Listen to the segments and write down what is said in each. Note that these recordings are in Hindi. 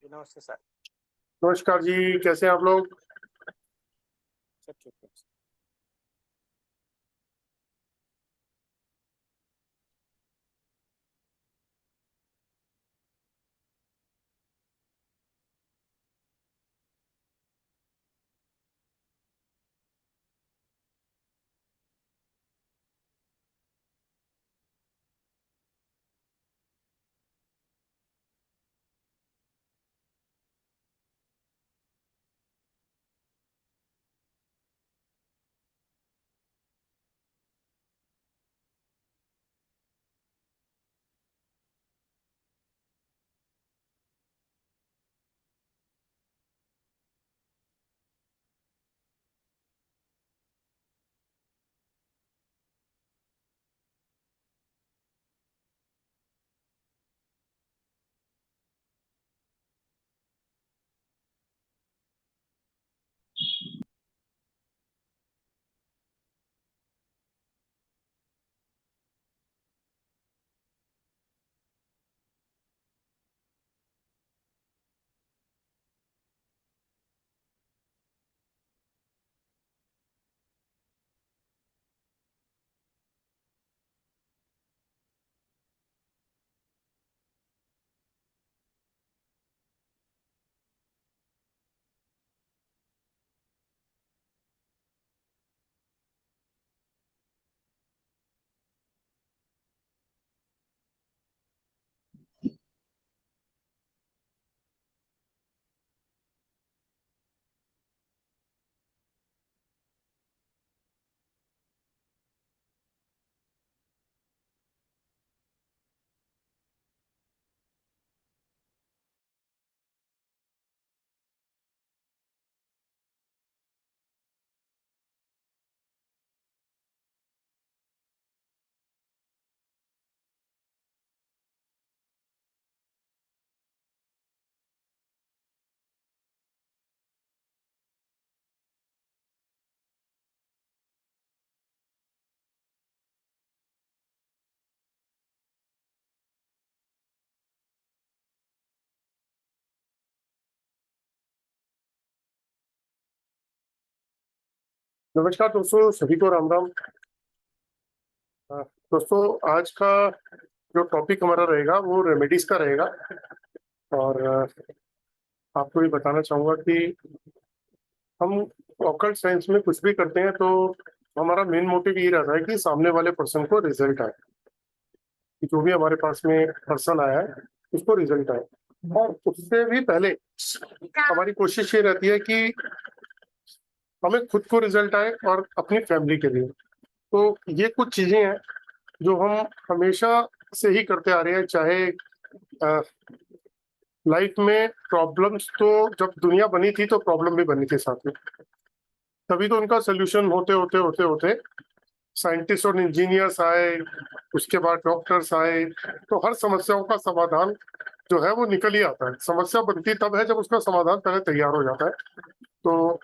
नमस्ते सर। नमस्कार जी, कैसे हैं आप लोग? सब ठीक है। नमस्कार दोस्तों, सभी को राम राम। दोस्तों, आज का जो टॉपिक हमारा रहेगा वो रेमेडीज का रहेगा। और आपको ये बताना चाहूँगा कि हम ऑकल्ट साइंस में कुछ भी करते हैं तो हमारा मेन मोटिव ये रहता है कि सामने वाले पर्सन को रिजल्ट आए, कि जो भी हमारे पास में पर्सन आया है उसको रिजल्ट आए। और उससे भी पहले हमारी कोशिश ये रहती है कि हमें खुद को रिजल्ट आए और अपनी फैमिली के लिए। तो ये कुछ चीजें हैं जो हम हमेशा से ही करते आ रहे हैं। चाहे लाइफ में प्रॉब्लम्स, तो जब दुनिया बनी थी तो प्रॉब्लम भी बनी थी साथ में, तभी तो उनका सोल्यूशन होते होते होते होते साइंटिस्ट और इंजीनियर्स आए, उसके बाद डॉक्टर्स आए। तो हर समस्याओं का समाधान जो है वो निकल ही आता है। समस्या बनती तब है जब उसका समाधान पहले तैयार हो जाता है। तो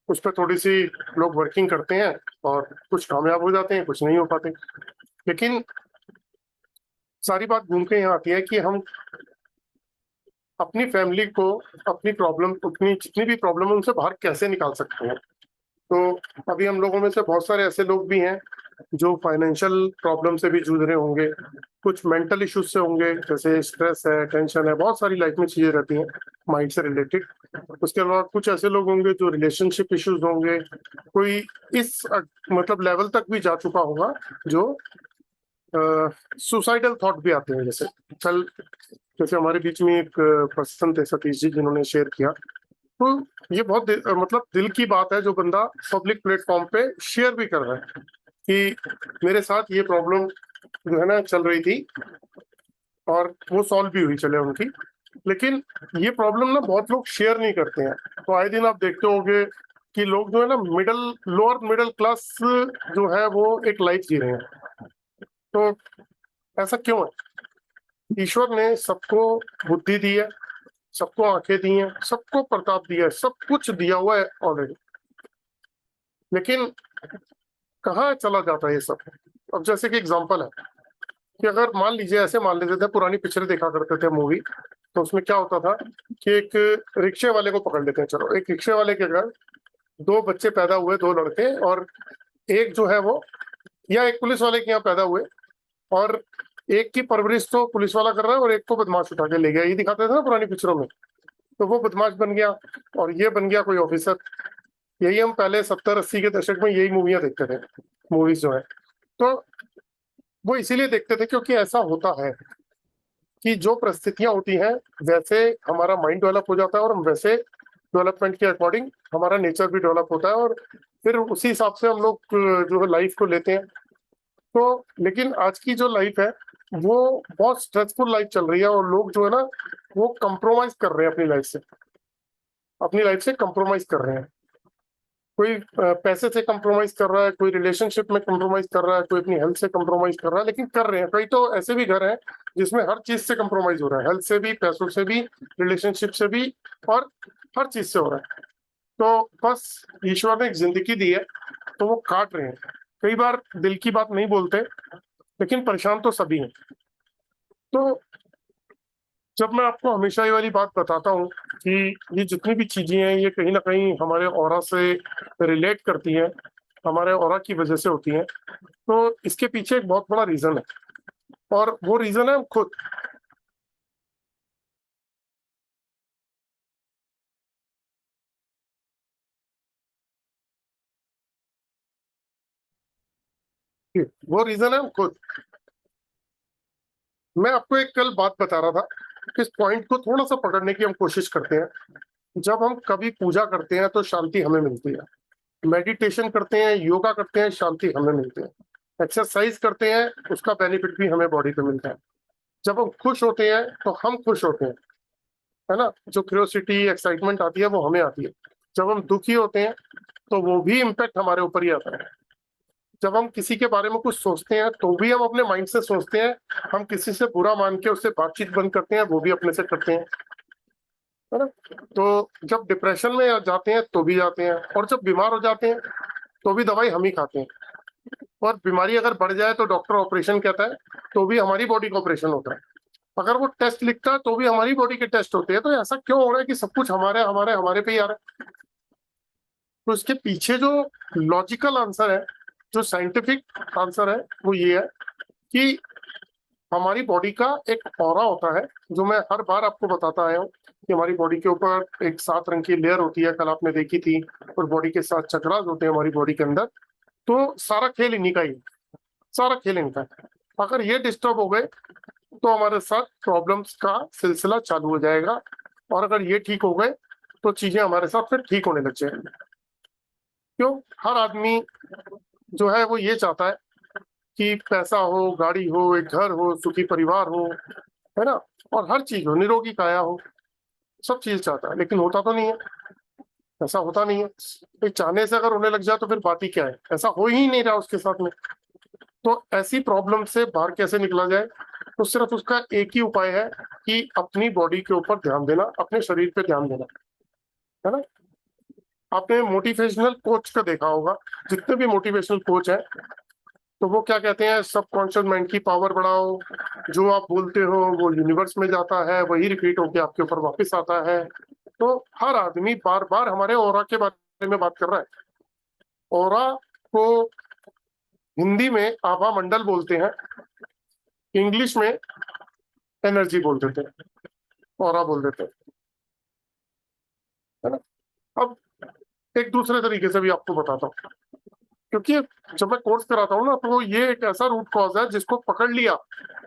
उस पर थोड़ी सी लोग वर्किंग करते हैं और कुछ कामयाब हो जाते हैं, कुछ नहीं हो पाते। लेकिन सारी बात घूम के यहाँ आती है कि हम अपनी फैमिली को, अपनी प्रॉब्लम, अपनी जितनी भी प्रॉब्लम है उनसे बाहर कैसे निकाल सकते हैं। तो अभी हम लोगों में से बहुत सारे ऐसे लोग भी हैं जो फाइनेंशियल प्रॉब्लम से भी जूझ रहे होंगे, कुछ मेंटल इश्यूज से होंगे, जैसे स्ट्रेस है, टेंशन है, बहुत सारी लाइफ में चीजें रहती हैं माइंड से रिलेटेड। उसके अलावा कुछ ऐसे लोग होंगे जो रिलेशनशिप इश्यूज होंगे, कोई इस मतलब लेवल तक भी जा चुका होगा जो सुसाइडल थॉट भी आते हैं। जैसे हमारे बीच में एक पर्सन थे, सतीश जी, जिन्होंने शेयर किया। तो ये बहुत मतलब दिल की बात है जो बंदा पब्लिक प्लेटफॉर्म पे शेयर भी कर रहा है कि मेरे साथ ये प्रॉब्लम जो है ना चल रही थी और वो सॉल्व भी हुई चले उनकी। लेकिन ये प्रॉब्लम ना बहुत लोग शेयर नहीं करते हैं। तो आए दिन आप देखते होंगे कि लोग जो है ना लोअर मिडिल क्लास जो है वो एक लाइफ जी रहे हैं। तो ऐसा क्यों है? ईश्वर ने सबको बुद्धि दी है, सबको आंखें दी हैं, सबको प्रताप दिया है, सब कुछ दिया हुआ है ऑलरेडी। लेकिन कहाँ चला जाता है ये सब? अब जैसे कि एग्जांपल है कि अगर मान लीजिए, ऐसे मान लेते थे, पुरानी पिक्चर देखा करते थे मूवी, तो उसमें क्या होता था कि एक रिक्शे वाले को पकड़ लेते हैं, चलो एक रिक्शे वाले के घर दो बच्चे पैदा हुए, दो लड़के, और एक जो है वो, या एक पुलिस वाले के यहाँ पैदा हुए, और एक की परवरिश तो पुलिस वाला कर रहा है और एक को बदमाश उठा के ले गया, ये दिखाते थे ना पुरानी पिक्चरों में। तो वो बदमाश बन गया और ये बन गया कोई ऑफिसर। यही हम पहले 70-80 के दशक में यही मूवियां देखते थे, मूवीज जो है। तो वो इसीलिए देखते थे क्योंकि ऐसा होता है कि जो परिस्थितियां होती हैं वैसे हमारा माइंड डेवलप हो जाता है, और हम वैसे डेवलपमेंट के अकॉर्डिंग हमारा नेचर भी डेवलप होता है, और फिर उसी हिसाब से हम लोग जो है लाइफ को लेते हैं। तो लेकिन आज की जो लाइफ है वो बहुत स्ट्रेसफुल लाइफ चल रही है, और लोग जो है ना वो कंप्रोमाइज कर रहे हैं अपनी लाइफ से, अपनी लाइफ से कंप्रोमाइज कर रहे हैं। कोई पैसे से कंप्रोमाइज कर रहा है, कोई रिलेशनशिप में कंप्रोमाइज कर रहा है, कोई अपनी हेल्थ से कंप्रोमाइज कर रहा है, लेकिन कर रहे हैं। कई तो ऐसे भी घर हैं जिसमें हर चीज से कंप्रोमाइज हो रहा है, हेल्थ से भी, पैसों से भी, रिलेशनशिप से भी, और हर चीज से हो रहा है। तो बस ईश्वर ने एक जिंदगी दी है तो वो काट रहे हैं। कई बार दिल की बात नहीं बोलते, लेकिन परेशान तो सभी हैं। तो जब मैं आपको हमेशा ये वाली बात बताता हूँ कि ये जितनी भी चीजें हैं ये कहीं ना कहीं हमारे ऑरा से रिलेट करती हैं, हमारे ऑरा की वजह से होती हैं, तो इसके पीछे एक बहुत बड़ा रीजन है, और वो रीजन है हम खुद। वो रीजन है हम खुद। मैं आपको एक कल बात बता रहा था कि इस पॉइंट को थोड़ा सा पकड़ने की हम कोशिश करते हैं। जब हम कभी पूजा करते हैं तो शांति हमें मिलती है, मेडिटेशन करते हैं, योगा करते हैं, शांति हमें मिलती है, एक्सरसाइज करते हैं, उसका बेनिफिट भी हमें बॉडी पे मिलता है। जब हम खुश होते हैं तो हम खुश होते हैं, है ना, जो क्यूरियोसिटी एक्साइटमेंट आती है वो हमें आती है। जब हम दुखी होते हैं तो वो भी इम्पैक्ट हमारे ऊपर ही आता है। जब हम किसी के बारे में कुछ सोचते हैं तो भी हम अपने माइंड से सोचते हैं, हम किसी से बुरा मान के उससे बातचीत बंद करते हैं, वो भी अपने से करते हैं, है ना। तो जब डिप्रेशन में जाते हैं तो भी जाते हैं, और जब बीमार हो जाते हैं तो भी दवाई हम ही खाते हैं। और बीमारी अगर बढ़ जाए तो डॉक्टर ऑपरेशन कहता है, तो भी हमारी बॉडी का ऑपरेशन होता है। अगर वो टेस्ट लिखता है तो भी हमारी बॉडी के टेस्ट होते हैं। तो ऐसा क्यों हो रहा है कि सब कुछ हमारे हमारे हमारे पे ही आ रहा है? तो इसके पीछे जो लॉजिकल आंसर है, जो साइंटिफिक आंसर है, वो ये है कि हमारी बॉडी का एक ऑरा होता है, जो मैं हर बार आपको बताता आया हूँ कि हमारी बॉडी के ऊपर एक 7 रंग की लेयर होती है, कल आपने देखी थी, और बॉडी के 7 चक्रास होते हैं हमारी बॉडी के अंदर। तो सारा खेल इन्हीं का ही है, सारा खेल इनका है। अगर ये डिस्टर्ब हो गए तो हमारे साथ प्रॉब्लम्स का सिलसिला चालू हो जाएगा, और अगर ये ठीक हो गए तो चीजें हमारे साथ फिर ठीक होने लग जाएंगी। क्यों? हर आदमी जो है वो ये चाहता है कि पैसा हो, गाड़ी हो, एक घर हो, सुखी परिवार हो, है ना, और हर चीज हो, निरोगी काया हो, सब चीज चाहता है, लेकिन होता तो नहीं है। ऐसा होता नहीं है। तो चाहने से अगर होने लग जाए तो फिर बात ही क्या है, ऐसा हो ही नहीं रहा उसके साथ में। तो ऐसी प्रॉब्लम से बाहर कैसे निकला जाए? तो सिर्फ उसका एक ही उपाय है कि अपनी बॉडी के ऊपर ध्यान देना, अपने शरीर पे ध्यान देना, है ना। आपने मोटिवेशनल कोच का देखा होगा, जितने भी मोटिवेशनल कोच हैं तो वो क्या कहते हैं, सबकॉन्शियस माइंड की पावर बढ़ाओ, जो आप बोलते हो वो यूनिवर्स में जाता है, वही रिपीट होके आपके ऊपर वापस आता है। तो हर आदमी बार बार हमारे ऑरा के बारे में बात कर रहा है। ऑरा को हिंदी में आभा मंडल बोलते हैं, इंग्लिश में एनर्जी बोल देते हैं, ऑरा बोल देते हैं, है ना। अब एक दूसरे तरीके से भी आपको बताता हूँ, क्योंकि जब मैं कोर्स कराता हूँ ना तो ये एक ऐसा रूट कॉज है जिसको पकड़ लिया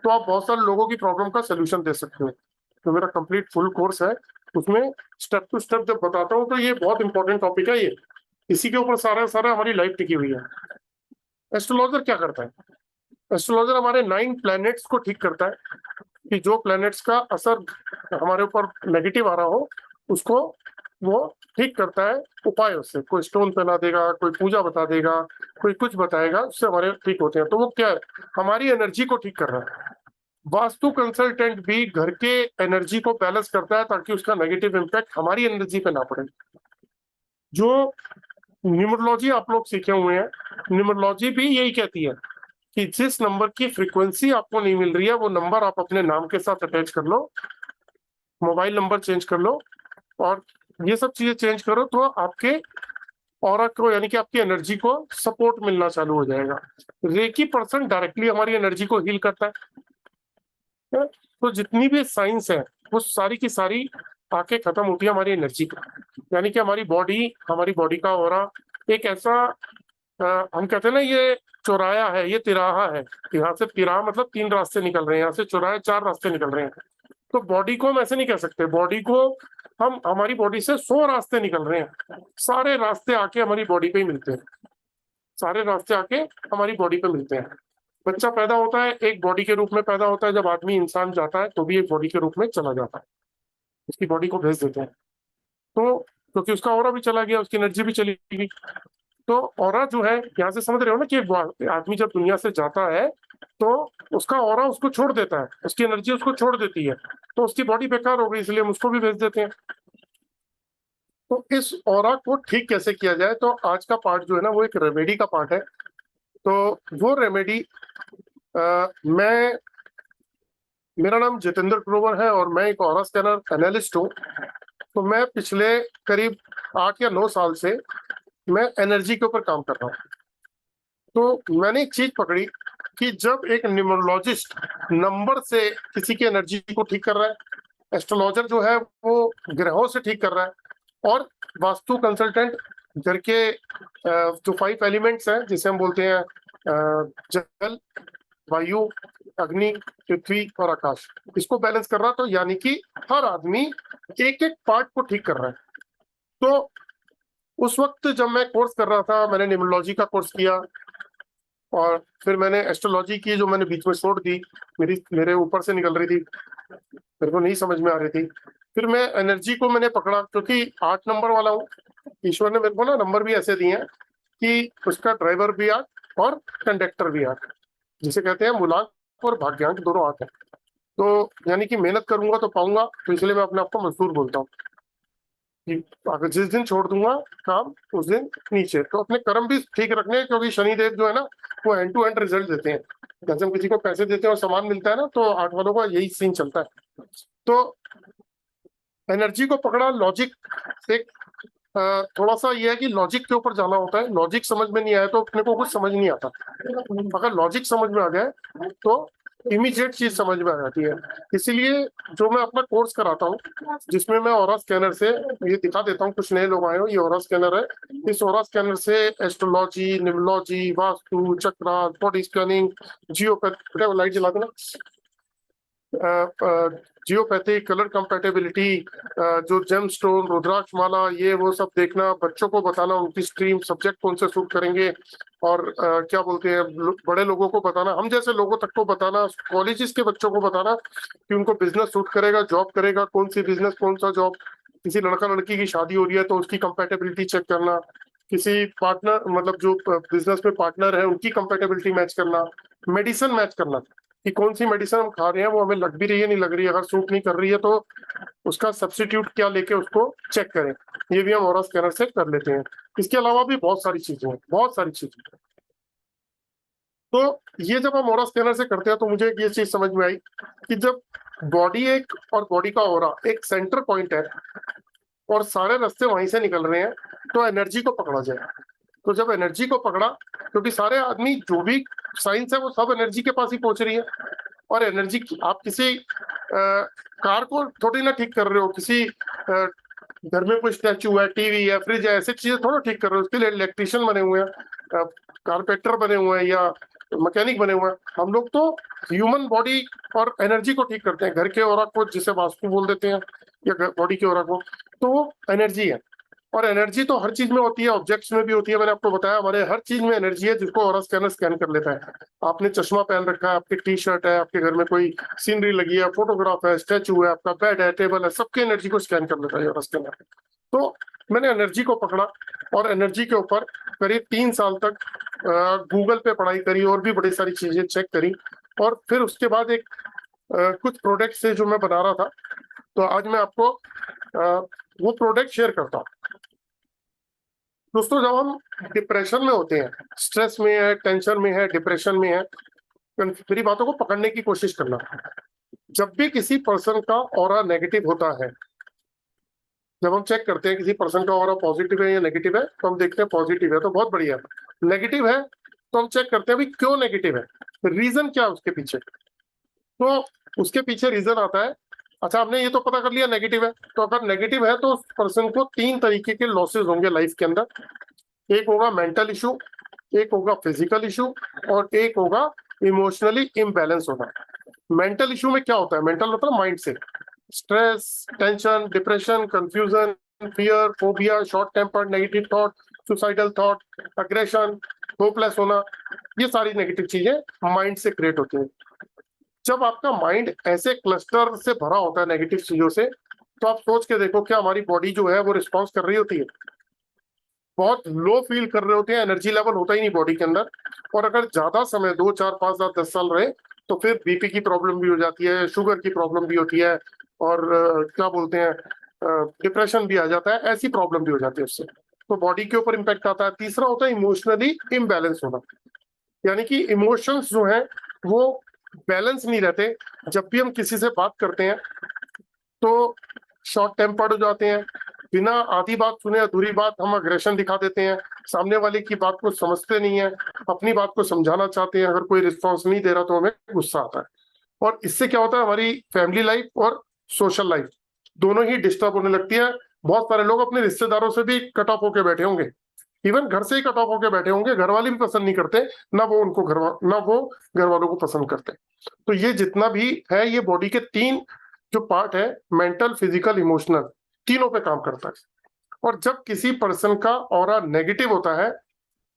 तो आप बहुत सारे लोगों की प्रॉब्लम का सोल्यूशन दे सकते हो। तो मेरा कंप्लीट फुल कोर्स है, उसमें स्टेप टू स्टेप जब बताता हूँ तो ये बहुत इंपॉर्टेंट टॉपिक है ये, इसी के ऊपर सारा सारा हमारी लाइफ टिकी हुई है। एस्ट्रोलॉजर क्या करता है? एस्ट्रोलॉजर हमारे 9 प्लैनेट्स को ठीक करता है कि जो प्लैनेट्स का असर हमारे ऊपर नेगेटिव आ रहा हो उसको वो ठीक करता है उपायों से। कोई स्टोन पहना देगा, कोई पूजा बता देगा, कोई कुछ बताएगा, उससे हमारे ठीक होते हैं। तो वो क्या है, हमारी एनर्जी को ठीक कर रहा है। वास्तु कंसल्टेंट भी घर के एनर्जी को बैलेंस करता है ताकि उसका नेगेटिव इम्पैक्ट हमारी एनर्जी पे ना पड़े। जो न्यूमरोलॉजी आप लोग सीखे हुए हैं, न्यूमरोलॉजी भी यही कहती है कि जिस नंबर की फ्रीक्वेंसी आपको नहीं मिल रही है वो नंबर आप अपने नाम के साथ अटैच कर लो, मोबाइल नंबर चेंज कर लो और ये सब चीजें चेंज करो तो आपके ऑरा को यानी कि आपकी एनर्जी को सपोर्ट मिलना चालू हो जाएगा। रेकी पर्सन डायरेक्टली हमारी एनर्जी को हील करता है। तो जितनी भी साइंस है वो सारी की सारी आके खत्म होती है हमारी एनर्जी पर, यानी कि हमारी बॉडी का ऑरा एक ऐसा हम कहते हैं ना, ये चौराया है, ये तिराहा है। यहाँ से तिराहा मतलब 3 रास्ते निकल रहे हैं, यहाँ से चौराहे 4 रास्ते निकल रहे हैं। तो बॉडी को हम ऐसे नहीं कह सकते, बॉडी को हम हमारी बॉडी से 100 रास्ते निकल रहे हैं, सारे रास्ते आके हमारी बॉडी पे ही मिलते हैं, सारे रास्ते आके हमारी बॉडी पे मिलते हैं। बच्चा पैदा होता है एक बॉडी के रूप में पैदा होता है, जब आदमी इंसान जाता है तो भी एक बॉडी के रूप में चला जाता है, उसकी बॉडी को भेज देते हैं। तो क्योंकि उसका ऑरा भी चला गया, उसकी एनर्जी भी चली गई। तो ऑरा जो है, यहाँ से समझ रहे हो ना कि आदमी जब दुनिया से जाता है तो उसका ऑरा उसको छोड़ देता है, उसकी एनर्जी उसको छोड़ देती है, तो उसकी बॉडी बेकार हो गई, इसलिए हम उसको भी भेज देते हैं। तो इस ऑरा को ठीक कैसे किया जाए, तो आज का पार्ट जो है ना वो एक रेमेडी का पार्ट है। तो वो रेमेडी मैं मेरा नाम जितेंद्र ग्रोवर है और मैं एक ऑरा स्कैनर एनालिस्ट हूँ। तो मैं पिछले करीब 8 या 9 साल से मैं एनर्जी के ऊपर काम कर रहा हूँ। तो मैंने एक चीज पकड़ी कि जब एक न्यूमरोलॉजिस्ट नंबर से किसी की एनर्जी को ठीक कर रहा है, एस्ट्रोलॉजर जो है वो ग्रहों से ठीक कर रहा है, और वास्तु कंसल्टेंट घर के जो 5 एलिमेंट्स हैं जिसे हम बोलते हैं जल, वायु, अग्नि, पृथ्वी और आकाश, इसको बैलेंस कर रहा है। तो यानी कि हर आदमी एक एक पार्ट को ठीक कर रहा है। तो उस वक्त जब मैं कोर्स कर रहा था, मैंने न्यूमरोलॉजी का कोर्स किया और फिर मैंने एस्ट्रोलॉजी की, जो मैंने बीच में छोड़ दी, मेरे ऊपर से निकल रही थी, मेरे को नहीं समझ में आ रही थी। फिर मैं एनर्जी को मैंने पकड़ा, क्योंकि 8 नंबर वाला हूँ। ईश्वर ने मेरे को ना नंबर भी ऐसे दिए हैं कि उसका ड्राइवर भी 8 और कंडक्टर भी 8, जिसे कहते हैं मूलांक और भाग्यांक दोनों 8 है। तो यानी कि मेहनत करूंगा तो पाऊंगा, तो इसलिए मैं अपने आप को मजदूर बोलता हूँ कि अगर जिस दिन छोड़ दूंगा काम उस दिन नीचे। तो अपने कर्म भी ठीक रखने हैं, क्योंकि शनिदेव जो है ना वो एंड टू एंड रिजल्ट देते हैं। जैसे हम किसी को पैसे देते हैं और सामान मिलता है ना, तो 8 वालों का यही सीन चलता है। तो एनर्जी को पकड़ा, लॉजिक एक थोड़ा सा ये है कि लॉजिक के ऊपर जाना होता है। लॉजिक समझ में नहीं आया तो अपने को कुछ समझ नहीं आता, अगर लॉजिक समझ में आ गया तो इमीडिएट चीज समझ में आ जाती है। इसीलिए जो मैं अपना कोर्स कराता हूँ, जिसमें मैं ऑरा स्कैनर से ये दिखा देता हूँ, कुछ नए लोग आए हो, ये ऑरा स्कैनर है। इस ऑरा स्कैनर से एस्ट्रोलॉजी, न्यूमरोलॉजी, वास्तु, चक्रा, बॉडी स्कैनिंग, जियोपैथी, लाइट जला देना, जियोपैथी, कलर कंपैटिबिलिटी, जो जेम स्टोन, रुद्राक्ष माला, ये वो सब देखना, बच्चों को बताना उनकी स्ट्रीम सब्जेक्ट कौन से सूट करेंगे, और क्या बोलते हैं बड़े लोगों को बताना, हम जैसे लोगों तक को बताना, कॉलेजेस के बच्चों को बताना कि उनको बिजनेस सूट करेगा, जॉब करेगा, कौन सी बिजनेस कौन सा जॉब, किसी लड़का लड़की की शादी हो रही है तो उसकी कंपैटिबिलिटी चेक करना, किसी पार्टनर मतलब जो बिजनेस में पार्टनर है उनकी कंपैटिबिलिटी मैच करना, मेडिसिन मैच करना कि कौन सी मेडिसिन हम खा रहे हैं वो हमें लग भी रही है नहीं लग रही है, अगर सूट नहीं कर रही है तो उसका सब्स्टिट्यूट क्या लेके उसको चेक करें। ये भी हम ऑरा स्कैनर से कर लेते हैं। इसके अलावा भी बहुत सारी चीजें हैं, बहुत सारी चीजें। तो ये जब हम ऑरा स्कैनर से करते हैं तो मुझे ये चीज समझ में आई कि जब बॉडी एक और बॉडी का ऑरा एक सेंटर पॉइंट है और सारे रास्ते वहीं से निकल रहे हैं, तो एनर्जी को पकड़ा जाए। तो जब एनर्जी को पकड़ा, क्योंकि सारे आदमी जो भी साइंस है वो सब एनर्जी के पास ही पहुंच रही है, और एनर्जी आप किसी कार को थोड़ी ना ठीक कर रहे हो, किसी घर में कोई स्टैचू है, टीवी है, फ्रिज है, ऐसी चीजें थोड़ा ठीक कर रहे हो, उसके लिए इलेक्ट्रिशियन बने हुए हैं, कारपेंटर बने हुए हैं या मैकेनिक बने हुए हैं। हम लोग तो ह्यूमन बॉडी और एनर्जी को ठीक करते हैं, घर के ऑरा को जिसे वास्तु बोल देते हैं, या बॉडी के ऑरा को, तो वो एनर्जी है। और एनर्जी तो हर चीज में होती है, ऑब्जेक्ट्स में भी होती है, मैंने आपको बताया हमारे हर चीज में एनर्जी है, जिसको ऑरा स्कैनर स्कैन कर लेता है। आपने चश्मा पहन रखा है, आपकी टी शर्ट है, आपके घर में कोई सीनरी लगी है, फोटोग्राफ है, स्टैचू है, आपका बेड है, टेबल है, सबकी एनर्जी को स्कैन कर लेता है ऑरा स्कैनर। तो मैंने एनर्जी को पकड़ा और एनर्जी के ऊपर करीब 3 साल तक गूगल पे पढ़ाई करी और भी बड़ी सारी चीजें चेक करी, और फिर उसके बाद एक कुछ प्रोडक्ट से जो मैं बना रहा था, तो आज मैं आपको वो प्रोडक्ट शेयर करता हूँ। दोस्तों जब हम डिप्रेशन में होते हैं, स्ट्रेस में है, टेंशन में है, डिप्रेशन में है, मेरी बातों को पकड़ने की कोशिश करना। जब भी किसी पर्सन का ऑरा नेगेटिव होता है, जब हम चेक करते हैं किसी पर्सन का ऑरा पॉजिटिव है या नेगेटिव है, तो हम देखते हैं पॉजिटिव है तो बहुत बढ़िया है, नेगेटिव है तो हम चेक करते हैं भाई क्यों नेगेटिव है, रीजन क्या है उसके पीछे। तो उसके पीछे रीजन आता है, अच्छा हमने ये तो पता कर लिया नेगेटिव है, तो अगर नेगेटिव है तो उस पर्सन को 3 तरीके के लॉसेस होंगे लाइफ के अंदर। एक होगा मेंटल इशू, एक होगा फिजिकल इशू, और एक होगा इमोशनली इम्बैलेंस होना। मेंटल इशू में क्या होता है? मेंटल होता है माइंड से, stress, tension, depression, confusion, fear, phobia, short tempered, negative thought, suicidal thought, aggression, hopeless होना, ये सारी नेगेटिव चीजें माइंड से क्रिएट होती हैं। जब आपका माइंड ऐसे क्लस्टर से भरा होता है नेगेटिव चीजों से, तो आप सोच के देखो क्या हमारी बॉडी जो है वो रिस्पॉन्स कर रही होती है, बहुत लो फील कर रहे होते हैं, एनर्जी लेवल होता ही नहीं बॉडी के अंदर। और अगर ज्यादा समय 2, 4, 5, 7, 10 साल रहे तो फिर बीपी की प्रॉब्लम भी हो जाती है, शुगर की प्रॉब्लम भी होती है, और क्या बोलते हैं, डिप्रेशन भी आ जाता है, ऐसी प्रॉब्लम भी हो जाती है उससे। तो बॉडी के ऊपर इम्पैक्ट आता है। तीसरा होता है इमोशनली इम्बैलेंस होना, यानी कि इमोशंस जो है वो बैलेंस नहीं रहते। जब भी हम किसी से बात करते हैं तो शॉर्ट टेम्पर्ड हो जाते हैं, बिना आधी बात सुने अधूरी बात हम अग्रेशन दिखा देते हैं, सामने वाले की बात को समझते नहीं है, अपनी बात को समझाना चाहते हैं, अगर कोई रिस्पॉन्स नहीं दे रहा तो हमें गुस्सा आता है। और इससे क्या होता है, हमारी फैमिली लाइफ और सोशल लाइफ दोनों ही डिस्टर्ब होने लगती है। बहुत सारे लोग अपने रिश्तेदारों से भी कट ऑफ होकर बैठे होंगे, इवन घर से ही कट ऑफ होकर बैठे होंगे, घर वाले भी पसंद नहीं करते, ना वो उनको ना वो घर वालों को पसंद करते। तो ये जितना भी है, ये बॉडी के 3 जो पार्ट है, मेंटल, फिजिकल, इमोशनल, तीनों पे काम करता है। और जब किसी पर्सन का ऑरा नेगेटिव होता है,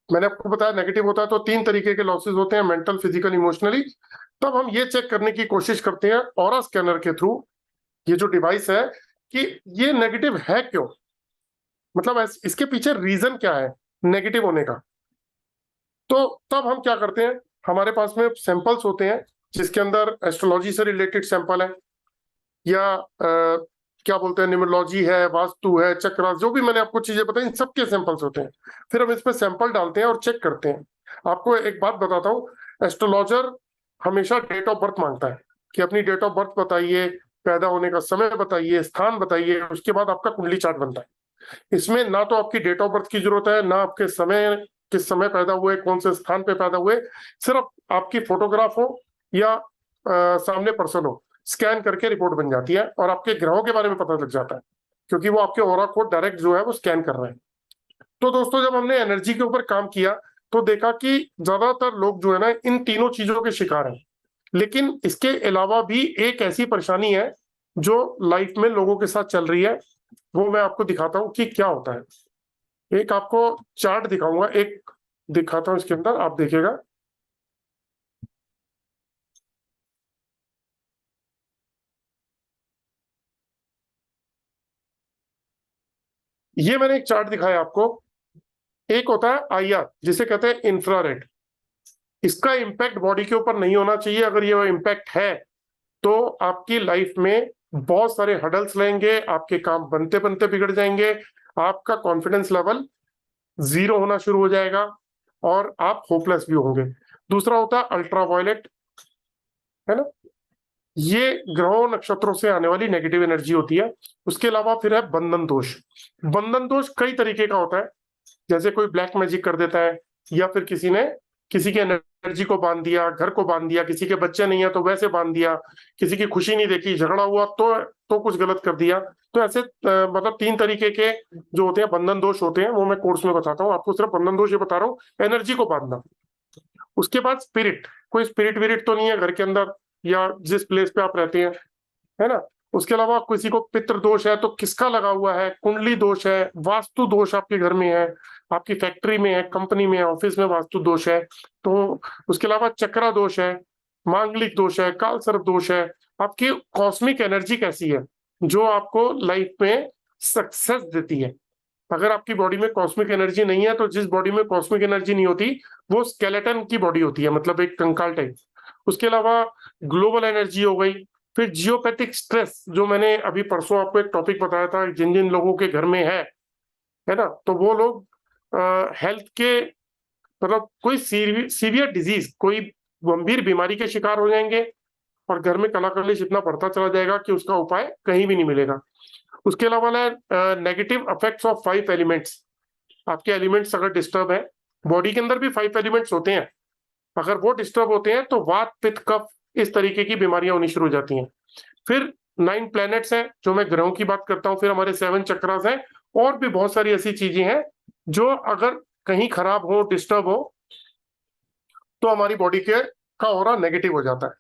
मैंने आपको बताया नेगेटिव होता है तो 3 तरीके के लॉसेस होते हैं, मेंटल, फिजिकल, इमोशनली। तब हम ये चेक करने की कोशिश करते हैं ऑरा स्कैनर के थ्रू, ये जो डिवाइस है, कि ये नेगेटिव है क्यों, मतलब इसके पीछे रीजन क्या है नेगेटिव होने का। तो तब हम क्या करते हैं, हमारे पास में सैंपल्स होते हैं जिसके अंदर एस्ट्रोलॉजी से रिलेटेड सैंपल है, या क्या बोलते हैं, न्यूमरोलॉजी है, वास्तु है, चक्र, जो भी मैंने आपको चीजें बताई, इन सबके सैंपल्स होते हैं। फिर हम इसमें सैंपल डालते हैं और चेक करते हैं। आपको एक बात बताता हूँ, एस्ट्रोलॉजर हमेशा डेट ऑफ बर्थ मांगता है कि अपनी डेट ऑफ बर्थ बताइए, पैदा होने का समय बताइए, स्थान बताइए, उसके बाद आपका कुंडली चार्ट बनता है। इसमें ना तो आपकी डेट ऑफ बर्थ की जरूरत है, ना आपके समय, किस समय पैदा हुए, कौन से स्थान पे पैदा हुए, सिर्फ आपकी फोटोग्राफ हो या सामने पर्सन हो, स्कैन करके रिपोर्ट बन जाती है और आपके ग्रहों के बारे में पता लग जाता है, क्योंकि वो आपके ऑरा को डायरेक्ट जो है वो स्कैन कर रहे हैं। तो दोस्तों जब हमने एनर्जी के ऊपर काम किया तो देखा कि ज्यादातर लोग जो है ना इन तीनों चीजों के शिकार हैं। लेकिन इसके अलावा भी एक ऐसी परेशानी है जो लाइफ में लोगों के साथ चल रही है, वो मैं आपको दिखाता हूँ कि क्या होता है। एक आपको चार्ट दिखाऊंगा, एक दिखाता हूँ, इसके अंदर आप देखिएगा। ये मैंने एक चार्ट दिखाया आपको। एक होता है आईआर, जिसे कहते हैं इंफ्रारेड। इसका इम्पैक्ट बॉडी के ऊपर नहीं होना चाहिए। अगर ये इम्पैक्ट है तो आपकी लाइफ में बहुत सारे हडल्स लेंगे, आपके काम बनते बनते बिगड़ जाएंगे, आपका कॉन्फिडेंस लेवल 0 होना शुरू हो जाएगा और आप होपलेस भी होंगे। दूसरा होता है अल्ट्रावायलेट, है ना, ये ग्रहों नक्षत्रों से आने वाली नेगेटिव एनर्जी होती है। उसके अलावा फिर है बंधन दोष। बंधन दोष कई तरीके का होता है, जैसे कोई ब्लैक मैजिक कर देता है, या फिर किसी ने किसी की एनर्जी को बांध दिया, घर को बांध दिया, किसी के बच्चे नहीं है तो वैसे बांध दिया, किसी की खुशी नहीं देखी, झगड़ा हुआ तो कुछ गलत कर दिया। तो ऐसे मतलब 3 तरीके के जो होते हैं बंधन दोष होते हैं, वो मैं कोर्स में बताता हूँ आपको। सिर्फ बंधन दोष ये बता रहा हूँ, एनर्जी को बांधना। उसके बाद स्पिरिट, कोई स्पिरिट विरिट तो नहीं है घर के अंदर या जिस प्लेस पे आप रहते हैं, है ना। उसके अलावा किसी को पितृ दोष है तो किसका लगा हुआ है, कुंडली दोष है, वास्तु दोष आपके घर में है, आपकी फैक्ट्री में है, कंपनी में है, ऑफिस में वास्तु दोष है। तो उसके अलावा चक्रा दोष है, मांगलिक दोष है, काल सर्प दोष है। आपकी कॉस्मिक एनर्जी कैसी है जो आपको लाइफ में सक्सेस देती है। अगर आपकी बॉडी में कॉस्मिक एनर्जी नहीं है, तो जिस बॉडी में कॉस्मिक एनर्जी नहीं होती वो स्केलेटन की बॉडी होती है, मतलब एक कंकाल टाइप। उसके अलावा ग्लोबल एनर्जी हो गई। फिर जियोपैथिक स्ट्रेस, जो मैंने अभी परसों आपको एक टॉपिक बताया था, जिन जिन लोगों के घर में है ना, तो वो लोग हेल्थ के मतलब कोई सीवियर डिजीज, कोई गंभीर बीमारी के शिकार हो जाएंगे और घर में कलाकलिश इतना बढ़ता चला जाएगा कि उसका उपाय कहीं भी नहीं मिलेगा। उसके अलावा नेगेटिव इफेक्ट्स ऑफ 5 एलिमेंट्स। आपके एलिमेंट्स अगर डिस्टर्ब है, बॉडी के अंदर भी 5 एलिमेंट्स होते हैं, अगर वो डिस्टर्ब होते हैं तो वात पित्त कफ इस तरीके की बीमारियां होनी शुरू हो जाती हैं। फिर 9 प्लैनेट्स हैं, जो मैं ग्रहों की बात करता हूँ, फिर हमारे 7 चक्रास हैं, और भी बहुत सारी ऐसी चीजें हैं जो अगर कहीं खराब हो, डिस्टर्ब हो, तो हमारी बॉडी के का ऑरा नेगेटिव हो जाता है।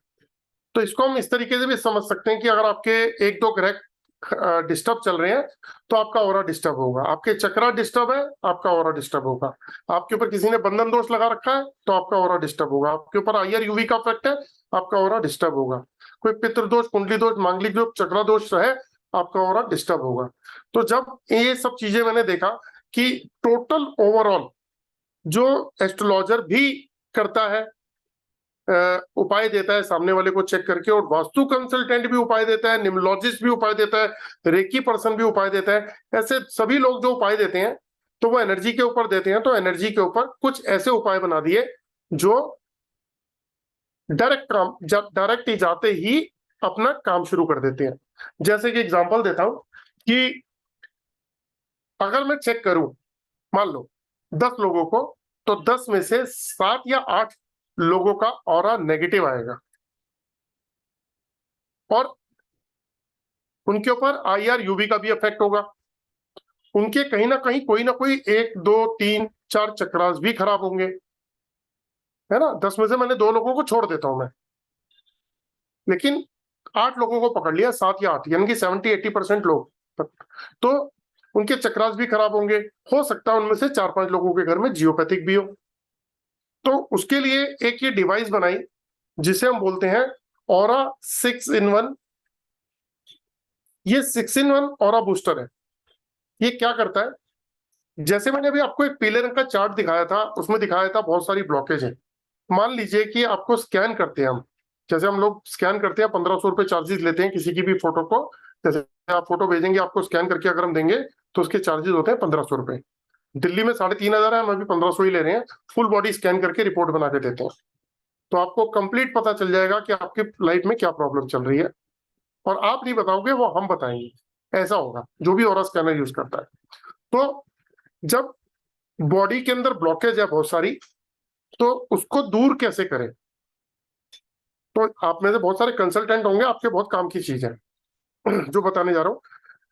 तो इसको हम इस तरीके से भी समझ सकते हैं कि अगर आपके एक दो ग्रह डिस्टर्ब चल रहे हैं तो आपका ऑरा डिस्टर्ब होगा, आपके चक्रा डिस्टर्ब है, आपका ऑरा डिस्टर्ब होगा, आपके ऊपर किसी ने बंधन दोष लगा रखा है तो आपका ऑरा डिस्टर्ब होगा, आपके ऊपर आईआर यूवी का इफेक्ट है, आपका ऑरा डिस्टर्ब होगा, कोई पितृ दोष, कुंडली दोष, मांगलिक दोष, चक्रा दोष है, आपका ऑरा डिस्टर्ब होगा। तो जब ये सब चीजें मैंने देखा कि टोटल ओवरऑल जो एस्ट्रोलॉजर भी करता है, उपाय देता है सामने वाले को चेक करके, और वास्तु कंसल्टेंट भी उपाय देता है, निम्नोलॉजिस्ट भी उपाय देता है, रेकी पर्सन भी उपाय देता है, ऐसे सभी लोग जो उपाय देते हैं तो वो एनर्जी के ऊपर देते हैं। तो एनर्जी के ऊपर कुछ ऐसे उपाय बना दिए जो डायरेक्ट ही जाते ही अपना काम शुरू कर देते हैं। जैसे कि एग्जांपल देता हूं कि अगर मैं चेक करूं, मान लो 10 लोगों को, तो 10 में से 7 या 8 लोगों का ऑरा नेगेटिव आएगा और उनके ऊपर आईआर यूवी का भी इफेक्ट होगा, उनके कहीं ना कोई 1 2 3 4 चक्रास भी खराब होंगे, है ना। 10 में से मैंने 2 लोगों को छोड़ देता हूं मैं, लेकिन 8 लोगों को पकड़ लिया, 7 या 8, यानी कि 70-80% लोग, तो उनके चक्रास भी खराब होंगे। हो सकता है उनमें से 4-5 लोगों के घर में जियोपैथिक भी हो। तो उसके लिए एक ये डिवाइस बनाई जिसे हम बोलते हैं ऑरा 6-in-1। ये 6-in-1 ऑरा बूस्टर है। ये क्या करता है, जैसे मैंने अभी आपको एक पीले रंग का चार्ट दिखाया था, उसमें दिखाया था बहुत सारी ब्लॉकेज है। मान लीजिए कि आपको स्कैन करते हैं हम, जैसे हम लोग स्कैन करते हैं, 1500 रुपए चार्जेस लेते हैं किसी की भी फोटो को। जैसे आप फोटो भेजेंगे, आपको स्कैन करके अगर हम देंगे तो उसके चार्जेस होते हैं 1500 रुपए। दिल्ली में 3500 है, हम अभी 1500 ही ले रहे हैं, फुल बॉडी स्कैन करके रिपोर्ट बना के देते हैं। तो आपको कंप्लीट पता चल जाएगा कि आपकी लाइफ में क्या प्रॉब्लम चल रही है, और आप नहीं बताओगे, वो हम बताएंगे। ऐसा होगा जो भी ऑरा स्कैनर यूज करता है। तो जब बॉडी के अंदर ब्लॉकेज है बहुत सारी, तो उसको दूर कैसे करें। तो आप में से बहुत सारे कंसल्टेंट होंगे, आपके बहुत काम की चीज है जो बताने जा रहा हूँ।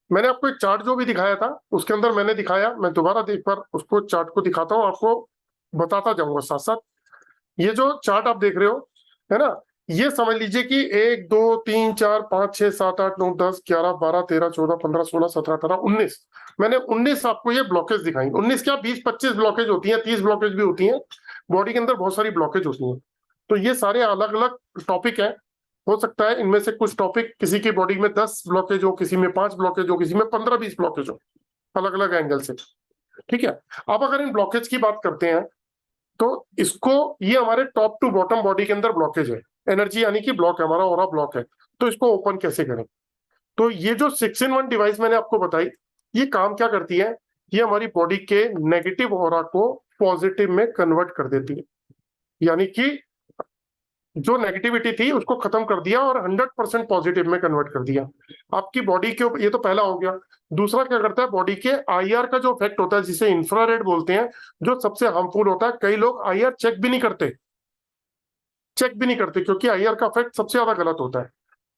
मैंने आपको एक चार्ट जो भी दिखाया था, उसके अंदर मैंने दिखाया, मैं दोबारा एक बार उसको चार्ट को दिखाता हूँ, आपको बताता जाऊंगा साथ साथ। ये जो चार्ट आप देख रहे हो, है ना, ये समझ लीजिए कि 1 2 3 4 5 6 7 8 9 10 11 12 13 14 15 16 17 18 19, मैंने 19 आपको ये ब्लॉकेज दिखाई। 19 क्या, 20-25 ब्लॉकेज होती है, 30 ब्लॉकेज भी होती है, बॉडी के अंदर बहुत सारी ब्लॉकेज होती है। तो ये सारे अलग अलग टॉपिक है। हो सकता है इनमें से कुछ टॉपिक किसी की बॉडी में 10 ब्लॉकेज हो, किसी में 5 ब्लॉकेज हो, किसी में 15-20 ब्लॉकेज हो, अलग अलग एंगल से। ठीक है। अब अगर इन ब्लॉकेज की बात करते हैं, तो इसको, ये हमारे टॉप टू बॉटम बॉडी के अंदर ब्लॉकेज है, एनर्जी यानी कि ब्लॉक है, हमारा ऑरा ब्लॉक है। तो इसको ओपन कैसे करें। तो ये जो 6-in-1 डिवाइस मैंने आपको बताई, ये काम क्या करती है, ये हमारी बॉडी के नेगेटिव ऑरा को पॉजिटिव में कन्वर्ट कर देती है, यानी कि जो नेगेटिविटी थी उसको खत्म कर दिया और 100% पॉजिटिव में कन्वर्ट कर दिया आपकी बॉडी के ऊपर। ये तो पहला हो गया। दूसरा क्या करता है, बॉडी के आईआर का जो इफेक्ट होता है, जिसे इंफ्रारेड बोलते हैं, जो सबसे हार्मफुल होता है। कई लोग आईआर चेक भी नहीं करते क्योंकि आईआर का इफेक्ट सबसे ज्यादा गलत होता है।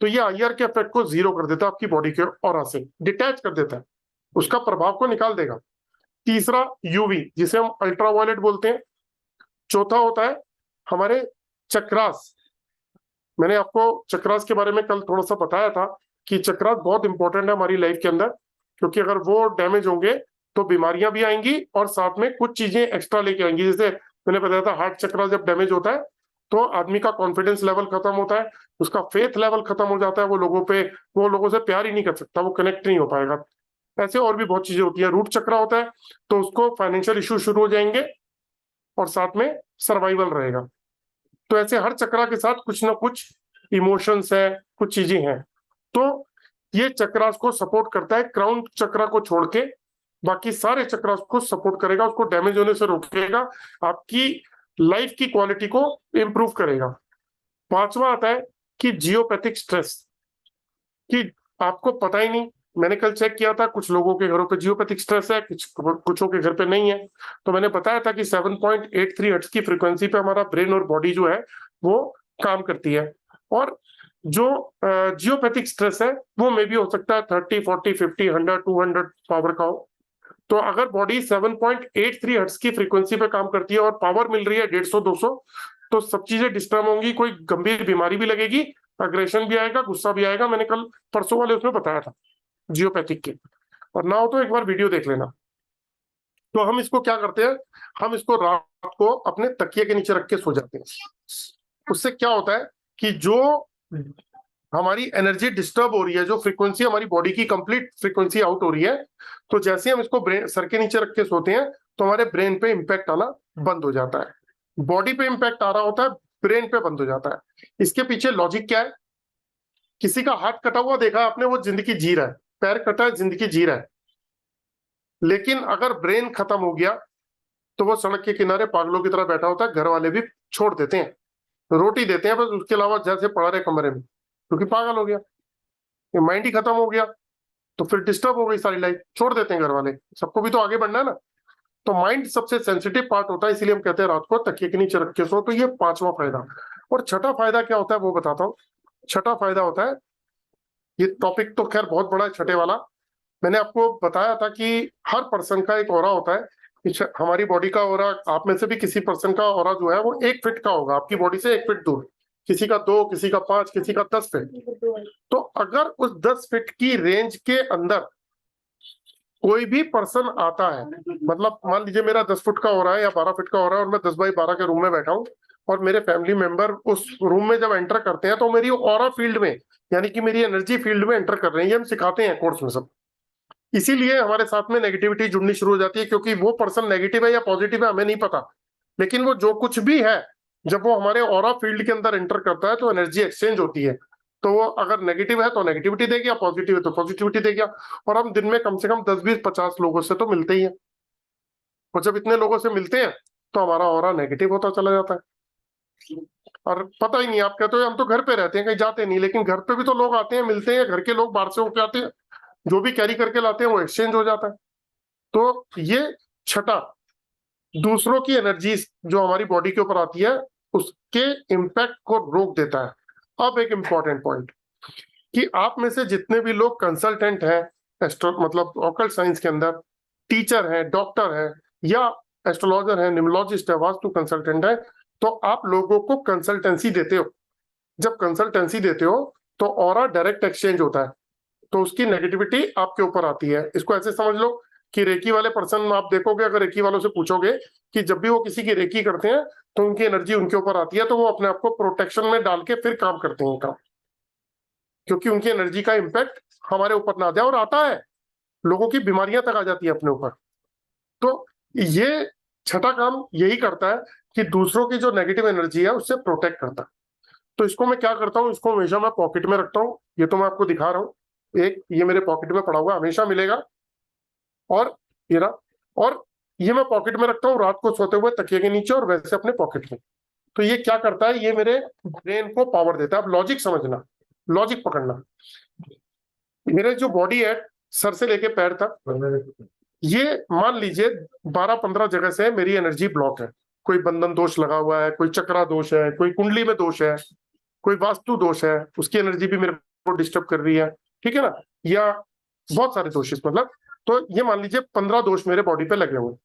तो ये आईआर के इफेक्ट को जीरो कर देता है, आपकी बॉडी के ऑरा से डिटैच कर देता है, उसका प्रभाव को निकाल देगा। तीसरा यूवी, जिसे हम अल्ट्रावायलेट बोलते हैं। चौथा होता है हमारे चक्रास। मैंने आपको चक्रास के बारे में कल थोड़ा सा बताया था कि चक्रास बहुत इंपॉर्टेंट है हमारी लाइफ के अंदर, क्योंकि अगर वो डैमेज होंगे तो बीमारियां भी आएंगी और साथ में कुछ चीजें एक्स्ट्रा लेके आएंगी। जैसे मैंने बताया था, हार्ट चक्रा जब डैमेज होता है तो आदमी का कॉन्फिडेंस लेवल खत्म होता है, उसका फेथ लेवल खत्म हो जाता है, वो लोगों से प्यार ही नहीं कर सकता, वो कनेक्ट नहीं हो पाएगा। ऐसे और भी बहुत चीजें होती है। रूट चक्रा होता है तो उसको फाइनेंशियल इश्यू शुरू हो जाएंगे और साथ में सर्वाइवल रहेगा। तो ऐसे हर चक्रा के साथ कुछ ना कुछ इमोशंस है, कुछ चीजें हैं। तो ये चक्रास को सपोर्ट करता है। क्राउन चक्रा को छोड़ के बाकी सारे चक्रास को सपोर्ट करेगा, उसको डैमेज होने से रोकेगा, आपकी लाइफ की क्वालिटी को इंप्रूव करेगा। पांचवा आता है कि जियोपैथिक स्ट्रेस, कि आपको पता ही नहीं, मैंने कल चेक किया था कुछ लोगों के घरों पे जियोपैथिक स्ट्रेस है, कुछों के घर पे नहीं है। तो मैंने बताया था कि 7.83 हर्ट्ज की फ्रीक्वेंसी पे हमारा ब्रेन और बॉडी जो है वो काम करती है। और जो जियोपैथिक स्ट्रेस है वो मे भी हो सकता है 30, 40, 50, 100, 200 पावर का हो। तो अगर बॉडी 7.83 हर्ट्ज की फ्रीक्वेंसी पे काम करती है और पावर मिल रही है 150, 200, तो सब चीजें डिस्टर्ब होंगी, कोई गंभीर बीमारी भी लगेगी, अग्रेशन भी आएगा, गुस्सा भी आएगा। मैंने कल परसों वाले उसमें बताया था जियोपैथिक के, और ना हो तो एक बार वीडियो देख लेना। तो हम इसको क्या करते हैं, हम इसको रात को अपने तकिए के नीचे रख के सो जाते हैं। उससे क्या होता है कि जो हमारी एनर्जी डिस्टर्ब हो रही है, जो फ्रीक्वेंसी हमारी बॉडी की कंप्लीट फ्रीक्वेंसी आउट हो रही है, तो जैसे हम इसको ब्रेन सर के नीचे रख के सोते हैं तो हमारे ब्रेन पे इंपैक्ट आना बंद हो जाता है। बॉडी पे इंपैक्ट आ रहा होता है, ब्रेन पे बंद हो जाता है। इसके पीछे लॉजिक क्या है? किसी का हाथ कटा हुआ देखा आपने, वो जिंदगी जी रहा है, पैर कटा है, जिंदगी जी रहा है। लेकिन अगर ब्रेन खत्म हो गया तो वो सड़क के किनारे पागलों की तरह बैठा होता है, घर वाले भी छोड़ देते हैं, रोटी देते हैं बस, उसके अलावा जैसे पड़ा रहे कमरे में, क्योंकि पागल हो गया, माइंड ही खत्म हो गया। तो फिर डिस्टर्ब हो गई सारी लाइफ, छोड़ देते हैं घर वाले, सबको भी तो आगे बढ़ना है ना। तो माइंड सबसे सेंसिटिव पार्ट होता है, इसीलिए हम कहते हैं रात को तकिए के नीचे रख के सो। तो ये पांचवा फायदा। और छठा फायदा क्या होता है वो बताता हूँ। छठा फायदा होता है, ये टॉपिक तो खैर बहुत बड़ा है छठे वाला, मैंने आपको बताया था कि हर पर्सन का एक ऑरा होता है। हमारी बॉडी का ऑरा, आप में से भी किसी पर्सन का ऑरा जो है वो 1 फीट का होगा, आपकी बॉडी से 1 फीट दूर, किसी का 2, किसी का 5, किसी का 10 फीट। तो अगर उस 10 फीट की रेंज के अंदर कोई भी पर्सन आता है, मतलब मान लीजिए मेरा 10 फुट का हो रहा है या 12 फीट का हो रहा है और मैं 10x12 के रूम में बैठा हूं, और मेरे फैमिली मेंबर उस रूम में जब एंटर करते हैं तो मेरी ऑरा फील्ड में, यानी कि मेरी एनर्जी फील्ड में एंटर कर रहे हैं। ये हम सिखाते हैं कोर्स में सब। इसीलिए हमारे साथ में नेगेटिविटी जुड़नी शुरू हो जाती है, क्योंकि वो पर्सन नेगेटिव है या पॉजिटिव है हमें नहीं पता, लेकिन वो जो कुछ भी है, जब वो हमारे ऑरा फील्ड के अंदर एंटर करता है तो एनर्जी एक्सचेंज होती है। तो वो अगर नेगेटिव है तो नेगेटिविटी देगी, पॉजिटिव है तो पॉजिटिविटी देगी। और हम दिन में कम से कम 10, 20, 50 लोगों से तो मिलते ही हैं, और जब इतने लोगों से मिलते हैं तो हमारा ऑरा नेगेटिव होता चला जाता है। और पता ही नहीं, आप कहते हो हम तो घर पे रहते हैं, कहीं जाते नहीं, लेकिन घर पे भी तो लोग आते हैं, मिलते हैं, घर के लोग बाहर से होके आते हैं, जो भी कैरी करके लाते हैं वो एक्सचेंज हो जाता है। तो ये छठा, दूसरों की एनर्जी जो हमारी बॉडी के ऊपर आती है उसके इम्पैक्ट को रोक देता है। अब एक इंपॉर्टेंट पॉइंट, कि आप में से जितने भी लोग कंसल्टेंट हैं एस्ट्रो मतलब ऑकल्ट साइंस के अंदर, टीचर हैं, डॉक्टर हैं, या एस्ट्रोलॉजर है, न्यूमरोलॉजिस्ट है, वास्तु कंसल्टेंट है, तो आप लोगों को कंसल्टेंसी देते हो। जब कंसल्टेंसी देते हो तो ऑरा डायरेक्ट एक्सचेंज होता है, तो उसकी नेगेटिविटी आपके ऊपर आती है। इसको ऐसे समझ लो कि रेकी वाले पर्सन, आप देखोगे अगर रेकी वालों से पूछोगे कि जब भी वो किसी की रेकी करते हैं तो उनकी एनर्जी उनके ऊपर आती है, तो वो अपने आप को प्रोटेक्शन में डाल के फिर काम करते हैं काम, क्योंकि उनकी एनर्जी का इम्पैक्ट हमारे ऊपर ना जाए, और आता है, लोगों की बीमारियां तक आ जाती है अपने ऊपर। तो ये छठा काम यही करता है कि दूसरों की जो नेगेटिव एनर्जी है उससे प्रोटेक्ट करता है। तो इसको मैं क्या करता हूँ, इसको हमेशा मैं पॉकेट में रखता हूँ। ये तो मैं आपको दिखा रहा हूँ, एक ये मेरे पॉकेट में पड़ा हुआ हमेशा मिलेगा, और ये रहा, और ये मैं पॉकेट में रखता हूँ रात को सोते हुए तकिए के नीचे, और वैसे अपने पॉकेट में। तो ये क्या करता है, ये मेरे ब्रेन को पावर देता है। अब लॉजिक समझना, लॉजिक पकड़ना। मेरे जो बॉडी है सर से लेके पैर तक, ये मान लीजिए 12-15 जगह से मेरी एनर्जी ब्लॉक है। कोई बंधन दोष लगा हुआ है, कोई चक्रा दोष है, कोई कुंडली में दोष है, कोई वास्तु दोष है, उसकी एनर्जी भी मेरे को डिस्टर्ब कर रही है, ठीक है ना, या बहुत सारे दोष मतलब। तो ये मान लीजिए 15 दोष मेरे बॉडी पे लगे हुए।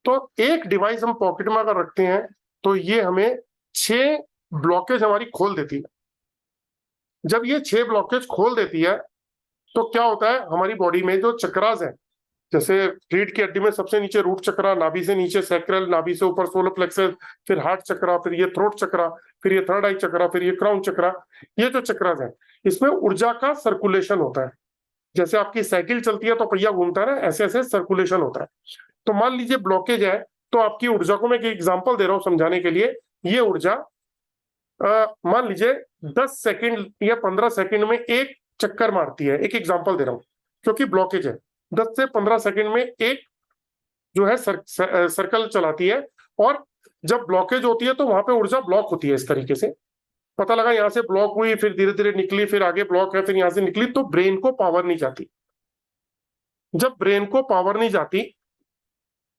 तो एक डिवाइस हम पॉकेट में अगर रखते हैं तो ये हमें 6 ब्लॉकेज हमारी खोल देती है। जब ये 6 ब्लॉकेज खोल देती है तो क्या होता है, हमारी बॉडी में जो चक्रास है, जैसे रीढ़ की हड्डी में सबसे नीचे रूट चक्रा, नाभि से नीचे सैक्रल, नाभि से ऊपर सोलर प्लेक्सस, फिर हार्ट चक्रा, फिर ये थ्रोट चक्रा, फिर ये थर्ड आई चक्रा, फिर ये क्राउन चक्रा, ये जो चक्रास है इसमें ऊर्जा का सर्कुलेशन होता है। जैसे आपकी साइकिल चलती है तो पहिया घूमता है ना, ऐसे ऐसे सर्कुलेशन होता है। तो मान लीजिए ब्लॉकेज है, तो आपकी ऊर्जा को मैं एक एग्जांपल दे रहा हूं समझाने के लिए। ये ऊर्जा मान लीजिए 10 सेकंड या 15 सेकंड में एक चक्कर मारती है, एक एग्जांपल दे रहा हूं, क्योंकि ब्लॉकेज है। 10 से 15 सेकंड में एक जो है सर्कल चलाती है, और जब ब्लॉकेज होती है तो वहां पे ऊर्जा ब्लॉक होती है। इस तरीके से पता लगा यहाँ से ब्लॉक हुई, फिर धीरे धीरे निकली, फिर आगे ब्लॉक है, फिर यहाँ से निकली, तो ब्रेन को पावर नहीं जाती। जब ब्रेन को पावर नहीं जाती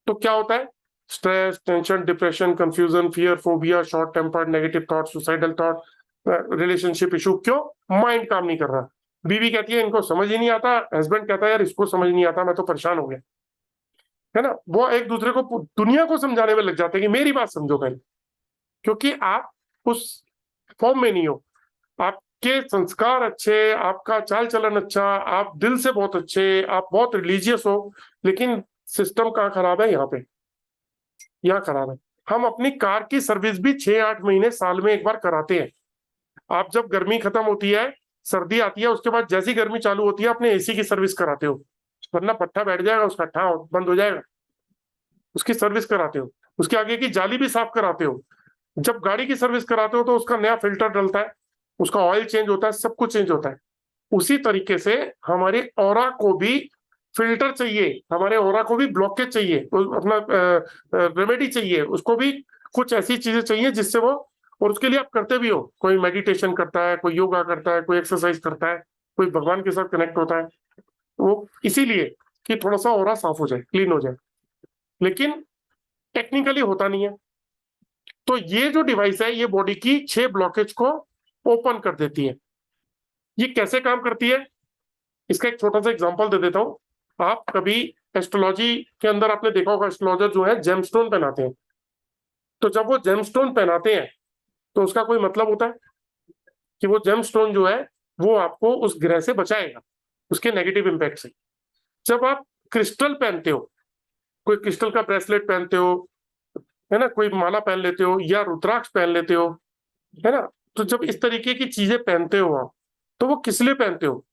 तो क्या होता है? Stress, tension, depression, confusion, fear, phobia, short tempered, negative thought, suicidal thought, relationship issue. क्यों? माइंड काम नहीं कर रहा। बीवी कहती है इनको समझ ही नहीं आता, हस्बैंड कहता है यार इसको समझ नहीं आता, मैं तो परेशान हो गया, है ना। वो एक दूसरे को, दुनिया को समझाने में लग जाते हैं कि मेरी बात समझो पहले, क्योंकि आप उस फॉर्म में नहीं हो। आपके संस्कार अच्छे, आपका चाल चलन अच्छा, आप दिल से बहुत अच्छे, आप बहुत रिलीजियस हो, लेकिन सिस्टम कहाँ खराब है? यहाँ पे, यहाँ खराब है। हम अपनी कार की सर्विस भी 6-8 महीने साल में एक बार कराते हैं। आप जब गर्मी खत्म होती है, सर्दी आती है, उसके बाद जैसी गर्मी चालू होती है अपने एसी की सर्विस कराते हो, वरना पट्टा बैठ जाएगा उसका, ठा बंद हो जाएगा। उसकी सर्विस कराते हो, उसके आगे की जाली भी साफ कराते हो। जब गाड़ी की सर्विस कराते हो तो उसका नया फिल्टर डलता है, उसका ऑयल चेंज होता है, सब कुछ चेंज होता है। उसी तरीके से हमारे ऑरा को भी फिल्टर चाहिए, हमारे ऑरा को भी ब्लॉकेज चाहिए, अपना रेमेडी चाहिए, उसको भी कुछ ऐसी चीजें चाहिए जिससे वो, और उसके लिए आप करते भी हो, कोई मेडिटेशन करता है, कोई योगा करता है, कोई एक्सरसाइज करता है, कोई भगवान के साथ कनेक्ट होता है, वो इसीलिए कि थोड़ा सा ऑरा साफ हो जाए, क्लीन हो जाए। लेकिन टेक्निकली होता नहीं है। तो ये जो डिवाइस है ये बॉडी की 6 ब्लॉकेज को ओपन कर देती है। ये कैसे काम करती है इसका एक छोटा सा एग्जांपल दे देता हूं। आप कभी एस्ट्रोलॉजी के अंदर आपने देखा होगा, एस्ट्रोलॉजर जो है जेमस्टोन पहनाते हैं। तो जब वो जेमस्टोन पहनाते हैं तो उसका कोई मतलब होता है कि वो जेमस्टोन जो है वो आपको उस ग्रह से बचाएगा, उसके नेगेटिव इंपैक्ट से। जब आप क्रिस्टल पहनते हो, कोई क्रिस्टल का ब्रेसलेट पहनते हो, है ना, कोई माला पहन लेते हो या रुद्राक्ष पहन लेते हो, है ना, तो जब इस तरीके की चीजें पहनते हो आप, तो वो किस लिए पहनते हो?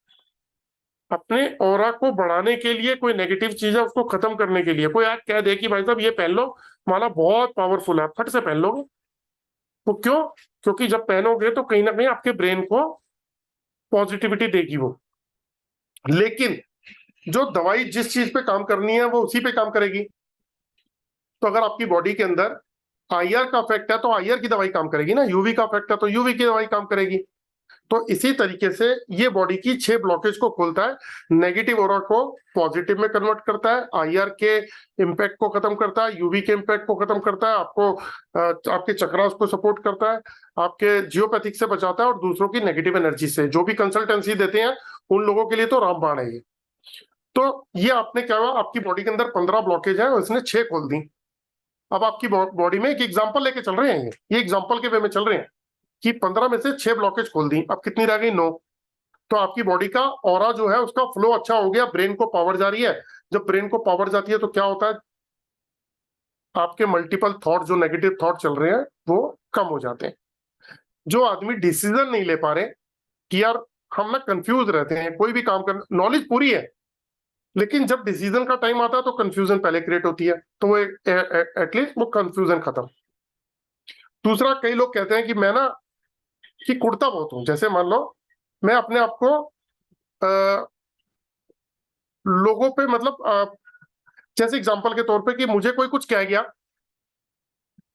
अपने ऑरा को बढ़ाने के लिए, कोई नेगेटिव चीज है उसको खत्म करने के लिए। कोई आज कह दे कि भाई साहब ये पहन लो, माला बहुत पावरफुल है, फट से पहन लोगे। वो क्यों? क्योंकि जब पहनोगे तो कहीं ना कहीं आपके ब्रेन को पॉजिटिविटी देगी वो। लेकिन जो दवाई जिस चीज पे काम करनी है वो उसी पे काम करेगी। तो अगर आपकी बॉडी के अंदर आईआर का इफेक्ट है तो आईआर की दवाई काम करेगी ना, यूवी का इफेक्ट है तो यूवी की दवाई काम करेगी। तो इसी तरीके से ये बॉडी की 6 ब्लॉकेज को खोलता है, नेगेटिव ऑरा को पॉजिटिव में कन्वर्ट करता है, आईआर के इंपैक्ट को खत्म करता है, यूवी के इंपैक्ट को खत्म करता है, आपको आपके चक्रास को सपोर्ट करता है, आपके जियोपैथिक से बचाता है, और दूसरों की नेगेटिव एनर्जी से। जो भी कंसल्टेंसी देते हैं उन लोगों के लिए तो रामबाण है ये। तो ये आपने क्या हुआ, आपकी बॉडी के अंदर 15 ब्लॉकेज है और इसने 6 खोल दी। अब आपकी बॉडी में एक एग्जाम्पल लेके चल रहे हैं, ये एग्जाम्पल के वे में चल रहे हैं कि 15 में से 6 ब्लॉकेज खोल दी, अब कितनी रह गई? 9। तो आपकी बॉडी का ऑरा जो है उसका फ्लो अच्छा हो गया, ब्रेन को पावर जा रही है। जब ब्रेन को पावर जाती है तो क्या होता है? आपके मल्टीपल थॉट, जो नेगेटिव थॉट चल रहे हैं वो कम हो जाते हैं। जो आदमी डिसीजन नहीं ले पा रहे कि यार हम ना कंफ्यूज रहते हैं, कोई भी काम करना, नॉलेज पूरी है लेकिन जब डिसीजन का टाइम आता है तो कंफ्यूजन पहले क्रिएट होती है, तो वो एटलीस्ट वो कंफ्यूजन खत्म। दूसरा, कई लोग कहते हैं कि मैं ना कि कुड़ता बहुत हूं। जैसे मान लो मैं अपने आप को लोगों पे, मतलब जैसे एग्जांपल के तौर पे कि मुझे कोई कुछ कह गया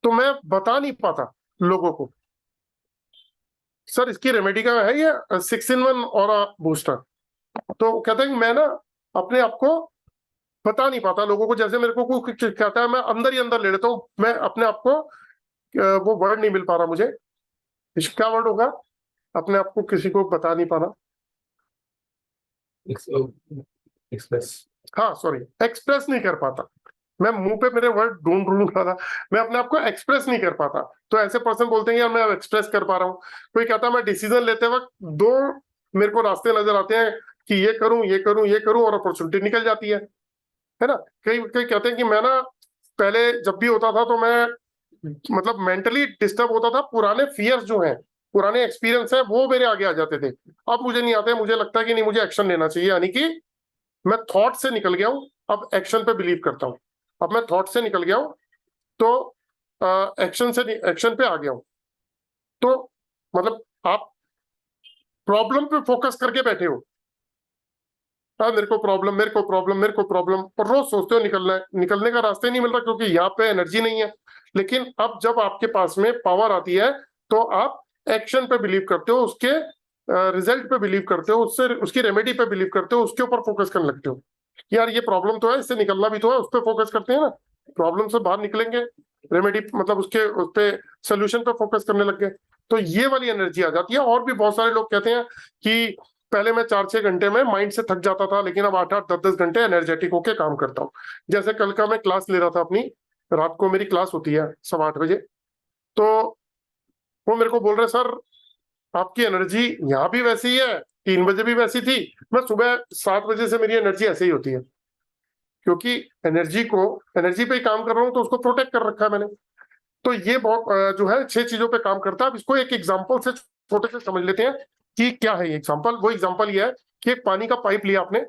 तो मैं बता नहीं पाता लोगों को, सर इसकी रेमेडी का है ये 6-in-1 और बूस्टर। तो कहते हैं कि मैं ना अपने आप को बता नहीं पाता लोगों को। जैसे मेरे को कोई कुछ कहता है मैं अंदर ही अंदर ले लेता हूँ, मैं अपने आप को वो वर्ड नहीं मिल पा रहा मुझे, क्या वर्ड होगा अपने आप को किसी को बता नहीं पाना? एक्सप्रेस। हाँ सॉरी, एक्सप्रेस नहीं कर पाता। मैं मुंह पे मेरे वर्ड ढूंढ रहा था, मैं अपने आप को एक्सप्रेस नहीं कर पाता। तो ऐसे पर्सन बोलते हैं यार मैं एक्सप्रेस कर पा रहा हूँ। कोई कहता है मैं डिसीजन लेते वक्त 2 मेरे को रास्ते नजर आते हैं कि ये करूं ये करूं ये करूं, और अपॉर्चुनिटी निकल जाती है ना। कई कई कहते हैं कि मैं ना पहले जब भी होता था तो मैं मतलब मेंटली डिस्टर्ब होता था, पुराने फियर्स जो हैं, पुराने एक्सपीरियंस है वो मेरे आगे आ जाते थे। अब मुझे नहीं आते, मुझे लगता है कि नहीं मुझे एक्शन लेना चाहिए, यानी कि मैं थॉट से निकल गया हूं, अब एक्शन पे बिलीव करता हूं। अब मैं थॉट से निकल गया हूं तो एक्शन पे आ गया हूं। तो मतलब आप प्रॉब्लम पे फोकस करके बैठे हो, हाँ मेरे को प्रॉब्लम, मेरे को प्रॉब्लम, मेरे को प्रॉब्लम, और रोज सोचते हो निकलना है, निकलने का रास्ता ही नहीं मिल रहा क्योंकि यहाँ पे एनर्जी नहीं है। लेकिन अब जब आपके पास में पावर आती है तो आप एक्शन पे बिलीव करते हो, उसके रिजल्ट पे बिलीव करते हो, उससे उसकी रेमेडी पे बिलीव करते हो, उसके ऊपर फोकस करने लगते हो। यार ये प्रॉब्लम तो है, इससे निकलना भी तो है, उस पर फोकस करते हैं ना, प्रॉब्लम से बाहर निकलेंगे, रेमेडी मतलब उसके उस पे सोल्यूशन पे फोकस करने लग गए, तो ये वाली एनर्जी आ जाती है। और भी बहुत सारे लोग कहते हैं कि पहले मैं 4-6 घंटे में माइंड से थक जाता था, लेकिन अब 8-8 10-10 घंटे एनर्जेटिक होके काम करता हूँ। जैसे कल का मैं क्लास ले रहा था अपनी, रात को मेरी क्लास होती है 8:15 बजे, तो वो मेरे को बोल रहे सर आपकी एनर्जी यहाँ भी वैसी ही है, 3 बजे भी वैसी थी, मैं सुबह 7 बजे से मेरी एनर्जी ऐसे ही होती है, क्योंकि एनर्जी पे ही काम कर रहा हूँ, तो उसको प्रोटेक्ट कर रखा है मैंने। तो ये बहुत जो है 6 चीजों पे काम करता है। अब इसको एक एग्जांपल से छोटे से समझ लेते हैं कि क्या है ये एग्जांपल। वो एग्जांपल ये है कि एक पानी का पाइप लिया आपने,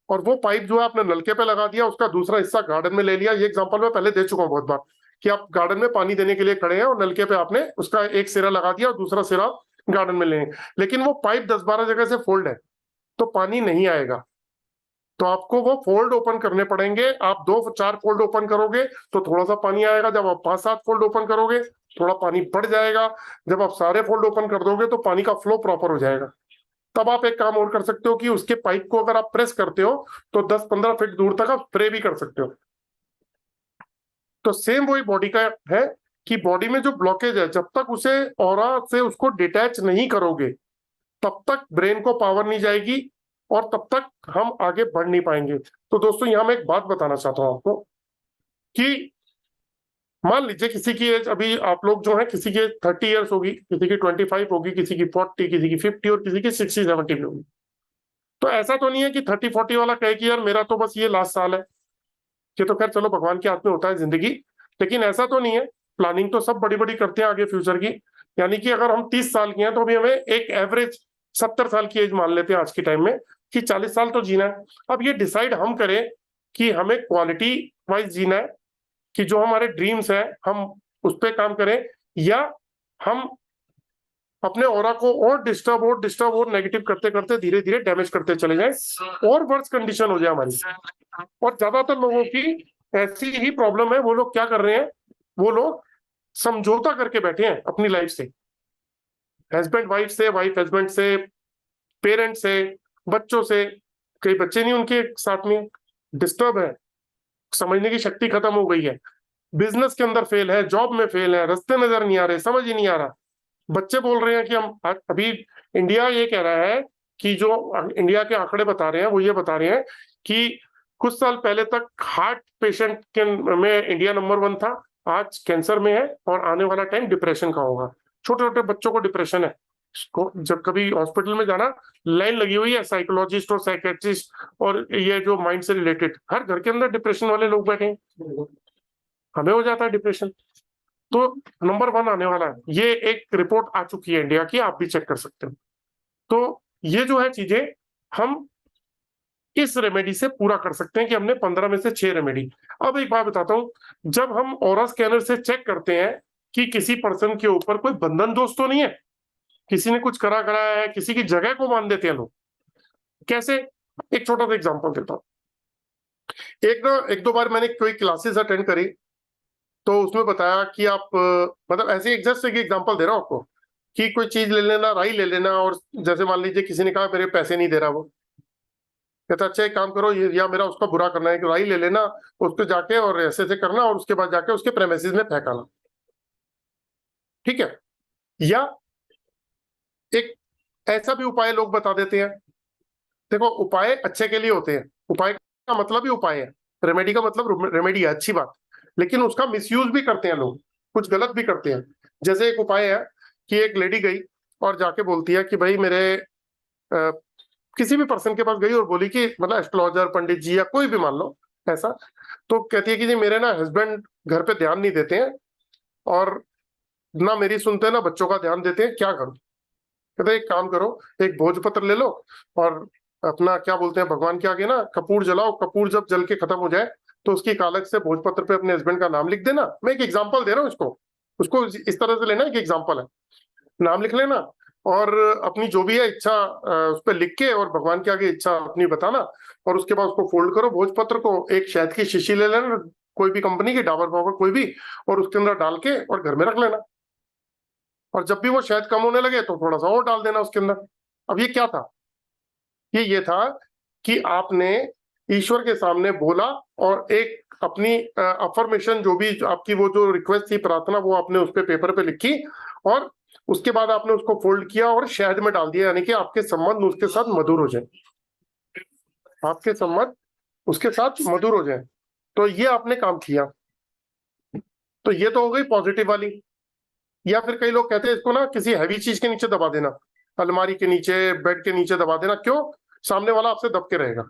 और वो पाइप जो है आपने नलके पे लगा दिया, उसका दूसरा हिस्सा गार्डन में ले लिया। ये एग्जांपल मैं पहले दे चुका हूँ बहुत बार, कि आप गार्डन में पानी देने के लिए खड़े हैं और नलके पे आपने उसका एक सिरा लगा दिया और दूसरा सिरा गार्डन में लेंगे, लेकिन वो पाइप 10-12 जगह से फोल्ड है, तो पानी नहीं आएगा। तो आपको वो फोल्ड ओपन करने पड़ेंगे। आप 2-4 फोल्ड ओपन करोगे तो थोड़ा सा पानी आएगा, जब आप 5-7 फोल्ड ओपन करोगे थोड़ा पानी बढ़ जाएगा, जब आप सारे फोल्ड ओपन कर दोगे तो पानी का फ्लो प्रॉपर हो जाएगा। तब आप एक काम और कर सकते हो कि उसके पाइप को अगर आप प्रेस करते हो तो 10-15 फीट दूर तक आप स्प्रे भी कर सकते हो। तो सेम वही बॉडी का है कि बॉडी में जो ब्लॉकेज है, जब तक उसे ऑरा से उसको डिटैच नहीं करोगे तब तक ब्रेन को पावर नहीं जाएगी और तब तक हम आगे बढ़ नहीं पाएंगे। तो दोस्तों यहां मैं एक बात बताना चाहता हूं आपको कि मान लीजिए किसी की एज, अभी आप लोग जो है किसी की 30 ईयर्स होगी, किसी की 25 होगी, किसी की 40, किसी की 50 और किसी की 60-70 भी होगी। तो ऐसा तो नहीं है कि 30-40 वाला कहे कि यार मेरा तो बस ये लास्ट साल है। ये तो खैर चलो भगवान के हाथ में होता है जिंदगी, लेकिन ऐसा तो नहीं है। प्लानिंग तो सब बड़ी बड़ी करते हैं आगे फ्यूचर की। यानी कि अगर हम 30 साल के हैं तो अभी हमें एक एवरेज 70 साल की एज मान लेते हैं आज के टाइम में, कि 40 साल तो जीना है। अब ये डिसाइड हम करें कि हमें क्वालिटी वाइज जीना है, कि जो हमारे ड्रीम्स है हम उस पर काम करें, या हम अपने ऑरा को और नेगेटिव करते करते धीरे धीरे डैमेज करते चले जाएं और वर्स कंडीशन हो जाए हमारी। और ज्यादातर लोगों की ऐसी ही प्रॉब्लम है। वो लोग क्या कर रहे हैं, वो लोग समझौता करके बैठे हैं अपनी लाइफ से, हस्बैंड वाइफ से, वाइफ हस्बैंड से, पेरेंट्स से, बच्चों से। कई बच्चे नहीं उनके साथ में, डिस्टर्ब है, समझने की शक्ति खत्म हो गई है, बिजनेस के अंदर फेल है, जॉब में फेल है, रास्ते नजर नहीं आ रहे, समझ ही नहीं आ रहा। बच्चे बोल रहे हैं कि हम अभी, इंडिया ये कह रहा है कि जो इंडिया के आंकड़े बता रहे हैं वो ये बता रहे हैं कि कुछ साल पहले तक हार्ट पेशेंट के में इंडिया नंबर 1 था, आज कैंसर में है, और आने वाला टाइम डिप्रेशन का होगा। छोटे छोटे बच्चों को डिप्रेशन है। जब कभी हॉस्पिटल में जाना, लाइन लगी हुई है साइकोलॉजिस्ट और साइकेट्रिस्ट, और ये जो माइंड से रिलेटेड, हर घर के अंदर डिप्रेशन वाले लोग बैठे हैं। हमें हो जाता है डिप्रेशन। तो नंबर 1 आने वाला है, ये एक रिपोर्ट आ चुकी है इंडिया की, आप भी चेक कर सकते हो। तो ये जो है चीजें हम इस रेमेडी से पूरा कर सकते हैं कि हमने 15 में से 6 रेमेडी। अब एक बात बताता हूं, जब हम ऑरा स्कैनर से चेक करते हैं कि किसी पर्सन के ऊपर कोई बंधन दोष तो नहीं है, किसी ने कुछ करा कराया है, किसी की जगह को मान देते हैं लोग। कैसे? एक छोटा सा एग्जांपल देता हूँ। एक दो बार मैंने कोई क्लासेस अटेंड करी, तो उसमें बताया कि आप मतलब ऐसे एग्जैक्ट एक एग्जांपल दे रहा हूँ आपको, कि कोई चीज ले लेना, राई ले लेना, और जैसे मान लीजिए किसी ने कहा मेरे पैसे नहीं दे रहा, वो कहता अच्छा एक काम करो, ये या मेरा उसका बुरा करना है कि राई ले लेना, उस पर जाके और ऐसे ऐसे करना, और उसके बाद जाके उसके प्रेमिसेस में फेंकाना। ठीक है? या एक ऐसा भी उपाय लोग बता देते हैं। देखो उपाय अच्छे के लिए होते हैं, उपाय का मतलब ही उपाय है, रेमेडी का मतलब रेमेडी है, अच्छी बात। लेकिन उसका मिसयूज भी करते हैं लोग, कुछ गलत भी करते हैं। जैसे एक उपाय है कि एक लेडी गई और जाके बोलती है कि भाई मेरे किसी भी पर्सन के पास गई और बोली कि मतलब एस्ट्रोलॉजर, पंडित जी, या कोई भी मान लो ऐसा, तो कहती है कि जी मेरे ना हस्बैंड घर पे ध्यान नहीं देते हैं, और ना मेरी सुनते हैं ना बच्चों का ध्यान देते हैं, क्या करूं? कहते हैं एक काम करो, एक भोजपत्र ले लो और अपना क्या बोलते हैं भगवान के आगे ना कपूर जलाओ, कपूर जब जल के खत्म हो जाए तो उसकी कालक से भोजपत्र पे अपने हस्बैंड का नाम लिख देना। मैं एक एग्जांपल दे रहा हूँ, उसको उसको इस तरह से लेना, एक एग्जांपल है, नाम लिख लेना। और अपनी जो भी है इच्छा उस पर लिख के और भगवान के आगे इच्छा अपनी बताना, और उसके बाद उसको फोल्ड करो भोजपत्र को, एक शहद की शीशी ले लेना कोई भी कंपनी की, डाबर पावर कोई भी, और उसके अंदर डाल के और घर में रख लेना, और जब भी वो शहद कम होने लगे तो थोड़ा सा और डाल देना उसके अंदर। अब ये क्या था? ये था कि आपने ईश्वर के सामने बोला और एक अपनी अफर्मेशन, जो भी आपकी वो जो रिक्वेस्ट थी, प्रार्थना, वो आपने उस पे पेपर पे लिखी, और उसके बाद आपने उसको फोल्ड किया और शहद में डाल दिया, यानी कि आपके संबंध उसके साथ मधुर हो जाए, आपके संबंध उसके साथ मधुर हो जाए। तो ये आपने काम किया, तो ये तो हो गई पॉजिटिव वाली। या फिर कई लोग कहते हैं इसको ना किसी हैवी चीज के नीचे दबा देना, अलमारी के नीचे, बेड के नीचे दबा देना। क्यों? सामने वाला आपसे दब के रहेगा,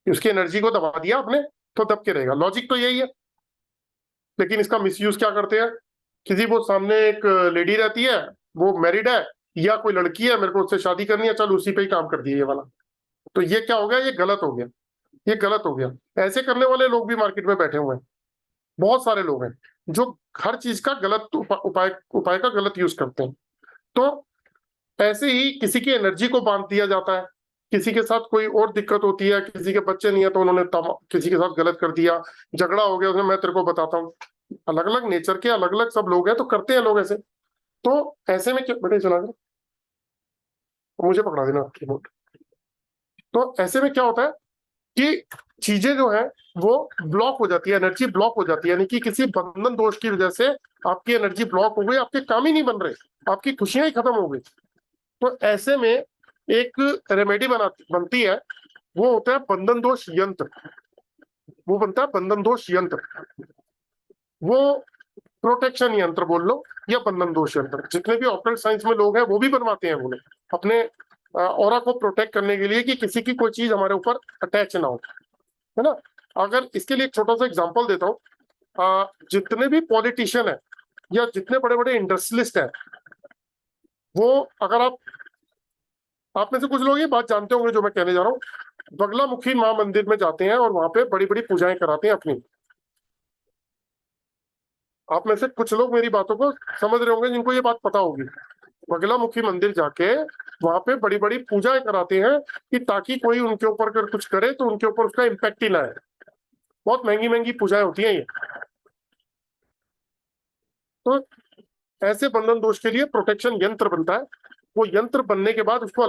उसकी एनर्जी को दबा दिया आपने तो दब के रहेगा। लॉजिक तो यही है, लेकिन इसका मिसयूज क्या करते हैं? किसी वो सामने एक लेडी रहती है, वो मैरिड है या कोई लड़की है, मेरे को उससे शादी करनी है, चल उसी पे ही काम कर दिया ये वाला। तो ये क्या हो गया? ये गलत हो गया, ये गलत हो गया। ऐसे करने वाले लोग भी मार्केट में बैठे हुए हैं, बहुत सारे लोग हैं जो हर चीज का गलत उपाय उपाय का गलत यूज करते हैं। तो ऐसे ही किसी की एनर्जी को बांध दिया जाता है, किसी के साथ कोई और दिक्कत होती है, किसी के बच्चे नहीं है तो उन्होंने किसी के साथ गलत कर दिया, झगड़ा हो गया उसने, मैं तेरे को बताता हूँ। अलग अलग नेचर के अलग अलग सब लोग हैं, तो करते हैं लोग ऐसे। तो ऐसे में क्या, बेटे सुना दे, मुझे पकड़ा देना कीबोर्ड। तो ऐसे में क्या होता है कि चीजें जो है वो ब्लॉक हो जाती है, एनर्जी ब्लॉक हो जाती है, यानी कि किसी बंधन दोष की वजह से आपकी एनर्जी ब्लॉक हो गई, आपके काम ही नहीं बन रहे, आपकी खुशियां ही खत्म हो गई। तो ऐसे में एक रेमेडी बनती है, वो होता है बंधन दोष यंत्र। वो बनता है बंधन दोष यंत्र, वो प्रोटेक्शन यंत्र बोल लो या बंधन दोष यंत्र। जितने भी ऑक्टल साइंस में लोग हैं वो भी बनवाते हैं, वो लोग अपने ऑरा को प्रोटेक्ट करने के लिए कि किसी की कोई चीज हमारे ऊपर अटैच ना हो, है ना। अगर इसके लिए एक छोटा सा एग्जांपल देता हूँ, जितने भी पॉलिटिशियन है या जितने बड़े बड़े इंडस्ट्रियलिस्ट हैं, वो अगर आप में से कुछ लोग ये बात जानते होंगे जो मैं कहने जा रहा हूँ, बगलामुखी माँ मंदिर में जाते हैं और वहां पे बड़ी बड़ी पूजाएं कराते हैं अपनी। आप में से कुछ लोग मेरी बातों को समझ रहे होंगे जिनको ये बात पता होगी। बगलामुखी मंदिर जाके वहां पे बड़ी बड़ी पूजाएं कराते हैं कि ताकि कोई उनके ऊपर अगर कुछ करे तो उनके ऊपर उसका इम्पैक्ट ही ना आए। बहुत महंगी महंगी पूजाएं होती हैं ये। तो ऐसे बंधन दोष के लिए प्रोटेक्शन यंत्र बनता है। वो यंत्र बनने के बाद उसको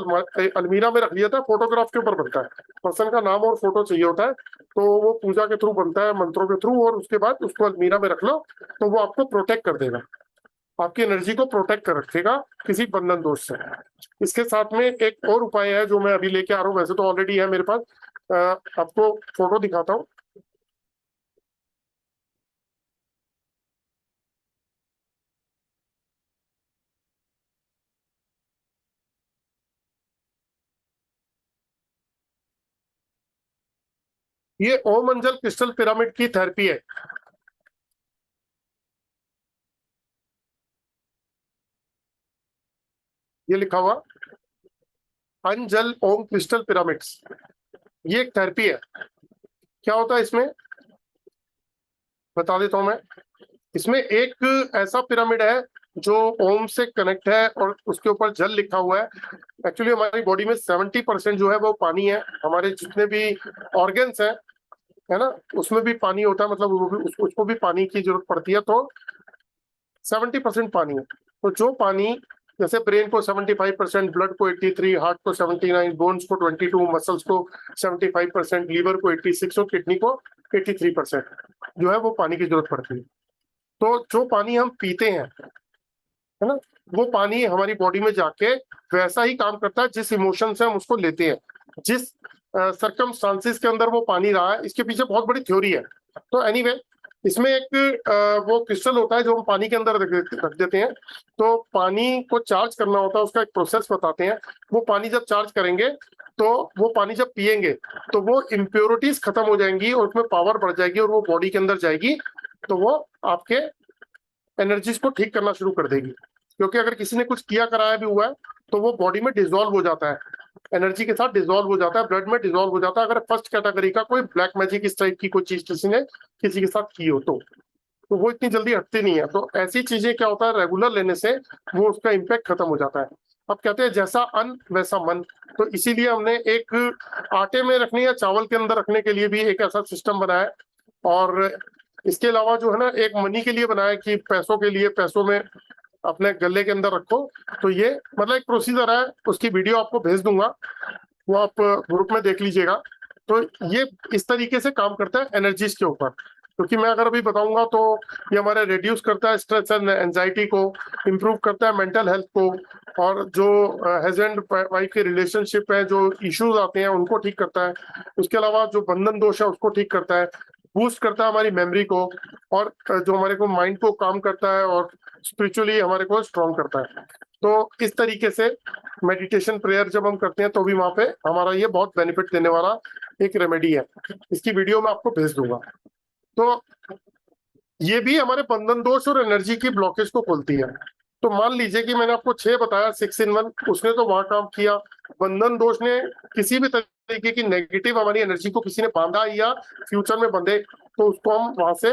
अलमीरा में रख लिया था, फोटोग्राफ के ऊपर बनता है, पर्सन का नाम और फोटो चाहिए होता है, तो वो पूजा के थ्रू बनता है, मंत्रों के थ्रू, और उसके बाद उसको अलमीरा में रख लो तो वो आपको प्रोटेक्ट कर देगा, आपकी एनर्जी को प्रोटेक्ट कर रखेगा किसी बंधन दोष से। इसके साथ में एक और उपाय है जो मैं अभी लेके आ रहा हूँ, वैसे तो ऑलरेडी है मेरे पास, आपको फोटो दिखाता हूँ। ये ओम अंजल क्रिस्टल पिरामिड की थेरेपी है। ये लिखा हुआ अंजल ओम क्रिस्टल पिरामिड्स, ये एक थेरेपी है। क्या होता है इसमें, बता देता हूं मैं। इसमें एक ऐसा पिरामिड है जो ओम से कनेक्ट है और उसके ऊपर जल लिखा हुआ है। एक्चुअली हमारी बॉडी में 70% जो है वो पानी है, हमारे जितने भी ऑर्गन्स हैं, है ना, उसमें भी पानी होता है, मतलब वो भी उसको भी पानी की जरूरत पड़ती है। तो 70% पानी है। तो जो पानी, जैसे ब्रेन को 75%, ब्लड को 83, हार्ट को 79, बोन्स को 22, मसल्स को 75%, लीवर को 86 और किडनी को 83% जो है वो पानी की जरूरत पड़ती है। तो जो पानी हम पीते हैं, है ना, वो पानी हमारी बॉडी में जाके वैसा ही काम करता है जिस इमोशन से हम उसको लेते हैं, जिस सरकमस्टांसिस के अंदर वो पानी रहा है। इसके पीछे बहुत बड़ी थ्योरी है। तो एनीवे, इसमें एक वो क्रिस्टल होता है जो हम पानी के अंदर रख देते हैं। तो पानी को चार्ज करना होता है, उसका एक प्रोसेस बताते हैं। वो पानी जब चार्ज करेंगे तो वो पानी जब पिएंगे तो वो इम्प्योरिटीज खत्म हो जाएंगी और उसमें पावर बढ़ जाएगी और वो बॉडी के अंदर जाएगी, तो वो आपके एनर्जीज को ठीक करना शुरू कर देगी। क्योंकि अगर किसी ने कुछ किया कराया भी हुआ है तो वो बॉडी में डिसॉल्व हो जाता है, एनर्जी के साथ डिसॉल्व हो जाता है, ब्लड में डिसॉल्व हो जाता है। अगर फर्स्ट कैटेगरी का कोई ब्लैक मैजिक इस टाइप की कोई चीज किसी ने किसी के साथ की हो तो वो इतनी जल्दी हटती नहीं है। तो ऐसी चीजें क्या होता है, रेगुलर लेने से वो उसका इम्पैक्ट खत्म हो जाता है। अब कहते हैं जैसा अन्न वैसा मन, तो इसीलिए हमने एक आटे में रखने या चावल के अंदर रखने के लिए भी एक ऐसा सिस्टम बनाया है। और इसके अलावा जो है ना, एक मनी के लिए बनाया कि पैसों के लिए, पैसों में अपने गले के अंदर रखो। तो ये मतलब एक प्रोसीजर है, उसकी वीडियो आपको भेज दूंगा, वो आप ग्रुप में देख लीजिएगा। तो ये इस तरीके से काम करता है एनर्जीज के ऊपर। क्योंकि मैं अगर अभी बताऊंगा तो ये हमारे रिड्यूस करता है स्ट्रेस एंड एंजाइटी को, इम्प्रूव करता है मेंटल हेल्थ को, और जो हस्बैंड वाइफ के रिलेशनशिप है, जो इश्यूज आते हैं उनको ठीक करता है। उसके अलावा जो बंधन दोष है उसको ठीक करता है, बूस्ट करता है हमारी मेमोरी को, और जो हमारे को माइंड को काम करता है, और स्पिरिचुअली हमारे को स्ट्रॉन्ग करता है। तो इस तरीके से मेडिटेशन प्रेयर जब हम करते हैं तो भी वहां पे हमारा ये बहुत बेनिफिट देने वाला एक रेमेडी है। इसकी वीडियो मैं आपको भेज दूंगा। तो ये भी हमारे बंधन दोष और एनर्जी की ब्लॉकेज को खोलती है। तो मान लीजिए कि मैंने आपको 6 बताया, 6 in 1, उसने तो वहां काम किया। बंधन दोष ने किसी भी तरीके की नेगेटिव हमारी एनर्जी को किसी ने बांधा या फ्यूचर में बंधे, तो उसको हम वहां से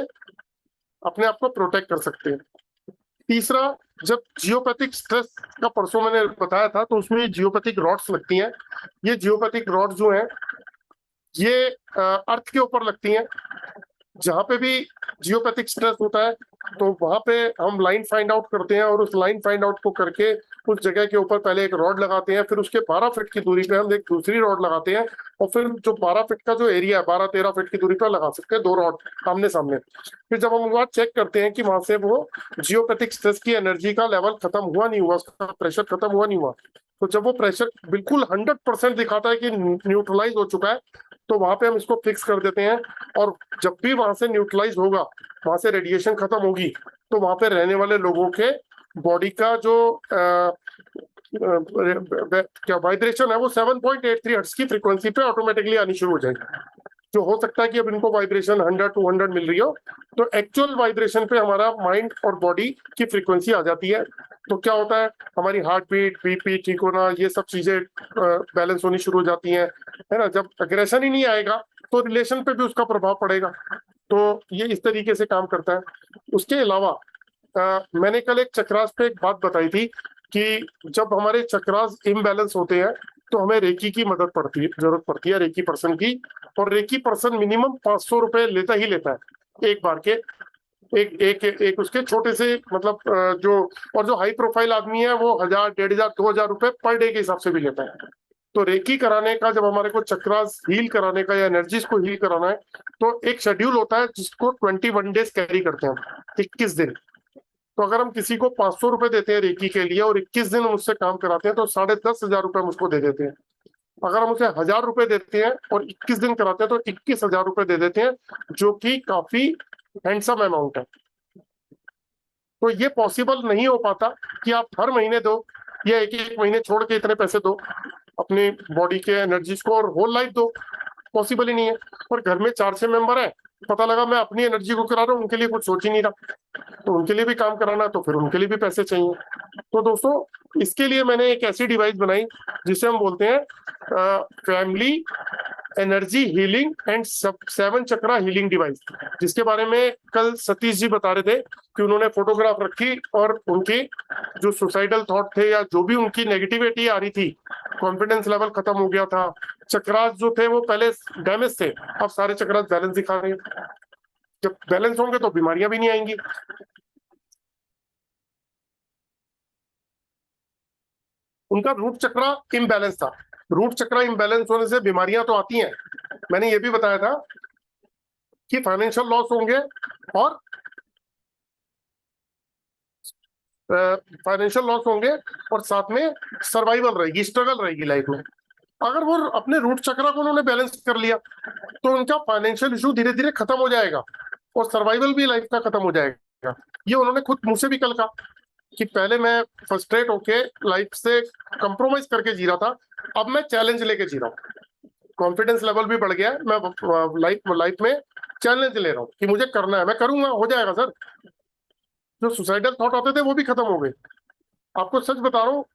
अपने आप को प्रोटेक्ट कर सकते हैं। तीसरा, जब जियोपैथिक स्ट्रेस का परसों मैंने बताया था, तो उसमें जियोपैथिक रॉड्स लगती हैं। ये जियोपैथिक रॉड जो हैं ये अर्थ के ऊपर लगती हैं। जहां पे भी जियोपैथिक स्ट्रेस होता है तो वहां पे हम लाइन फाइंड आउट करते हैं, और उस लाइन फाइंड आउट को करके उस जगह के ऊपर पहले एक रॉड लगाते हैं, फिर उसके 12 फीट की दूरी पे हम एक दूसरी रॉड लगाते हैं, और फिर जो 12 फीट का जो एरिया है, 12-13 फीट की दूरी पर लगा सकते हैं 2 रॉड आमने सामने। फिर जब हम वहां चेक करते हैं कि वहां से वो जियोपैथिक स्ट्रेस की एनर्जी का लेवल खत्म हुआ नहीं हुआ, उसका प्रेशर खत्म हुआ नहीं हुआ, तो जब वो प्रेशर बिल्कुल 100% दिखाता है कि न्यूट्रलाइज हो चुका है, तो वहां पे हम इसको फिक्स कर देते हैं। और जब भी वहां से न्यूट्रलाइज होगा, वहां से रेडिएशन खत्म होगी, तो वहां पे रहने वाले लोगों के बॉडी का जो क्या वाइब्रेशन है वो 7.83 हर्ट्ज की फ्रीक्वेंसी पे ऑटोमेटिकली आनी शुरू हो जाएगी। जो हो सकता है कि अब इनको वाइब्रेशन 100-200 मिल रही हो, तो एक्चुअल वाइब्रेशन पे हमारा माइंड और बॉडी की फ्रीक्वेंसी आ जाती है। तो क्या होता है, हमारी हार्ट बीट, बीपी ठीक होना, ये सब चीजें बैलेंस होनी शुरू हो जाती हैं, है ना। जब अग्रेशन ही नहीं आएगा तो रिलेशन पे भी उसका प्रभाव पड़ेगा। तो ये इस तरीके से काम करता है। उसके अलावा मैंने कल एक चक्रास पे एक बात बताई थी कि जब हमारे चक्रास इम्बैलेंस होते हैं तो हमें रेकी की मदद पड़ती है, जरूरत पड़ती है रेकी पर्सन की। और रेकी पर्सन मिनिमम 500 रुपए लेता ही लेता है एक बार के, एक उसके छोटे से मतलब जो, और जो हाई प्रोफाइल आदमी है वो 1000, 1500, 2000 रुपए पर डे के हिसाब से भी लेता है। तो रेकी कराने का, जब हमारे को चक्रास हील कराने का या एनर्जीज को हील कराना है, तो एक शेड्यूल होता है जिसको 21 डेज कैरी करते हैं, 21 दिन। तो अगर हम किसी को 500 रुपए देते हैं रेकी के लिए और 21 दिन मुझसे काम कराते हैं, तो 10,500 रुपए मुझको दे देते हैं। अगर हम उसे 1000 रुपए देते हैं और 21 दिन कराते हैं तो 21,000 रुपए दे देते हैं, जो कि काफी हैंडसम अमाउंट है। तो ये पॉसिबल नहीं हो पाता कि आप हर महीने दो या एक एक महीने छोड़ के इतने पैसे दो अपनी बॉडी के एनर्जीज को, और होल लाइफ दो, पॉसिबल ही नहीं है। और घर में 4-6 मेंबर है, पता लगा मैं अपनी एनर्जी को करा रहा हूँ, उनके लिए कुछ सोच ही नहीं रहा, तो उनके लिए भी काम कराना, तो फिर उनके लिए भी पैसे चाहिए। तो दोस्तों, इसके लिए मैंने एक ऐसी डिवाइस बनाई जिसे हम बोलते हैं family energy healing and 7 chakra healing device, जिसके बारे में कल सतीश जी बता रहे थे कि उन्होंने फोटोग्राफ रखी और उनके जो सुसाइडल थॉट थे या जो भी उनकी नेगेटिविटी आ रही थी, कॉन्फिडेंस लेवल खत्म हो गया था, चक्रास जो थे वो पहले डैमेज थे, अब सारे चक्रास बैलेंस दिखा रहे हैं। जब बैलेंस होंगे तो बीमारियां भी नहीं आएंगी। उनका रूट चक्रा इम्बैलेंस था। रूट चक्रा इम्बैलेंस होने से बीमारियां तो आती हैं। मैंने ये भी बताया था कि फाइनेंशियल लॉस होंगे और फाइनेंशियल लॉस होंगे, और साथ में सर्वाइवल रहेगी, स्ट्रगल रहेगी लाइफ में। अगर वो अपने रूट चक्रा को उन्होंने बैलेंस कर लिया तो उनका फाइनेंशियल इशू धीरे धीरे खत्म हो जाएगा और सर्वाइवल भी लाइफ का खत्म हो जाएगा। ये उन्होंने खुद मुंह से भी कल कहा कि पहले मैं फ्रस्ट्रेट होके लाइफ से कंप्रोमाइज करके जी रहा था, अब मैं चैलेंज लेके जी रहा हूँ। कॉन्फिडेंस लेवल भी बढ़ गया है, मैं लाइफ में चैलेंज ले रहा हूँ कि मुझे करना है, मैं करूंगा, हो जाएगा सर। जो सुसाइडल थॉट आते थे वो भी खत्म हो गए। आपको सच बता रहा हूँ,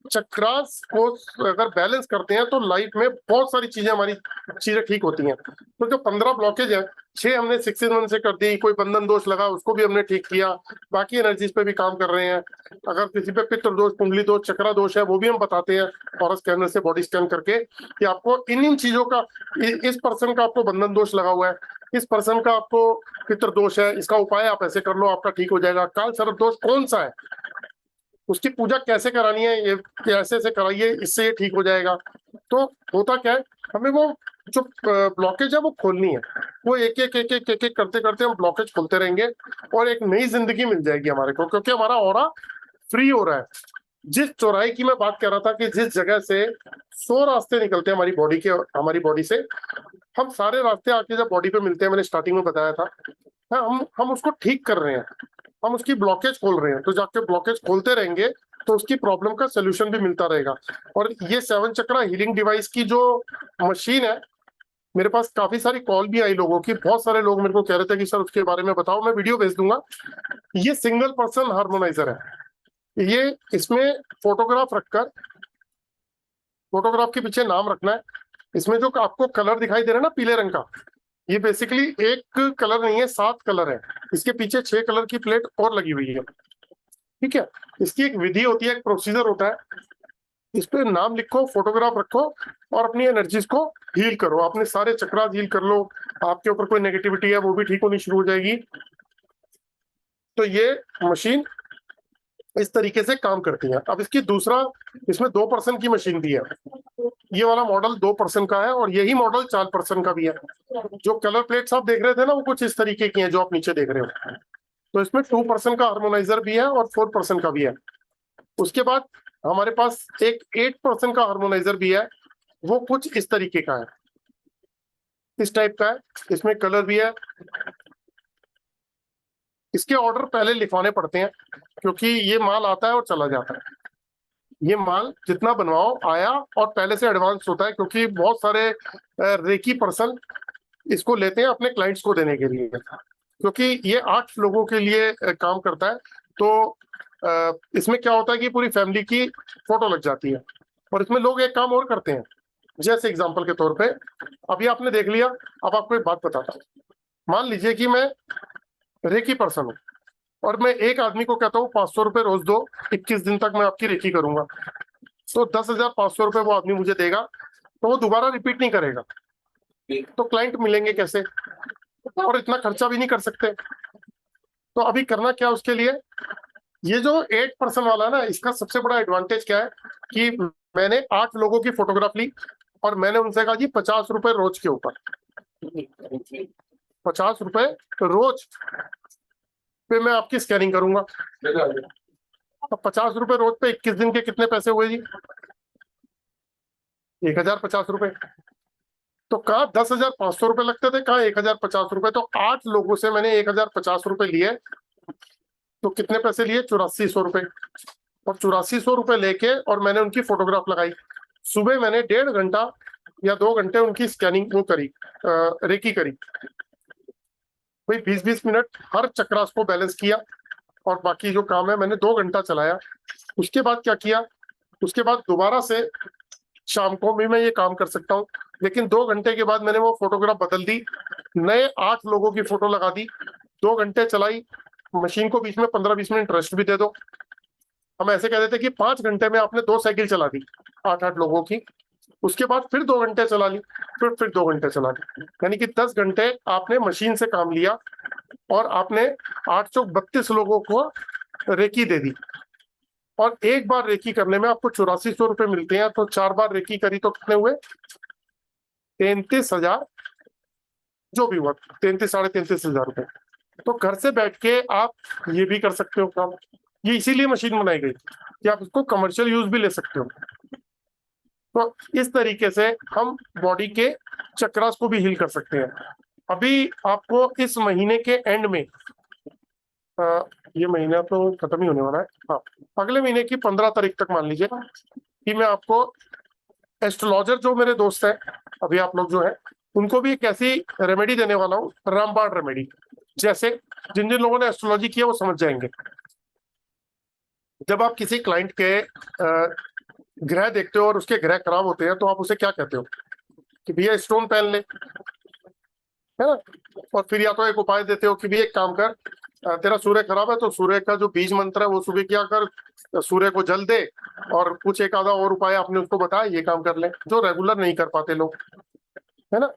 चक्रास को अगर बैलेंस करते हैं तो लाइफ में बहुत सारी चीजें हमारी चीजें ठीक होती हैं। तो जो 15 ब्लॉकेज है, 6 हमने 6 in 1 से कर दी, कोई बंधन दोष लगा उसको भी हमने ठीक किया, बाकी एनर्जीज पे भी काम कर रहे हैं। अगर किसी पे पितृ दोष, कुंडली दोष, चक्रा दोष है वो भी हम बताते हैं और स्कैनर से बॉडी स्कैन करके कि आपको इन चीजों का, इस पर्सन का आपको बंधन दोष लगा हुआ है, इस पर्सन का आपको पितृ दोष है, इसका उपाय आप ऐसे कर लो आपका ठीक हो जाएगा। काल सर्प दोष कौन सा है, उसकी पूजा कैसे करानी है, ये ऐसे ऐसे कराइए, इससे ये ठीक हो जाएगा। तो होता क्या है, हमें वो जो ब्लॉकेज है वो खोलनी है। वो एक एक एक एक एक एक करते करते हम ब्लॉकेज खोलते रहेंगे और एक नई जिंदगी मिल जाएगी हमारे को, क्योंकि हमारा ऑरा फ्री हो रहा है। जिस चौराहे की मैं बात कर रहा था कि जिस जगह से 100 रास्ते निकलते हैं हमारी बॉडी से, हम सारे रास्ते आके जब बॉडी पे मिलते हैं, मैंने स्टार्टिंग में बताया था, हम उसको ठीक कर रहे हैं, हम उसकी ब्लॉकेज खोल रहे हैं। तो जाके ब्लॉकेज खोलते रहेंगे तो उसकी प्रॉब्लम का सोल्यूशन भी मिलता रहेगा। और ये 7 चक्रा हीलिंग डिवाइस की जो मशीन है, मेरे पास काफी सारी कॉल भी आई लोगों की, बहुत सारे लोग मेरे को कह रहे थे कि सर उसके बारे में बताओ, मैं वीडियो भेज दूंगा। ये सिंगल पर्सन हार्मोनाइजर है। ये इसमें फोटोग्राफ रखकर, फोटोग्राफ के पीछे नाम रखना है। इसमें जो आपको कलर दिखाई दे रहा है ना पीले रंग का, ये बेसिकली एक कलर नहीं है, 7 कलर है। इसके पीछे 6 कलर की प्लेट और लगी हुई है, ठीक है। इसकी एक विधि होती है, एक प्रोसीजर होता है। इस पे नाम लिखो, फोटोग्राफ रखो और अपनी एनर्जीज को हील करो। अपने सारे चक्रास हील कर लो, आपके ऊपर कोई नेगेटिविटी है वो भी ठीक होनी शुरू हो जाएगी। तो ये मशीन इस तरीके से काम करती है। अब इसकी दूसरा, इसमें 2 पर्सन की मशीन भी है। ये वाला मॉडल 2 पर्सन का है और यही मॉडल 4 पर्सन का भी है। जो कलर प्लेट्स आप देख रहे थे ना, वो कुछ इस तरीके की हैं जो आप नीचे देख रहे हो। तो इसमें 2 पर्सन का हार्मोनाइजर भी है और 4 पर्सन का भी है। उसके बाद हमारे पास एक 8 पर्सन का हार्मोनाइजर भी है, वो कुछ इस तरीके का है, इस टाइप का है। इसमें कलर भी है। इसके ऑर्डर पहले लिखवाने पड़ते हैं, क्योंकि ये माल आता है और चला जाता है। ये माल जितना बनवाओ आया और पहले से एडवांस होता है, क्योंकि बहुत सारे रेकी पर्सन इसको लेते हैं अपने क्लाइंट्स को देने के लिए, क्योंकि ये 8 लोगों के लिए काम करता है। तो इसमें क्या होता है कि पूरी फैमिली की फोटो लग जाती है। और इसमें लोग एक काम और करते हैं, जैसे एग्जांपल के तौर पे अभी आपने देख लिया। अब आपको एक बात बताता हूँ। मान लीजिए कि मैं रेकी पर्सन हूँ और मैं एक आदमी को कहता हूँ 500 रुपये रोज दो, 21 दिन तक मैं आपकी रेकी करूंगा। तो 10,500 रुपये वो आदमी मुझे देगा, तो वो दोबारा रिपीट नहीं करेगा। तो क्लाइंट मिलेंगे कैसे, और इतना खर्चा भी नहीं कर सकते। तो अभी करना क्या उसके लिए, ये जो 8 पर्सन वाला है ना, इसका सबसे बड़ा एडवांटेज क्या है कि मैंने 8 लोगों की फोटोग्राफ ली और मैंने उनसे कहा जी 50 रुपए रोज के ऊपर, 50 रुपए रोज पे मैं आपकी स्कैनिंग करूंगा। अब 50 रुपए रोज पे 21 दिन के कितने पैसे हुए जी, 1050 रुपए। तो कहा 10,500 रुपए लगते थे, कहा 1,050 रुपए। तो 8 लोगों से मैंने 1,050 रुपए लिए, तो कितने पैसे लिए, 8400 रुपए। और 8400 रुपए लेके और मैंने उनकी फोटोग्राफ लगाई। सुबह मैंने 1.5 घंटा या 2 घंटे उनकी स्कैनिंग वो करी, रेकी करी। भाई 20-20 मिनट हर चक्रास को बैलेंस किया और बाकी जो काम है मैंने 2 घंटा चलाया। उसके बाद क्या किया, उसके बाद दोबारा से शाम को भी मैं ये काम कर सकता हूँ, लेकिन 2 घंटे के बाद मैंने वो फोटोग्राफ बदल दी, नए 8 लोगों की फोटो लगा दी, 2 घंटे चलाई। मशीन को बीच में 15-20 मिनट रेस्ट भी दे दो। हम ऐसे कह देते कि 5 घंटे में आपने 2 साइकिल चला दी 8-8 लोगों की। उसके बाद फिर 2 घंटे चला ली, फिर 2 घंटे चला ली, यानी कि 10 घंटे आपने मशीन से काम लिया और आपने 832 लोगों को रेकी दे दी। और एक बार रेकी करने में आपको 8400 रुपए मिलते हैं। तो 4 बार रेकी करी तो कितने हुए, 33,000, जो भी हुआ 33-33,500 रुपए। तो घर से बैठ के आप ये भी कर सकते हो काम। ये इसीलिए मशीन बनाई गई कि आप इसको कमर्शियल यूज भी ले सकते हो। तो इस तरीके से हम बॉडी के चक्रास को भी हील कर सकते हैं। अभी आपको इस महीने के एंड में, ये महीना तो खत्म ही होने वाला है, हाँ, अगले महीने की 15 तारीख तक मान लीजिए कि मैं आपको एस्ट्रोलॉजर जो मेरे दोस्त हैं, अभी आप लोग जो हैं, उनको भी एक ऐसी रेमेडी देने वाला हूँ, रामबाण रेमेडी। जैसे जिन जिन लोगों ने एस्ट्रोलॉजी किया वो समझ जाएंगे। जब आप किसी क्लाइंट के ग्रह देखते हो और उसके ग्रह खराब होते हैं तो आप उसे क्या कहते हो कि भैया स्टोन पहन ले, है ना। और फिर या तो एक उपाय देते हो कि भी एक काम कर, तेरा सूर्य खराब है तो सूर्य का जो बीज मंत्र है वो सुबह किया कर, सूर्य को जल दे, और कुछ एक आधा और उपाय आपने उसको बताया ये काम कर ले, जो रेगुलर नहीं कर पाते लोग, है ना।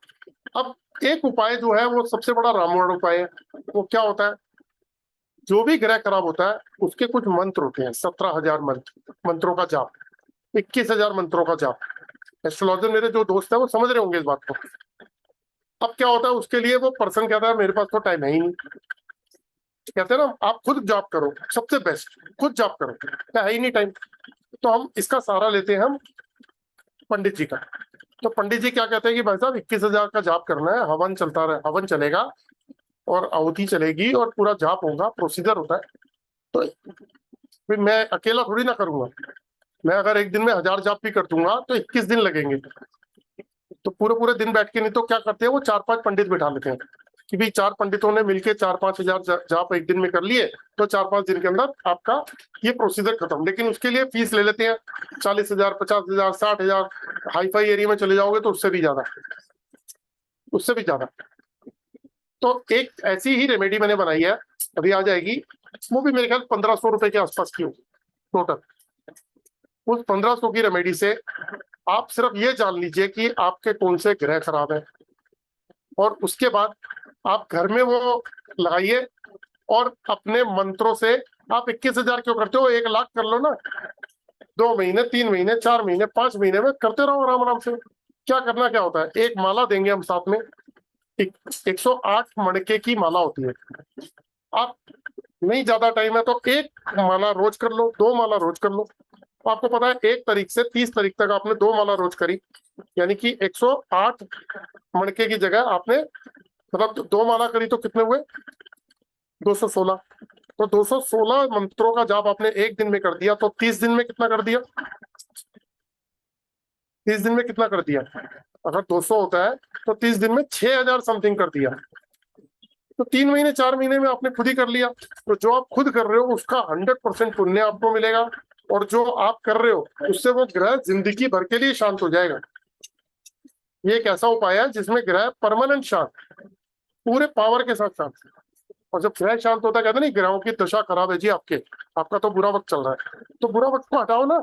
अब एक उपाय जो है वो सबसे बड़ा रामबाण उपाय है। वो क्या होता है, जो भी ग्रह खराब होता है उसके कुछ मंत्र होते हैं, 17,000 मंत्रों का जाप, 21,000 मंत्रों का जाप। एस्ट्रोलॉजर मेरे जो दोस्त है वो समझ रहे होंगे इस बात को। अब क्या होता है उसके लिए वो पर्सन कहता है मेरे पास तो टाइम है ही नहीं। कहते हैं ना आप खुद जॉब करो, सबसे बेस्ट खुद जॉब करो, क्या है ही नहीं टाइम। तो हम इसका सहारा लेते हैं हम पंडित जी का। तो पंडित जी क्या कहते हैं कि भाई साहब 21,000 का जाप करना है, हवन चलता रहे, हवन चलेगा और आहुति चलेगी और पूरा जाप होगा, प्रोसीजर होता है। तो फिर मैं अकेला थोड़ी ना करूंगा, मैं अगर एक दिन में 1,000 जाप भी कर दूंगा तो 21 दिन लगेंगे। तो पूरे पूरे दिन बैठ के नहीं तो क्या करते हैं वो 4-5 पंडित बिठा लेते हैं कि भाई 4 पंडितों ने मिलके 4-5 हजार जाप एक दिन में कर लिए, तो 4-5 दिन के अंदर आपका ये प्रोसीजर खत्म। लेकिन उसके लिए फीस ले लेते हैं 40,000, 50,000, 60,000। हाई फाई एरिया में चले जाओगे तो उससे भी ज्यादा, उससे भी ज्यादा। तो एक ऐसी ही रेमेडी मैंने बनाई है, अभी आ जाएगी, वो भी मेरे ख्याल 1,500 रुपए के आसपास की हो टोटल। उस 1,500 की रेमेडी से आप सिर्फ ये जान लीजिए कि आपके कौन से ग्रह खराब है, और उसके बाद आप घर में वो लगाइए, और अपने मंत्रों से आप 21,000 क्यों करते हो, 1 लाख कर लो ना, 2 महीने, 3 महीने, 4 महीने, 5 महीने में करते रहो आराम आराम से। क्या करना क्या होता है, एक माला देंगे हम साथ में, 108 मणके की माला होती है। आप नहीं ज्यादा टाइम है तो एक माला रोज कर लो, 2 माला रोज कर लो। आपको पता है 1 तारीख से 30 तारीख तक आपने 2 माला रोज करी, यानी कि 108 मणके की जगह आपने, मतलब 2 माला करी तो कितने हुए, 216। तो 216 मंत्रों का जाप आपने एक दिन में कर दिया, तो 30 दिन में कितना कर दिया, 30 दिन में कितना कर दिया, अगर 200 होता है तो 30 दिन में 6,000 समथिंग कर दिया। तो 3 महीने 4 महीने में आपने खुद ही कर लिया। तो जो आप खुद कर रहे हो उसका 100% पुण्य आपको मिलेगा, और जो आप कर रहे हो उससे वो ग्रह जिंदगी भर के लिए शांत हो जाएगा। ये एक ऐसा उपाय है जिसमें ग्रह परमानेंट शांत, पूरे पावर के साथ शांत। और जब ग्रह शांत होता है, कहते नहीं ग्रहों की दशा खराब है जी आपके, आपका तो बुरा वक्त चल रहा है, तो बुरा वक्त को हटाओ ना।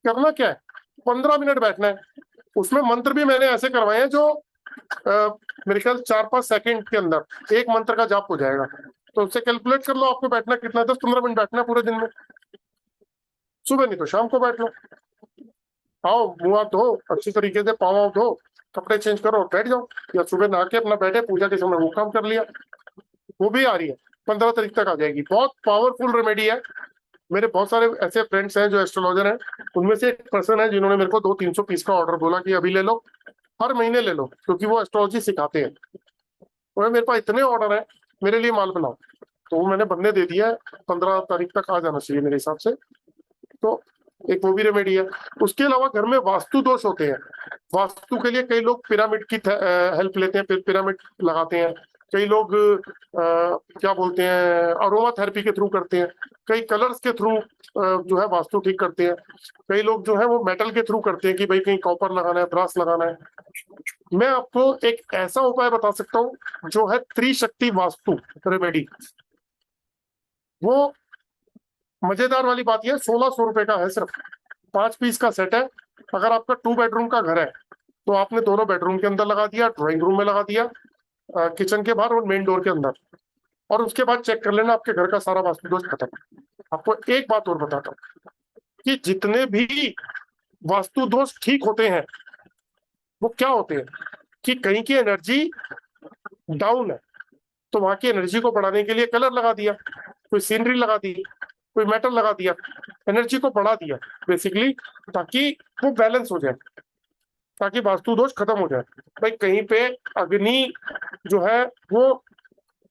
करना क्या है, 15 मिनट बैठना है। उसमें मंत्र भी मैंने ऐसे करवाए हैं जो मेरे ख्याल 4-5 सेकंड के अंदर एक मंत्र का जाप हो जाएगा। तो उससे कैलकुलेट कर लो आपको बैठना कितना है, 10-15 मिनट बैठना है पूरे दिन में। सुबह नहीं तो शाम को बैठ लो, आओ मुंह हाथ धो अच्छी तरीके से, पाँव वाँव धो, कपड़े चेंज करो बैठ जाओ, या सुबह नहा के अपना बैठे पूजा के समय वो काम कर लिया। वो भी आ रही है, 15 तारीख तक आ जाएगी। बहुत पावरफुल रेमेडी है। मेरे बहुत सारे ऐसे फ्रेंड्स हैं जो एस्ट्रोलॉजर हैं, उनमें से एक पर्सन है जिन्होंने मेरे को 200-300 पीस का ऑर्डर बोला कि अभी ले लो, हर महीने ले लो, क्योंकि वो एस्ट्रोलॉजी सिखाते हैं। और मेरे पास इतने ऑर्डर है, मेरे लिए माल बनाओ, तो वो मैंने बनने दे दिया है, 15 तारीख तक आ जाना चाहिए मेरे हिसाब से। तो एक वो भी रेमेडी है। उसके अलावा घर में वास्तु दोष होते हैं, वास्तु के लिए कई लोग पिरामिड की हेल्प लेते हैं, फिर पिरामिड लगाते हैं। कई लोग क्या बोलते हैं अरोमा थेरेपी के थ्रू करते हैं। कई कलर्स के थ्रू जो है वास्तु ठीक करते हैं। कई लोग जो है वो मेटल के थ्रू करते हैं कि भाई कहीं कॉपर लगाना है, ब्रास लगाना है। मैं आपको एक ऐसा उपाय बता सकता हूँ जो है त्रिशक्ति वास्तु रेमेडी। वो मजेदार वाली बात यह 1,600 रुपए का है, सिर्फ 5 पीस का सेट है। अगर आपका 2 बेडरूम का घर है तो आपने दोनों बेडरूम के अंदर लगा दिया, ड्राइंग रूम में लगा दिया, किचन के बाहर और मेन डोर के अंदर, और उसके बाद चेक कर लेना आपके घर का सारा वास्तु दोष खत्म। आपको एक बात और बताता हूँ कि जितने भी वास्तु दोष ठीक होते हैं वो क्या होते हैं कि कहीं की एनर्जी डाउन है तो वहां की एनर्जी को बढ़ाने के लिए कलर लगा दिया, कोई सीनरी लगा दी, कोई मेटल लगा दिया, एनर्जी को बढ़ा दिया बेसिकली, ताकि वो बैलेंस हो जाए, ताकि वास्तु दोष खत्म हो जाए। भाई कहीं पे अग्नि जो है वो,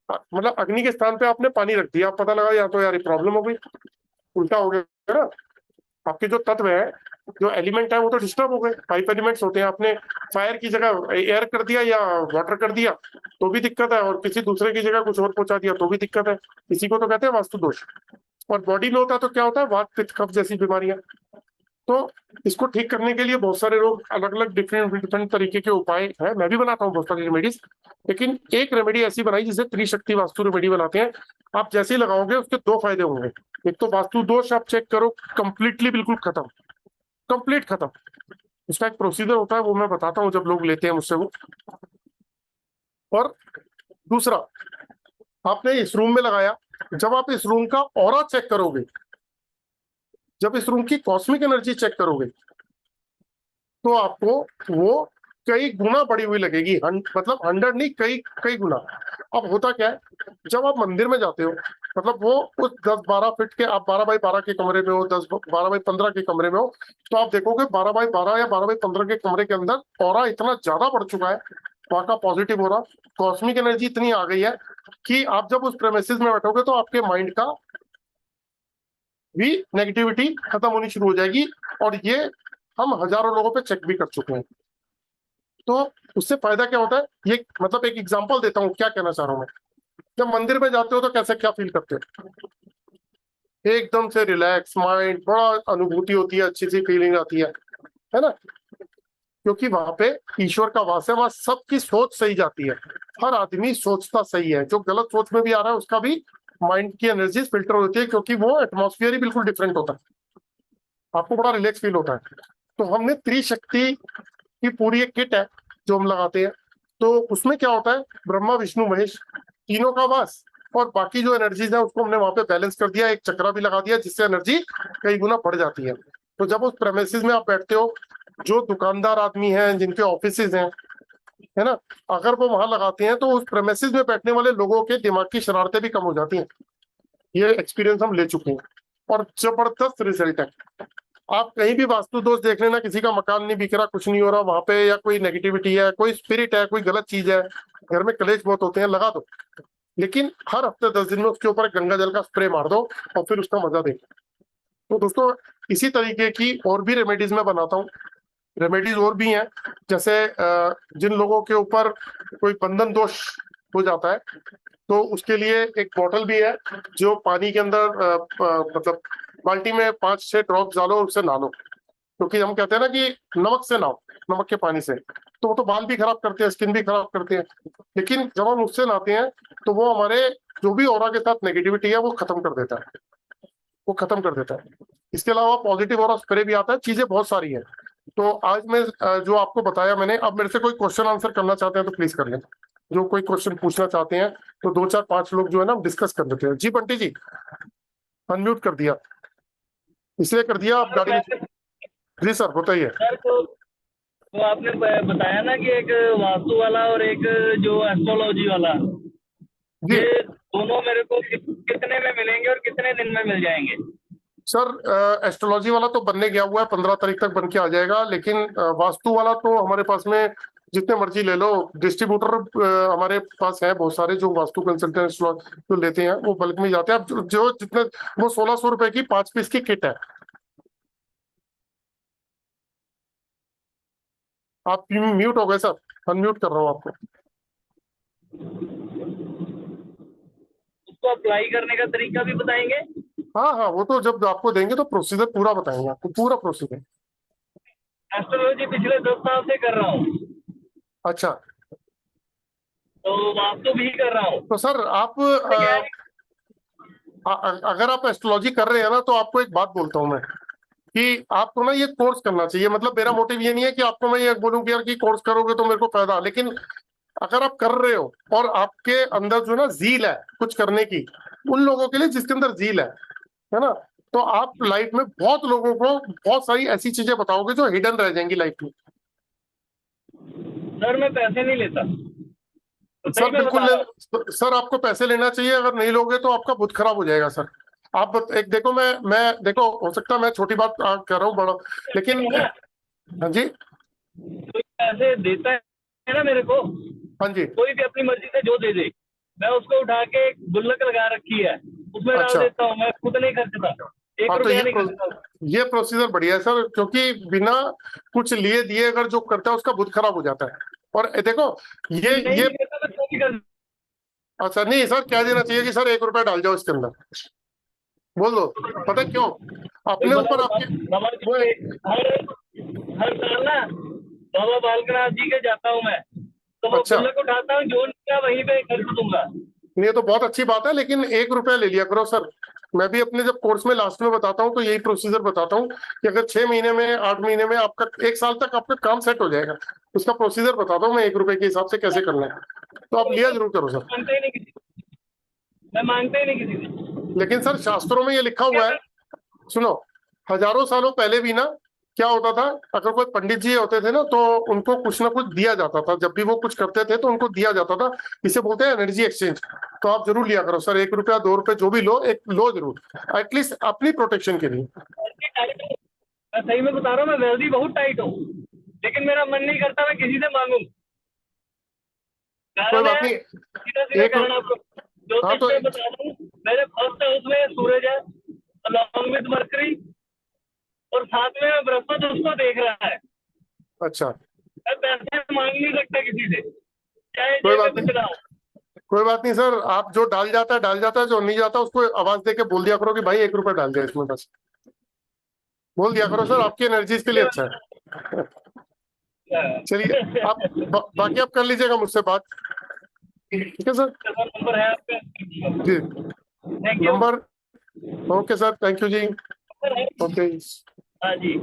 मतलब अग्नि के स्थान पे आपने पानी रख दिया, पता लगा या तो यार ये प्रॉब्लम हो गई, उल्टा हो गया ना। आपके जो तत्व है, जो एलिमेंट है वो तो डिस्टर्ब हो गए। 5 एलिमेंट्स होते हैं, आपने फायर की जगह एयर कर दिया या वाटर कर दिया तो भी दिक्कत है, और किसी दूसरे की जगह कुछ और पहुंचा दिया तो भी दिक्कत है। इसी को तो कहते हैं वास्तु दोष। और बॉडी में होता है तो क्या होता है, वात पित्त कफ जैसी बीमारियां। तो इसको ठीक करने के लिए बहुत सारे लोग अलग अलग डिफरेंट डिफरेंट तरीके के उपाय हैं, मैं भी बनाता हूँ बहुत सारी रेमेडीज। लेकिन एक रेमेडी ऐसी बनाई जिसे त्रिशक्ति वास्तु रेमेडी बनाते हैं। आप जैसे ही लगाओगे उसके दो फायदे होंगे। एक तो वास्तु दोष आप चेक करो कंप्लीटली, बिल्कुल खत्म, कंप्लीट खत्म। उसका एक प्रोसीजर होता है, वो मैं बताता हूँ जब लोग लेते हैं मुझसे वो। और दूसरा, आपने इस रूम में लगाया, जब आप इस रूम का ऑरा चेक करोगे, जब इस रूम की कॉस्मिक एनर्जी चेक करोगे, तो आपको वो कई गुना बढ़ी हुई लगेगी। मतलब 100 नहीं, कई कई गुना। अब होता क्या है, जब आप मंदिर में जाते हो, मतलब वो उस 10-12 फीट के, आप 12x12 के कमरे में हो, 12x15 के कमरे में हो, तो आप देखोगे 12x12 या 12x15 के कमरे के अंदर ऑरा इतना ज्यादा बढ़ चुका है, वहां का पॉजिटिव हो रहा, कॉस्मिक एनर्जी इतनी आ गई है कि आप जब उस प्रेमिसेस में बैठोगे तो आपके माइंड का भी नेगेटिविटी खत्म होनी शुरू हो जाएगी। और ये हम हजारों लोगों पे चेक भी कर चुके हैं। तो उससे फायदा क्या होता है, ये मतलब एक एग्जांपल देता हूँ क्या कहना चाह रहा हूँ मैं। जब मंदिर में जाते हो तो कैसे क्या फील करते हो, एकदम से रिलैक्स माइंड, बड़ा अनुभूति होती है, अच्छी सी फीलिंग आती है ना। क्योंकि वहां पे ईश्वर का वास है, वहां सबकी सोच सही जाती है, हर आदमी सोचता सही है, जो गलत सोच में भी आ रहा है उसका भी माइंड की एनर्जी फिल्टर होती है, क्योंकि वो एटमॉस्फेयर ही बिल्कुल डिफरेंट होता है, आपको बड़ा रिलैक्स फील होता है। तो हमने त्रिशक्ति की पूरी एक किट है जो हम लगाते हैं। तो उसमें क्या होता है, ब्रह्मा विष्णु महेश तीनों का वास, और बाकी जो एनर्जीज है उसको हमने वहां पे बैलेंस कर दिया, एक चक्रा भी लगा दिया जिससे एनर्जी कई गुना बढ़ जाती है। तो जब उस प्रेमिसेस में आप बैठते हो, जो दुकानदार आदमी हैं जिनके ऑफिसेज हैं, है ना, अगर वो वहां लगाते हैं तो उस प्रेमिसेस में बैठने वाले लोगों के दिमाग की शरारतें भी कम हो जाती हैं। ये एक्सपीरियंस हम ले चुके हैं और जबरदस्त रिजल्ट है। आप कहीं भी वास्तु दोष देख लेना, किसी का मकान नहीं बिक रहा, कुछ नहीं हो रहा वहां पे, या कोई नेगेटिविटी है, कोई स्पिरिट है, कोई गलत चीज है, घर में कलेश बहुत होते हैं, लगा दो, लेकिन हर हफ्ते 10 दिन में उसके ऊपर एक गंगा जल का स्प्रे मार दो और फिर उसका मजा देखो। तो दोस्तों, इसी तरीके की और भी रेमेडीज मैं बनाता हूँ। रेमेडीज और भी हैं, जैसे जिन लोगों के ऊपर कोई बंधन दोष हो जाता है, तो उसके लिए एक बॉटल भी है जो पानी के अंदर मतलब बाल्टी में 5-6 ड्रॉप डालो, उससे नहा लो। क्योंकि हम कहते हैं ना कि नमक से नहाओ, नमक के पानी से, तो वो तो बाल भी खराब करते हैं, स्किन भी खराब करते हैं, लेकिन जब हम उससे नहाते हैं तो वो हमारे जो भी ऑरा के साथ नेगेटिविटी है वो खत्म कर देता है, वो खत्म कर देता है। इसके अलावा पॉजिटिव ऑरा स्प्रे भी आता है, चीजें बहुत सारी हैं। तो आज मैं जो आपको बताया मैंने, अब मेरे से कोई क्वेश्चन आंसर करना चाहते हैं तो प्लीज कर लें। जो कोई क्वेश्चन पूछना चाहते हैं तो 2-4-5 लोग जो है ना डिस्कस कर लेते हैं। जी बंटी जी, अनम्यूट कर दिया, इसलिए कर दिया आप गाड़ी में। जी सर बताइए। सर तो आपने बताया ना कि एक वास्तु वाला और एक जो एस्ट्रोलॉजी वाला, जी ये दोनों मेरे को कितने में मिलेंगे और कितने दिन में मिल जाएंगे? सर, एस्ट्रोलॉजी वाला तो बनने गया हुआ है, 15 तारीख तक बन के आ जाएगा, लेकिन वास्तु वाला तो हमारे पास में जितने मर्जी ले लो, डिस्ट्रीब्यूटर हमारे पास है बहुत सारे जो वास्तु कंसल्टेंट जो लेते हैं, वो बल्क में जाते हैं। अब जो जितने, वो 1600 रुपए की 5 पीस की किट है। आप म्यूट हो गए सर, अनम्यूट कर रहा हूँ आपको। उसको अप्लाई करने का तरीका भी बताएंगे? हाँ हाँ, वो तो जब आपको देंगे तो प्रोसीजर पूरा बताएंगे आपको, पूरा प्रोसीजर। एस्ट्रोलॉजी पिछले 10 साल से कर रहा हूँ, अच्छा, तो वास्तु भी कर रहा हूँ। तो सर आप क्या है? अगर आप एस्ट्रोलॉजी कर रहे हैं ना, तो आपको एक बात बोलता हूँ मैं कि आपको ना ये कोर्स करना चाहिए। मतलब मेरा मोटिव ये नहीं है कि आपको मैं ये बोलूं कि यार कि कोर्स करोगे तो मेरे को फायदा, लेकिन अगर आप कर रहे हो और आपके अंदर जो ना जील है कुछ करने की, उन लोगों के लिए जिसके अंदर जील है ना, तो आप लाइफ में बहुत लोगों को बहुत सारी ऐसी चीजें बताओगे जो हिडन रह जाएंगी लाइफ में। सर मैं पैसे नहीं लेता, तो सर सही में बिल्कुल बता रहा हूँ। सर आपको पैसे लेना चाहिए, अगर नहीं लोगे तो आपका बुध खराब हो जाएगा सर। एक देखो, मैं देखो, हो सकता है मैं छोटी बात कर रहा हूँ बड़ा, लेकिन है ना, हाँ जी, कोई पैसे देता है ना मेरे को, हाँ जी, कोई भी अपनी मर्जी से जो दे दे, मैं उसको उठा के एक गुल्लक लगा रखी है, उसमें डाल अच्छा। देता हूँ। मैं खुद नहीं खर्चता, एक हाँ तो रुपया नहीं खर्चता। ये प्रोसीजर बढ़िया है सर, क्योंकि बिना कुछ लिए दिए अगर जो करता है उसका बुध खराब हो जाता है। और देखो, नहीं ये भी करता तो क्यों नहीं करता? अच्छा नहीं सर, क्या देना चाहिए कि सर 1 रुपया डाल जाओ इसके अंदर, बोल दो, पता है क्यों? अपने ऊपर आपके बाबा जी वो के हर साल ना बाबा बालकनाथ जी के जाता हूँ मैं, तो वो अच्छा, गुल्लक उठाता हूँ, जो उनका वहीं पे खर्च दूंगा। ये तो बहुत अच्छी बात है, लेकिन 1 रुपया ले लिया करो सर। मैं भी अपने जब कोर्स में लास्ट में बताता हूँ तो यही प्रोसीजर बताता हूँ कि अगर 6 महीने में 8 महीने में आपका 1 साल तक आपका काम सेट हो जाएगा, उसका प्रोसीजर बताता हूँ मैं 1 रुपए के हिसाब से कैसे करना है, तो आप लिया जरूर करो सर। मांगते ही नहीं किसी, मैं मांगते ही नहीं किसी से। लेकिन सर शास्त्रों में ये लिखा क्या हुआ है, कर- सुनो, हजारों सालों पहले भी ना क्या होता था, अगर कोई पंडित जी होते थे ना तो उनको कुछ ना कुछ दिया जाता था, जब भी वो कुछ करते थे तो उनको दिया जाता था। इसे बोलते हैं एनर्जी एक्सचेंज। तो आप जरूर लिया करो सर, 1 रुपया 2 रुपए जो भी लो, एक लो जरूर, एटलीस्ट अपनी प्रोटेक्शन के लिए। वैसे टाइट हूँ। मैं सही में बता रहा हूँ, मैं वैसे बहुत टाइट हूँ, लेकिन मेरा मन नहीं करता मैं किसी से मांगू। कोई कारण बात है, नहीं। सीधा सीधा एक कारण आपको हाँ ज्योतिष तो में बता दूं, मेरे फर्स्ट हाउस में सूरज है, अलॉन्ग विद मरकरी, और साथ में बृहस्पति उसको देख रहा है। अच्छा, मैं पैसे मांग नहीं सकता किसी से, चाहे कोई जेब में बात कुछ नहीं, ना हो। कोई बात नहीं सर, आप जो डाल जाता है डाल जाता है, जो नहीं जाता उसको आवाज दे के बोल दिया करो कि भाई 1 रुपया डाल दिया इसमें, बस बोल दिया करो सर, आपकी एनर्जीज के लिए अच्छा है। चलिए, आप बाकी आप कर लीजिएगा मुझसे बात, ठीक है सर? नंबर है आपका? जी, thank you. Number, okay sir, thank you जी। ओके, हाँ जी,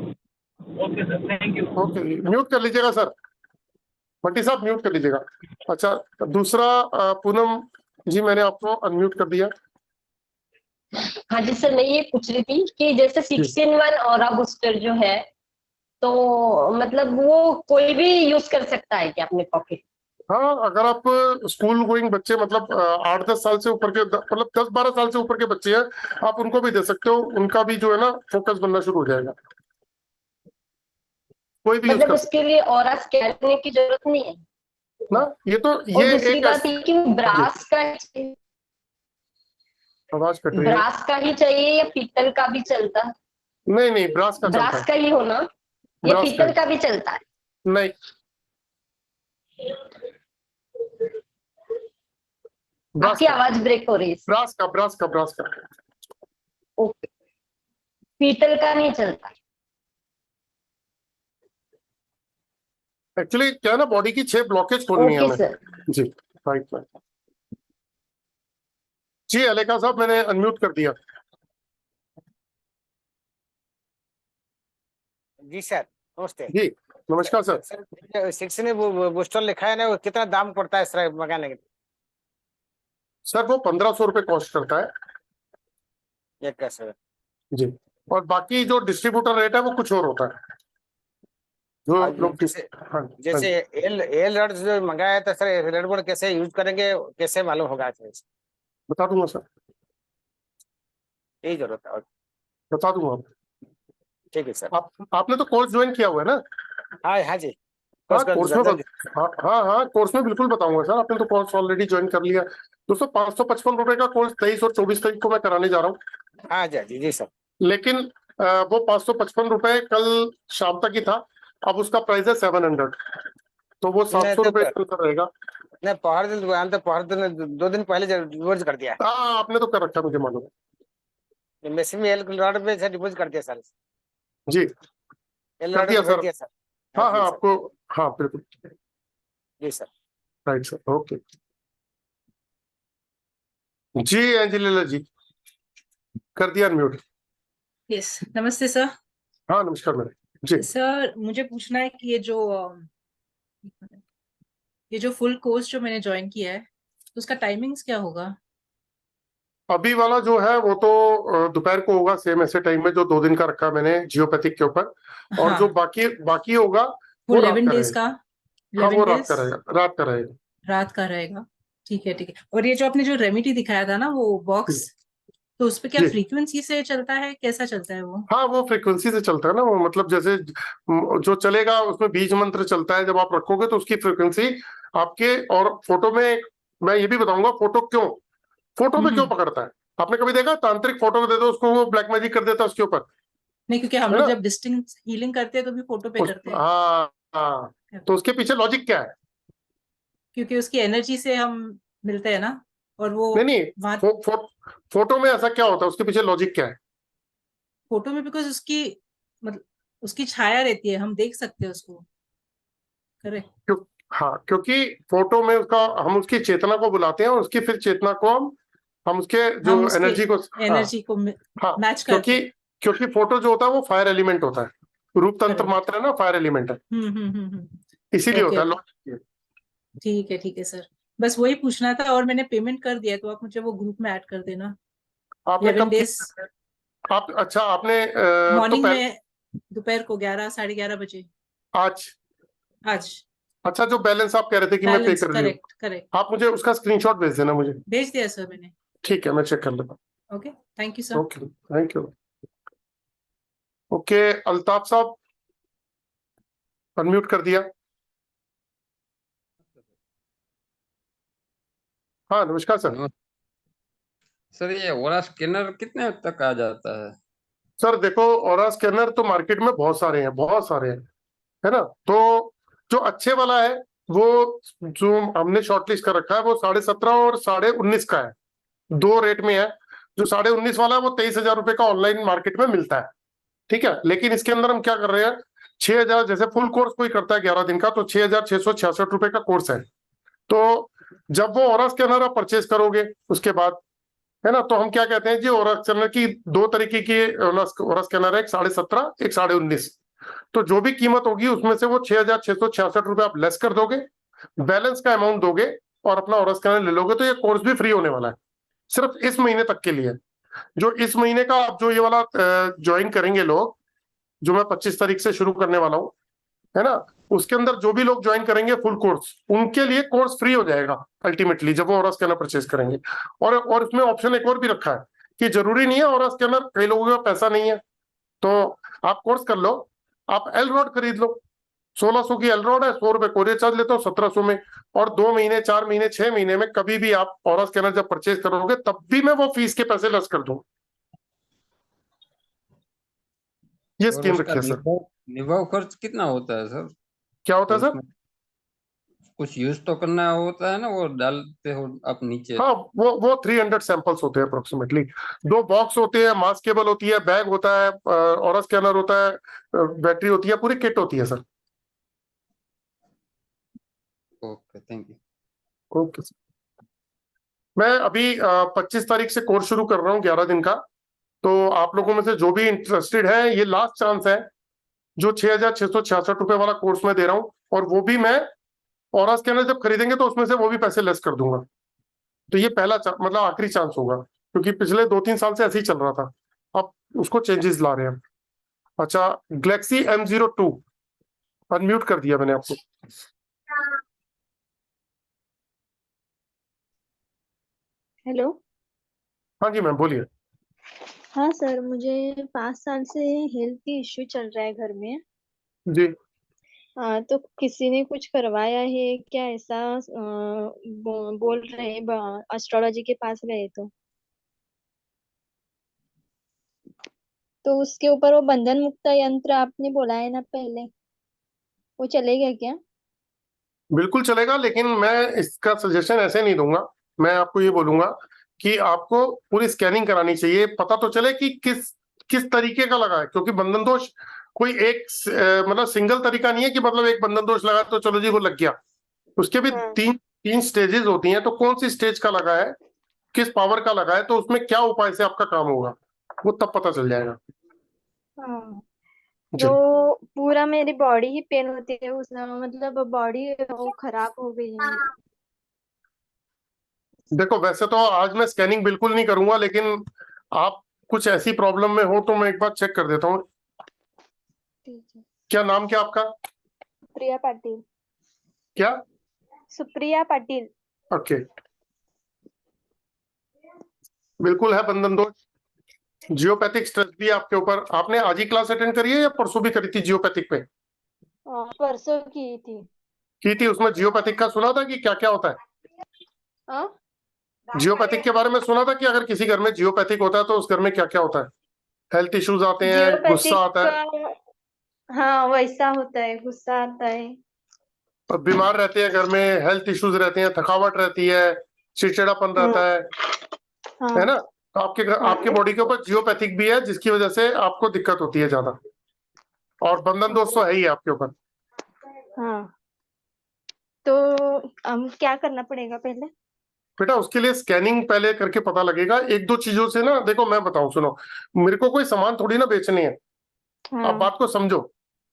okay sir, thank you. Okay जी, म्यूट कर लीजिएगा सर, भट्टी साहब म्यूट कर लीजिएगा। अच्छा, दूसरा पूनम जी, मैंने आपको अनम्यूट कर दिया। हाँ जी सर, मैं ये पूछ रही थी कि जैसे 6-in-1 ऑरा बूस्टर जो है, तो मतलब वो कोई भी यूज कर सकता है क्या अपने पॉकेट? हाँ, अगर आप स्कूल गोइंग बच्चे, मतलब 8-10 साल से ऊपर के, मतलब 10-12 साल से ऊपर के बच्चे हैं, आप उनको भी दे सकते हो, उनका भी जो है ना फोकस बनना शुरू हो जाएगा, कोई भी यूज मतलब कर उसके लिए ऑरा स्कैन करने की जरूरत नहीं है? सकते ना, ये तो और ये दूसरी एक बात ये कि जी, आवाज कट रही है। ब्रास का ही चाहिए या पीतल का भी चलता? नहीं नहीं, ब्रास का चलता ब्रास है, का ही होना, या ब्रास का पीतल का भी चलता है? नहीं, ब्रास आपकी का, आवाज ब्रेक हो रही है। ब्रास का, ब्रास का, ब्रास का। ओके, पीतल का नहीं चलता? एक्चुअली क्या है ना, बॉडी की 6 ब्लॉकेज खोलनी है ओके हमें। सर। जी, राइट राइट। जी अलेका साहब, मैंने अनम्यूट कर दिया। जी सर, नमस्ते। जी, नमस्कार सर। सर, 6 ने वो बूस्टर लिखा है ना, वो कितना दाम पड़ता है सर मंगाने के सर वो 1500 रुपये कॉस्ट करता है। लिए? एक का सर। जी, और बाकी जो डिस्ट्रीब्यूटर रेट है वो कुछ और होता है, जो और लोग जैसे हाँ हाँ जैसे एल रड जो मंगाया था सर, रेड बोर्ड कैसे यूज करेंगे, कैसे मालूम होगा सर? बता दूंगा सर, यही जरूरत है। और बता दूंगा। ठीक है सर। आपने तो कोर्स ज्वाइन किया हुआ है ना? हाँ हाँ जी, हाँ, बस कर कोर्स में हाँ हाँ हाँ, कोर्स में बिल्कुल बताऊंगा सर, आपने तो कोर्स ऑलरेडी ज्वाइन कर लिया। दोस्तों, 555 रुपए का कोर्स 23 और 24 तारीख को मैं कराने जा रहा हूँ, हाँ जी जी जी सर। लेकिन वो 555 रुपए कल शाम तक ही था, अब उसका प्राइस है 700, तो वो सात नहीं सौ तो रुपए के अंदर रहेगा। नहीं, पहर दिन दुकान तो पहर दिन 2 दिन पहले डिपोजिट कर दिया। हाँ, आपने तो कर रखा है, मुझे मालूम मैसी में एल रड पे सर डिपोजिट कर दिया सर। है। जी, एल कर रड दिया पे भेज सर। दिया सर। हाँ हाँ हाँ, जी सर। आपको, हाँ बिल्कुल, जी सर। Right sir, okay. जी एंजेलिना जी, कर दिया अनम्यूट। यस, नमस्ते सर। हाँ नमस्कार मैडम जी। सर, मुझे पूछना है कि ये जो फुल कोर्स जो मैंने ज्वाइन किया है, तो उसका टाइमिंग्स क्या होगा? अभी वाला जो है वो तो दोपहर को होगा, सेम ऐसे टाइम में जो 2 दिन का रखा है मैंने जियोपैथिक के ऊपर, और जो हाँ, बाकी बाकी होगा वो वो रात 11 का डेज रहेगा। का, हाँ, वो 11 रात डेज का रहेगा, रात का रहेगा। रात का रहेगा। ठीक है, ठीक है। और ये जो आपने जो रेमेडी दिखाया था ना, वो बॉक्स, तो उस पे क्या जी, फ्रीक्वेंसी से चलता है, कैसा चलता है वो? हाँ वो फ्रीक्वेंसी से चलता है ना, वो मतलब जैसे जो चलेगा उसमें बीज मंत्र चलता है, जब आप रखोगे तो उसकी फ्रीक्वेंसी आपके, और फोटो में मैं ये भी बताऊंगा फोटो क्यों, फोटो पे क्यों हम्म। पकड़ता है। आपने कभी देखा तांत्रिक फोटो दे दो उसको, वो ब्लैक मैजिक कर देता है उसके ऊपर, नहीं, क्योंकि हम है लोग ना? जब डिस्टिंक्ट हीलिंग करते हैं तो भी फोटो पे करते हैं, हाँ हाँ, तो उसके पीछे लॉजिक क्या है? क्योंकि उसकी एनर्जी से हम मिलते हैं ना। और वो नहीं नहीं, वहां फोटो में ऐसा क्या होता है, उसके पीछे लॉजिक क्या है? फोटो में बिकॉज उसकी मतलब उसकी छाया रहती है, हम देख सकते हैं उसको। करेक्ट। क्यों? हाँ, क्योंकि फोटो में उसका हम उसकी चेतना को बुलाते हैं और उसकी फिर चेतना को हम उसके जो हम उसके एनर्जी को, हाँ एनर्जी को हाँ, मैच करते क्योंकि हैं। क्योंकि फोटो जो होता है वो फायर एलिमेंट होता है, रूप तंत्र Correct. मात्र है ना, फायर एलिमेंट है, इसीलिए ओके होता है ओके, logic। ठीक है सर, बस वही पूछना था। और मैंने पेमेंट कर दिया, तो आप मुझे वो ग्रुप में ऐड कर देना। आपने 11 कब डेज किया? आप अच्छा, आपने तो मॉर्निंग पहले में, दोपहर को 11 11:30 बजे आज, आज। अच्छा, जो बैलेंस आप कह रहे थे कि मैं पे बैलेंस, कर रही हूँ, करेक्ट करेक्ट, आप मुझे उसका स्क्रीनशॉट भेज देना मुझे। भेज दिया सर मैंने। ठीक है, मैं चेक कर लेता ओके, थैंक यू सर। हूँ। Okay, thank you. Okay, Altaf साहब, अनम्यूट कर दिया। हाँ, नमस्कार सर। नमस्ते सर, ये ओरा स्कैनर कितने तक आ जाता है? सर देखो, ऑरा स्कैनर तो मार्केट में बहुत सारे हैं, बहुत सारे हैं, है ना। तो जो अच्छे वाला है, वो जो हमने शॉर्टलिस्ट कर रखा है, वो 17.5 और 19.5 का है, दो रेट में है। जो 19.5 वाला है वो 23,000 रुपए का ऑनलाइन मार्केट में मिलता है, ठीक है। लेकिन इसके अंदर हम क्या कर रहे हैं, 6,000, जैसे फुल कोर्स कोई करता है 11 दिन का, तो 6,666 रुपए का कोर्स है। तो जब वो ऑरा स्कैनर आप परचेज करोगे उसके बाद, है ना, तो हम क्या कहते हैं जी, ओरा स्कैनर की दो तरीके की ओरा स्कैनर है, एक 17.5, एक 19.5। तो जो भी कीमत होगी उसमें से वो 6,666 रुपए आप लेस कर दोगे, बैलेंस का अमाउंट दोगे और अपना ओरा स्कैनर ले लोगे, तो ये कोर्स भी फ्री होने वाला है, सिर्फ इस महीने तक के लिए। जो इस महीने का आप जो ये वाला ज्वाइन करेंगे लोग, जो मैं 25 तारीख से शुरू करने वाला हूँ, है ना, उसके अंदर जो भी लोग ज्वाइन करेंगे फुल कोर्स, उनके लिए कोर्स फ्री हो जाएगा अल्टीमेटली, जब वो ओरा स्कैनर परचेज करेंगे। और इसमें ऑप्शन एक और भी रखा है कि जरूरी नहीं है ओरा स्कैनर, कई लोगों का पैसा नहीं है, तो आप कोर्स कर लो, आप एल रॉड खरीद लो, 1,600 की एल रॉड है, 100 रुपए कोरियर चार्ज लेता हूँ 1,700 में, और 2 महीने, 4 महीने, 6 महीने में कभी भी आप ओरा स्कैनर जब परचेज करोगे, तब भी मैं वो फीस के पैसे लेस कर दूं। ये और स्कीम उसका रखी है सर। निभाव खर्च कितना होता है सर? क्या होता है सर? उसमें कुछ यूज तो करना होता है ना, वो डालते हो आप नीचे? हाँ, वो 300 सैंपल्स होते हैं अप्रोक्सीमेटली, 2 बॉक्स होते हैं, मास केबल होती है, बैग होता है, और स्कैनर होता है, बैटरी होती है, पूरी किट होती है sir. Okay, thank you. Okay sir. मैं अभी 25 तारीख से कोर्स शुरू कर रहा हूँ 11 दिन का, तो आप लोगों में से जो भी इंटरेस्टेड है, ये लास्ट चांस है। जो 6,666 रुपए वाला कोर्स मैं दे रहा हूँ, और वो भी मैं और स्कैनर जब खरीदेंगे तो उसमें से वो भी पैसे लेस कर दूंगा। तो ये पहला मतलब आखिरी चांस होगा, क्योंकि पिछले 2-3 साल से ऐसे ही चल रहा था, अब उसको चेंजेस ला रहे हैं। अच्छा, गैलेक्सी M02, अनम्यूट कर दिया मैंने आपको। हेलो। हाँ जी मैम, बोलिए। हाँ सर, मुझे 5 साल से हेल्थ की इश्यू चल रहा है घर में। जी, तो किसी ने कुछ करवाया है क्या ऐसा? बोल रहे हैं, एस्ट्रोलॉजी के पास गए तो उसके ऊपर वो बंधन मुक्त यंत्र आपने बोला है ना पहले, वो चलेगा क्या? बिल्कुल चलेगा, लेकिन मैं इसका सजेशन ऐसे नहीं दूंगा। मैं आपको ये बोलूंगा कि आपको पूरी स्कैनिंग करानी चाहिए, पता तो चले कि किस किस तरीके का लगा है, क्योंकि बंधन दोष कोई एक मतलब सिंगल तरीका नहीं है कि मतलब एक बंधन दोष लगा तो चलो जी वो लग गया। उसके भी हाँ। तीन तीन स्टेजेस होती हैं, तो कौन सी स्टेज का लगा है, किस पावर का लगा है, तो उसमें क्या उपाय से आपका काम होगा, वो तब पता चल जाएगा। हाँ, जी, तो पूरा मेरी बॉडी ही पेन होती है, उस मतलब बॉडी वो खराब हो गई है मेरी। देखो वैसे तो आज मैं स्कैनिंग बिल्कुल नहीं करूंगा, लेकिन आप कुछ ऐसी प्रॉब्लम में हो तो मैं एक बार चेक कर देता हूँ। ठीक है। क्या नाम क्या आपका? सुप्रिया पाटिल। क्या? सुप्रिया पाटिल। ओके, बिल्कुल है बंधन दोष। जियोपैथिक स्ट्रेस भी आपके ऊपर। आपने आज ही क्लास अटेंड करी है या परसों भी करी थी जियोपैथिक पे? परसों की थी, उसमें जियोपैथिक का सुना था कि क्या क्या होता है? हाँ, जियोपैथिक के बारे में सुना था कि अगर किसी घर में जियोपैथिक होता है तो उस घर में क्या क्या होता है, हेल्थ इश्यूज आते हैं, गुस्सा जियोपैथिक आता है, का। हाँ, वैसा होता है, गुस्सा आता है। और बीमार रहते हैं घर में, हेल्थ इश्यूज रहते हैं, थकावट रहती है, चिड़चिड़ापन रहता है हाँ ना? तो आपके बॉडी के ऊपर जियोपैथिक भी है, जिसकी वजह से आपको दिक्कत होती है ज्यादा, और बंधन दोष तो है ही आपके ऊपर। हाँ। तो हम क्या करना पड़ेगा पहले? बेटा उसके लिए स्कैनिंग पहले करके पता लगेगा। एक दो चीजों से ना, देखो मैं बताऊं, सुनो, मेरे को कोई सामान थोड़ी ना बेचने है, आप हाँ बात को समझो।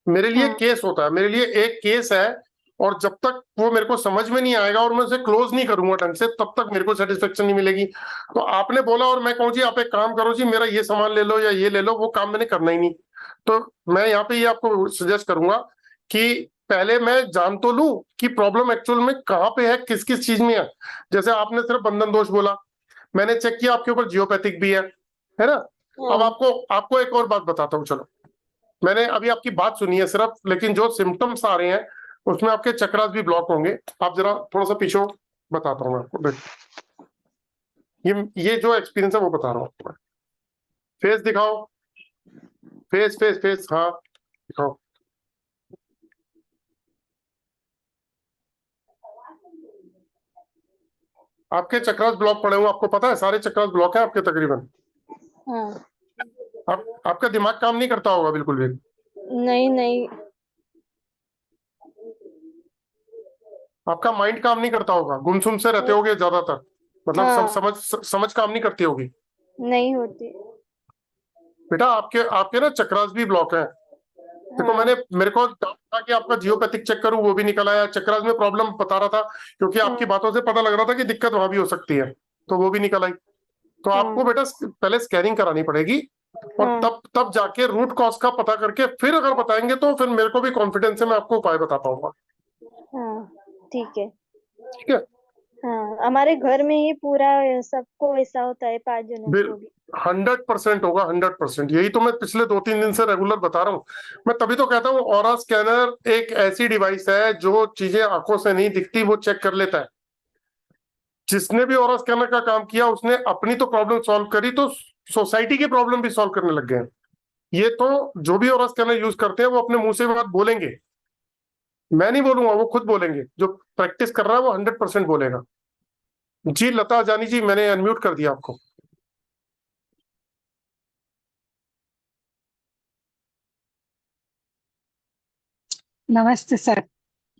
मेरे लिए हाँ केस होता है, मेरे लिए एक केस है, और जब तक वो मेरे को समझ में नहीं आएगा और मैं उसे क्लोज नहीं करूंगा ढंग से, तब तक मेरे को सेटिस्फेक्शन नहीं मिलेगी। तो आपने बोला और मैं कहूँ जी आप एक काम करो जी, मेरा ये सामान ले लो या ये ले लो, वो काम मैंने करना ही नहीं। तो मैं यहाँ पे ये आपको सजेस्ट करूंगा कि पहले मैं जान तो लूं कि प्रॉब्लम एक्चुअल में कहाँ पे है, किस किस चीज में है। जैसे आपने सिर्फ बंधन दोष बोला, मैंने चेक किया आपके ऊपर जियोपैथिक भी है ना? अब आपको आपको एक और बात बताता हूँ, चलो। मैंने अभी आपकी बात सुनी है सिर्फ, लेकिन जो सिम्टम्स आ रहे हैं उसमें आपके चक्रास भी ब्लॉक होंगे। आप जरा थोड़ा सा पीछे बताता हूँ मैं आपको, ये जो एक्सपीरियंस है वो बता रहा हूँ आपको। फेस दिखाओ, फेस फेस फेस, हाँ दिखाओ। आपके चक्रास ब्लॉक पड़े हुए, आपको पता है सारे चक्रास ब्लॉक है आपके तकरीबन। हाँ। आपका दिमाग काम नहीं करता होगा बिल्कुल भी। नहीं नहीं। आपका माइंड काम नहीं करता होगा, गुमसुम से रहते होगे ज्यादातर, मतलब हाँ। समझ काम नहीं करती होगी। नहीं होती। बेटा आपके आपके ना चक्रास भी ब्लॉक है। देखो हाँ मेरे को डाउट था कि आपका जियोपैथिक चेक करूं, वो भी निकल आया। चक्रास में प्रॉब्लम बता रहा था, क्योंकि आपकी बातों से पता लग रहा था कि दिक्कत वहां भी हो सकती है, तो वो भी निकल आई। तो आपको बेटा पहले स्कैनिंग करानी पड़ेगी, और हाँ तब जाके रूट कॉज का पता करके फिर अगर बताएंगे तो फिर मेरे को भी कॉन्फिडेंस है, मैं आपको उपाय बता पाऊंगा। हाँ। ठीक है। ठीक है? हाँ हमारे घर में ही पूरा सबको ऐसा होता है, 5 जनों को भी। 100% होगा, 100%। यही तो मैं पिछले 2-3 दिन से रेगुलर बता रहा हूँ। मैं तभी तो कहता हूँ ऑरा स्कैनर एक ऐसी डिवाइस है जो चीजें आंखों से नहीं दिखती वो चेक कर लेता है। जिसने भी ऑरा स्कैनर का काम किया उसने अपनी तो प्रॉब्लम सॉल्व करी, तो सोसाइटी की प्रॉब्लम भी सॉल्व करने लग गए हैं। ये तो जो भी ऑरा स्कैनर यूज करते हैं वो अपने मुंह से बात बोलेंगे, मैं नहीं बोलूंगा, वो खुद बोलेंगे। जो प्रैक्टिस कर रहा है वो 100% बोलेगा। जी लता जानी जी, मैंने अनम्यूट कर दिया आपको। नमस्ते सर।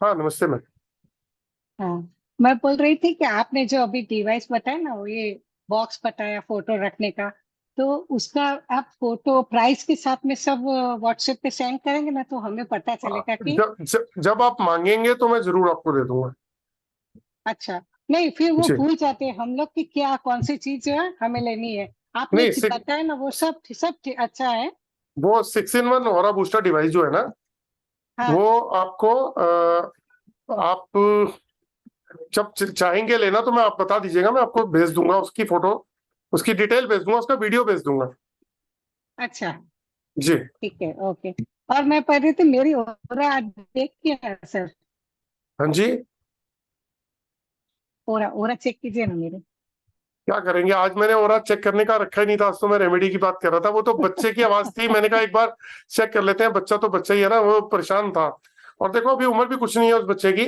हाँ नमस्ते मैम। हाँ, मैं बोल रही थी कि आपने जो अभी डिवाइस बताया ना, वो ये बॉक्स बताया फोटो रखने का, तो उसका आप फोटो प्राइस के साथ में सब व्हाट्सएप पे सेंड करेंगे ना, तो हमें पता चलेगा कि जब आप मांगेंगे तो मैं जरूर आपको दे दूंगा। अच्छा। नहीं, फिर वो जी भूल जाते हैं हम लोग कि क्या कौन सी चीज जो है हमें लेनी है। आपने नहीं, बताया ना, वो सब अच्छा है। वो 6-in-1 ऑरा बूस्टर डिवाइस जो है ना, हाँ वो आपको आप जब चाहेंगे लेना तो मैं आप बता दीजिएगा, मैं आपको भेज दूंगा उसकी फोटो, उसकी डिटेल भेज दूंगा, उसका वीडियो भेज दूंगा। अच्छा, जी ठीक है, ओके। और मैं पढ़ रही थी, मेरी ओरा देख के सर, हाँ जी। ओरा ओरा चेक कीजिए ना मेरे। क्या करेंगे, आज मैंने ओरा चेक करने का रखा ही नहीं था, आज तो मैं रेमेडी की बात कर रहा था। वो तो बच्चे की आवाज थी, मैंने कहा एक बार चेक कर लेते हैं, बच्चा तो बच्चा ही है ना, वो परेशान था। और देखो अभी उम्र भी कुछ नहीं है उस बच्चे की,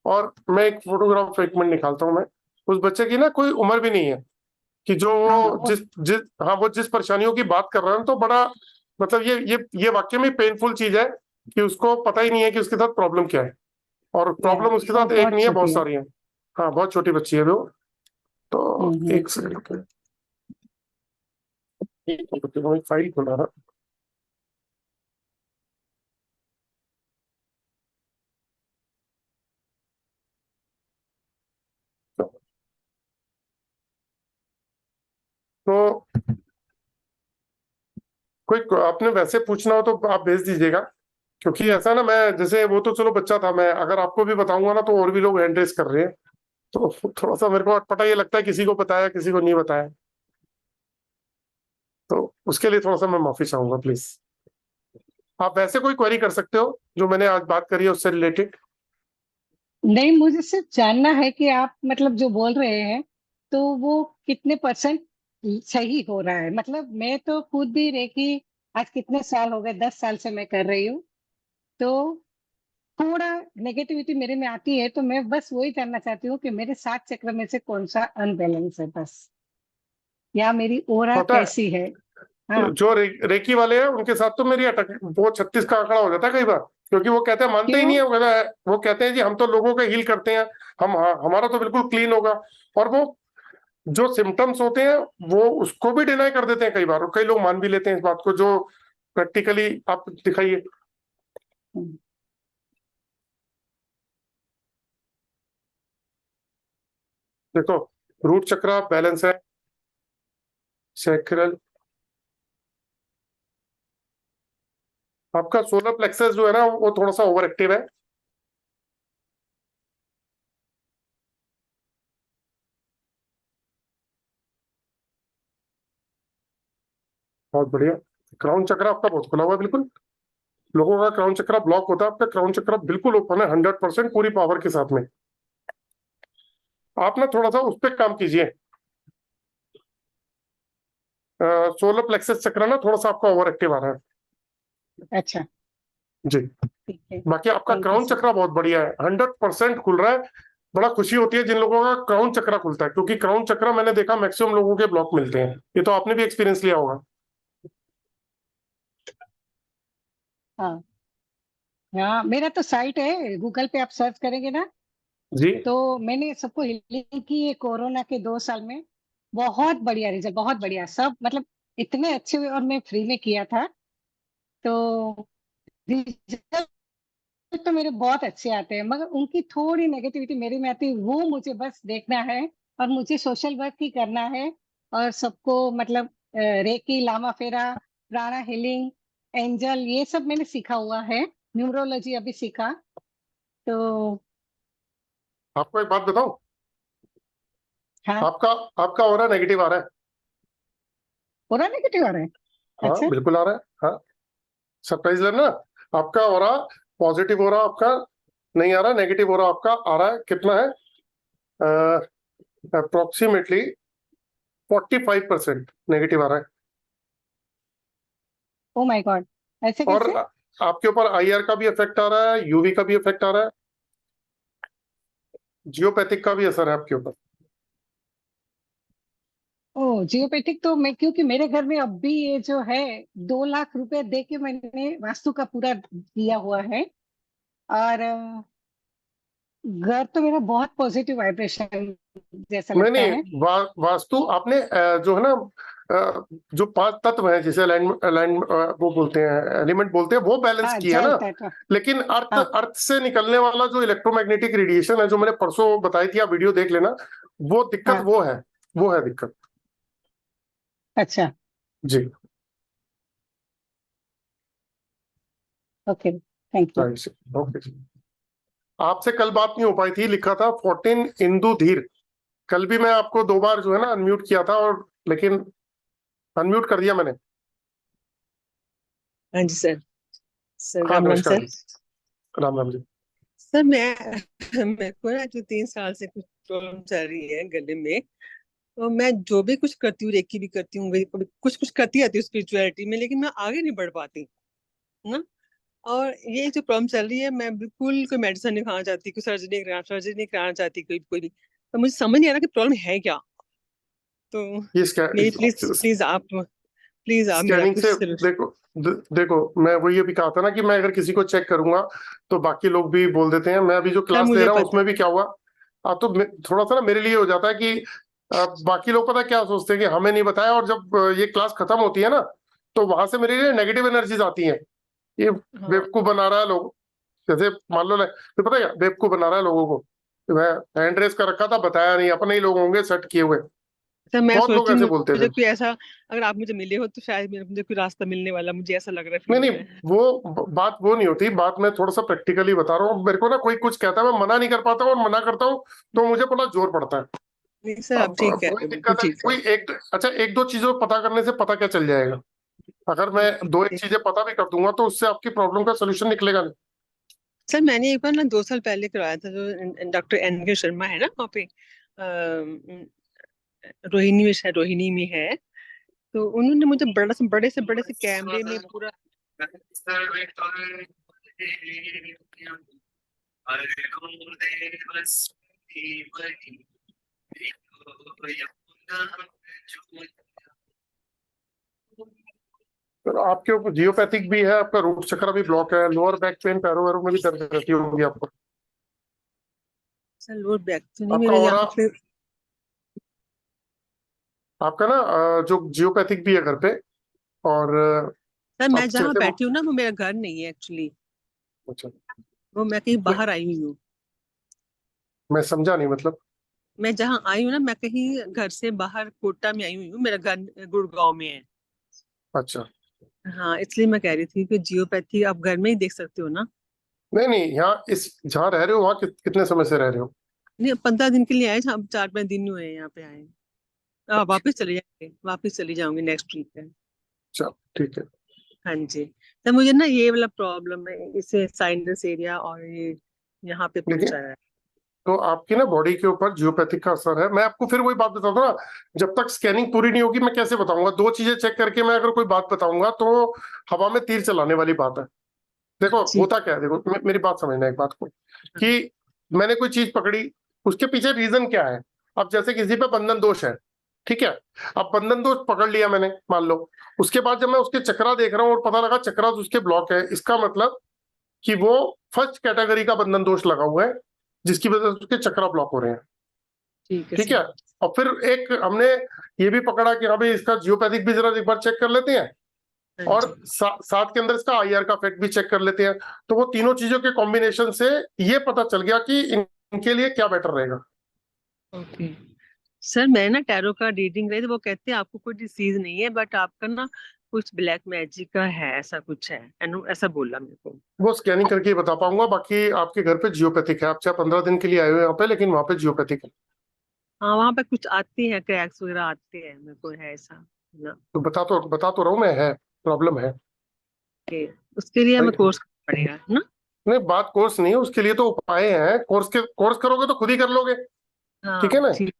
और मैं एक फोटोग्राफ एक मिनट निकालता हूँ मैं। उस बच्चे की ना कोई उम्र भी नहीं है कि जो हाँ वो जिस परेशानियों की बात कर रहा है, तो बड़ा मतलब ये वाकई में पेनफुल चीज है कि उसको पता ही नहीं है कि उसके साथ प्रॉब्लम क्या है। और प्रॉब्लम उसके वो साथ एक बहुत नहीं है, बहुत छोटी है। सारी है। हाँ बहुत छोटी बच्ची है वो। तो हम्म। एक सेकंड, एक फाइल खुला है। तो कोई आपने वैसे पूछना हो तो आप भेज दीजिएगा, क्योंकि ऐसा ना, मैं जैसे वो तो चलो बच्चा था, मैं अगर आपको भी बताऊंगा ना तो और भी लोग हैंड रेस कर रहे हैं, तो थोड़ा सा मेरे को अटपटा ये लगता है, किसी को बताया किसी को नहीं बताया, तो उसके लिए थोड़ा सा मैं माफी चाहूंगा प्लीज। आप वैसे कोई क्वेरी कर सकते हो जो मैंने आज बात करी है उससे रिलेटेड। नहीं, मुझे सिर्फ जानना है कि आप मतलब जो बोल रहे हैं, तो वो कितने परसेंट सही हो रहा है। मतलब मैं तो खुद भी रेकी आज कितने साल हो गए, 10 साल से मैं कर रही हूँ। तो थोड़ा नेगेटिविटी मेरे में आती है, तो मैं बस वही जानना चाहती हूँ कि मेरे 7 चक्र में से कौन सा अनबैलेंस है बस, या मेरी ओरा पता है, कैसी है। हाँ, जो रेकी वाले हैं उनके साथ तो मेरी अटक वो 36 का आंकड़ा हो जाता है कई बार, क्योंकि वो कहते हैं मानते ही क्यों? नहीं है, वो कहते हैं जी हम तो लोगों को हील करते हैं, हमारा तो बिल्कुल क्लीन होगा, और वो जो सिम्टम्स होते हैं वो उसको भी डिनाई कर देते हैं कई बार, और कई लोग मान भी लेते हैं इस बात को, जो प्रैक्टिकली आप दिखाइए। देखो, रूट चक्र बैलेंस है, सैक्रल, आपका सोलर प्लेक्सस जो है ना वो थोड़ा सा ओवर एक्टिव है। बहुत बढ़िया। क्राउन चक्र आपका बहुत खुला हुआ है बिल्कुल, लोगों का क्राउन चक्र ब्लॉक होता है, आपका क्राउन चक्र बिल्कुल ओपन है 100% पूरी पावर के साथ में। आप ना थोड़ा सा उस पर काम कीजिए, सोलर प्लेक्सस चक्र ना थोड़ा सा आपका ओवर एक्टिव आ रहा है। अच्छा, जी, ठीक है। बाकी आपका Thank you, क्राउन sir. चक्र बहुत बढ़िया है, 100% खुल रहा है। बड़ा खुशी होती है जिन लोगों का क्राउन चक्र खुलता है, क्योंकि क्राउन चक्र मैंने देखा मैक्सिमम लोगों के ब्लॉक मिलते हैं, ये तो आपने भी एक्सपीरियंस लिया होगा। हाँ हाँ, मेरा तो साइट है, गूगल पे आप सर्च करेंगे ना, जी, तो मैंने सबको हीलिंग की है कोरोना के 2 साल में। बहुत बढ़िया रिजल्ट, बहुत बढ़िया, सब मतलब इतने अच्छे, और मैं फ्री में किया था, तो रिजल्ट तो मेरे बहुत अच्छे आते हैं, मगर उनकी थोड़ी नेगेटिविटी मेरे में आती है, वो मुझे बस देखना है, और मुझे सोशल वर्क ही करना है, और सबको मतलब रेकी, लामा फेरा, प्राणा हीलिंग, एंजल, ये सब मैंने सीखा हुआ है, न्यूमरोलॉजी अभी सीखा, तो आपको एक बात बताऊं, हाँ। आपका आपका ऑरा नेगेटिव आ रहा है। पूरा नेगेटिव आ रहा है? हाँ अच्छा, बिल्कुल आ रहा है, हाँ, सरप्राइज लेना। आपका ऑरा पॉजिटिव हो रहा आपका नहीं आ रहा, नेगेटिव हो रहा आपका आ रहा है। कितना है? अप्रोक्सीमेटली 45% नेगेटिव आ रहा है। ओ माय गॉड, ऐसे और कैसे? आपके ऊपर आईआर का भी इफेक्ट आ रहा है, यूवी का भी इफेक्ट आ रहा है, जियोपैथिक का भी असर है आपके ऊपर। ओ जियोपैथिक, तो मैं, क्योंकि मेरे घर में अब भी ये जो है 2 लाख रुपए दे के मैंने वास्तु का पूरा दिया हुआ है, और घर तो मेरा बहुत पॉजिटिव वाइब्रेशन जैसा नहीं लगता नहीं, है। वास्तु आपने जो है ना, जो 5 तत्व हैं जिसे अलाइन वो बोलते हैं, एलिमेंट बोलते हैं, वो बैलेंस हाँ, किया जल ना। तत्व। लेकिन अर्थ हाँ अर्थ से निकलने वाला जो इलेक्ट्रोमैग्नेटिक रेडिएशन है, जो मैंने परसों बताई थी, आप वीडियो देख लेना, वो दिक्कत हाँ, वो है दिक्कत। अच्छा, जी, okay, thank you. Right, okay जी। आपसे कल बात नहीं हो पाई थी, लिखा था 14 इंदु धीर। कल भी मैं आपको 2 बार जो है ना अनम्यूट किया था, और लेकिन अनम्यूट कर दिया मैंने। हाँ जी सर। सर हाँ राम राम नमस्कार सर। जी, राम राम जी। सर मैं मेरे को ना जो 3 साल से कुछ प्रॉब्लम चल रही है गले में, तो मैं जो भी कुछ करती हूँ, रेकी भी करती हूँ, वही कुछ कुछ करती रहती हूँ स्पिरिचुअलिटी में, लेकिन मैं आगे नहीं बढ़ पाती ना। और ये जो प्रॉब्लम चल रही है, मैं बिल्कुल कोई मेडिसिन नहीं खाना चाहती, कोई सर्जरी नहीं कराना चाहती, कोई भी, तो मुझे समझ नहीं आ रहा कि प्रॉब्लम है क्या। तो ये मेरी प्लीज आप मेरा स्कैनिंग कुछ से देखो, देखो मैं वही अभी कहा था ना कि मैं अगर किसी को चेक करूंगा तो बाकी लोग भी बोल देते हैं। मैं अभी जो सर क्लास ले मुझे रहा हूँ पता। उसमें भी क्या हुआ, तो थोड़ा सा ना मेरे लिए हो जाता है कि बाकी लोग पता है क्या सोचते हैं कि हमें नहीं बताया, और जब ये क्लास खत्म होती है ना, तो वहां से मेरे लिए नेगेटिव एनर्जीज आती हैं। ये हाँ बेवकूफ बना रहा है लोग, जैसे मान लो तो पता है क्या, बेवकूफ बना रहा है लोगों को। मैं हैंड रेस कर रखा था, बताया नहीं, अपने ही लोग होंगे सेट किए हुए। सर, मैं बहुत लोग सोचती हूँ ऐसे बोलते थे। मुझे कोई ऐसा, अगर आप मुझे मिले हो तो शायद मुझे कोई रास्ता मिलने वाला, मुझे ऐसा लग रहा है, नहीं फील हो नहीं, रहा है। बात वो नहीं होती, बात मैं थोड़ा सा प्रैक्टिकली बता रहा हूँ। मेरे को ना कोई कुछ कहता है, मैं मना नहीं कर पाता हूँ, और मना करता हूँ तो मुझे बड़ा जोर पड़ता है। नहीं सर, आप ठीक अब कह रहे वही हो, बिल्कुल दिक्कत है, ठीक है। कोई एक अच्छा एक दो चीजों को पता करने से पता क्या चल जाएगा। अगर मैं अब दो एक चीजें पता भी कर दूंगा तो उससे आपकी प्रॉब्लम का सोल्यूशन निकलेगा नहीं। सर, मैंने एक बार ना 2 साल पहले करवाया था, जो डॉक्टर एन के शर्मा है ना वहाँ पे, रोहिणी में, शायद रोहिणी में है, तो उन्होंने मुझे बड़े से कैमरे में पूरा तो आपके ऊपर जियोपैथिक भी है, आपका रूट चक्र भी ब्लॉक है, लोअर बैक पेन, पैरों वैरों में भी दर्द रहती होगी आपको। सर लोअर बैक तो नहीं, आपका मेरे यहाँ और पे आपका ना जो जियोपैथिक भी है घर पे, और सर मैं आप जहाँ जैसे बैठी हूँ ना वो मेरा घर नहीं है एक्चुअली, अच्छा, वो मैं कहीं बाहर आई हुई हूँ। मैं समझा नहीं मतलब। मैं जहाँ आई हूँ ना, मैं कहीं घर से बाहर कोटा में आई हुई हूँ, मेरा घर गुड़गांव में है। अच्छा, हाँ, इसलिए मैं कह रही थी कि जियोपैथी आप घर में ही देख सकते हो ना। नहीं नहीं, यहाँ इस जहाँ रह रहे हो वहाँ कितने समय से रह रहे हो? नहीं, 15 दिन के लिए आए, 4-5 दिन ही हुए हैं यहाँ पे आए। वापस चले जाएंगे, वापस चली जाऊंगी नेक्स्ट वीक है। अच्छा, ठीक है। हाँ जी। तो मुझे ना ये वाला प्रॉब्लम है, इसे साइनस एरिया और ये यहाँ पे लेकिन पूछा है। तो आपकी ना बॉडी के ऊपर जियोपैथिक का असर है। मैं आपको फिर वही बात बताता हूँ ना, जब तक स्कैनिंग पूरी नहीं होगी मैं कैसे बताऊंगा? दो चीजें चेक करके मैं अगर कोई बात बताऊंगा तो हवा में तीर चलाने वाली बात है। देखो जी। होता क्या है, देखो मेरी बात समझना एक बात को, कि मैंने कोई चीज पकड़ी, उसके पीछे रीजन क्या है। अब जैसे किसी पे बंधन दोष है, ठीक है, अब बंधन दोष पकड़ लिया मैंने मान लो, उसके बाद जब मैं उसके चक्रा देख रहा हूँ और पता लगा चक्रा उसके ब्लॉक है, इसका मतलब कि वो फर्स्ट कैटेगरी का बंधन दोष लगा हुआ है, जिसकी वजह से उसके चक्रा ब्लॉक हो रहे हैं। ठीक है ठीक है, सर। और फिर एक हमने ये भी पकड़ा कि हाँ भाई इसका जियोपैथिक भी जरा एक बार चेक कर लेते हैं, हाँ और जी। साथ के अंदर इसका आईआर का इफेक्ट भी चेक कर लेते हैं। तो वो तीनों चीजों के कॉम्बिनेशन से ये पता चल गया कि इनके लिए क्या बेटर रहेगा। ओके सर, मैं ना टैरो का रीडिंग रही तो वो कहते हैं आपको कोई डिसीज नहीं है, बट आपका ना कुछ ब्लैक मैजिक का है, ऐसा कुछ है, ऐसा बोला मेरे को। वो स्कैनिंग करके ही बता पाऊंगा। बाकी आपके घर पे जियोपैथिक है, आप चाहे 15 दिन के लिए आए हो यहाँ पे, लेकिन वहाँ पे जियोपैथिक है। हाँ, वहां पे कुछ आती है, क्रैक्स वगैरह आते हैं, मेरे को है ऐसा ना। तो बता तो रहा हूँ मैं, है प्रॉब्लम है कि उसके लिए हमें भाई। कोर्स करना पड़ेगा है ना। नहीं, बात कोर्स नहीं है, उसके लिए तो उपाय हैं। कोर्स करोगे तो खुद ही कर लोगे। ठीक है हाँ ना? ठीक।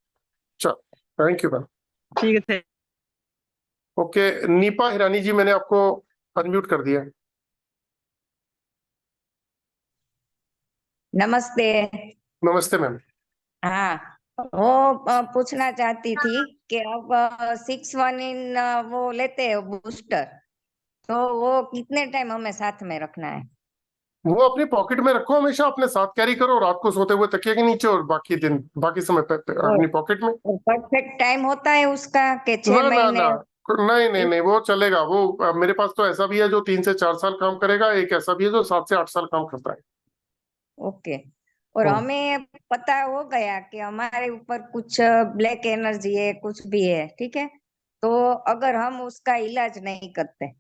चलो, थैंक यू मैम। ठीक है। ओके, नीपा हिरानी जी, मैंने आपको अनम्यूट कर दिया है। नमस्ते। नमस्ते मैम। हाँ, वो पूछना चाहती थी कि अब 6 इन वो लेते हैं बूस्टर, तो वो कितने टाइम हमें साथ में रखना है? वो अपनी पॉकेट में रखो, हमेशा अपने साथ कैरी करो, रात को सोते हुए तकिए के नीचे, और बाकी समय और अपनी पॉकेट में। परफेक्ट टाइम होता है उसका कि ना 6 ना महीने? ना, नहीं नहीं नहीं, वो चलेगा। वो मेरे पास तो ऐसा भी है जो 3 से 4 साल काम करेगा, एक ऐसा भी है जो 7 से 8 साल काम करता है। ओके। और हम्म। हमें पता हो गया कि हमारे ऊपर कुछ ब्लैक एनर्जी है, कुछ भी है, ठीक है, तो अगर हम उसका इलाज नहीं करते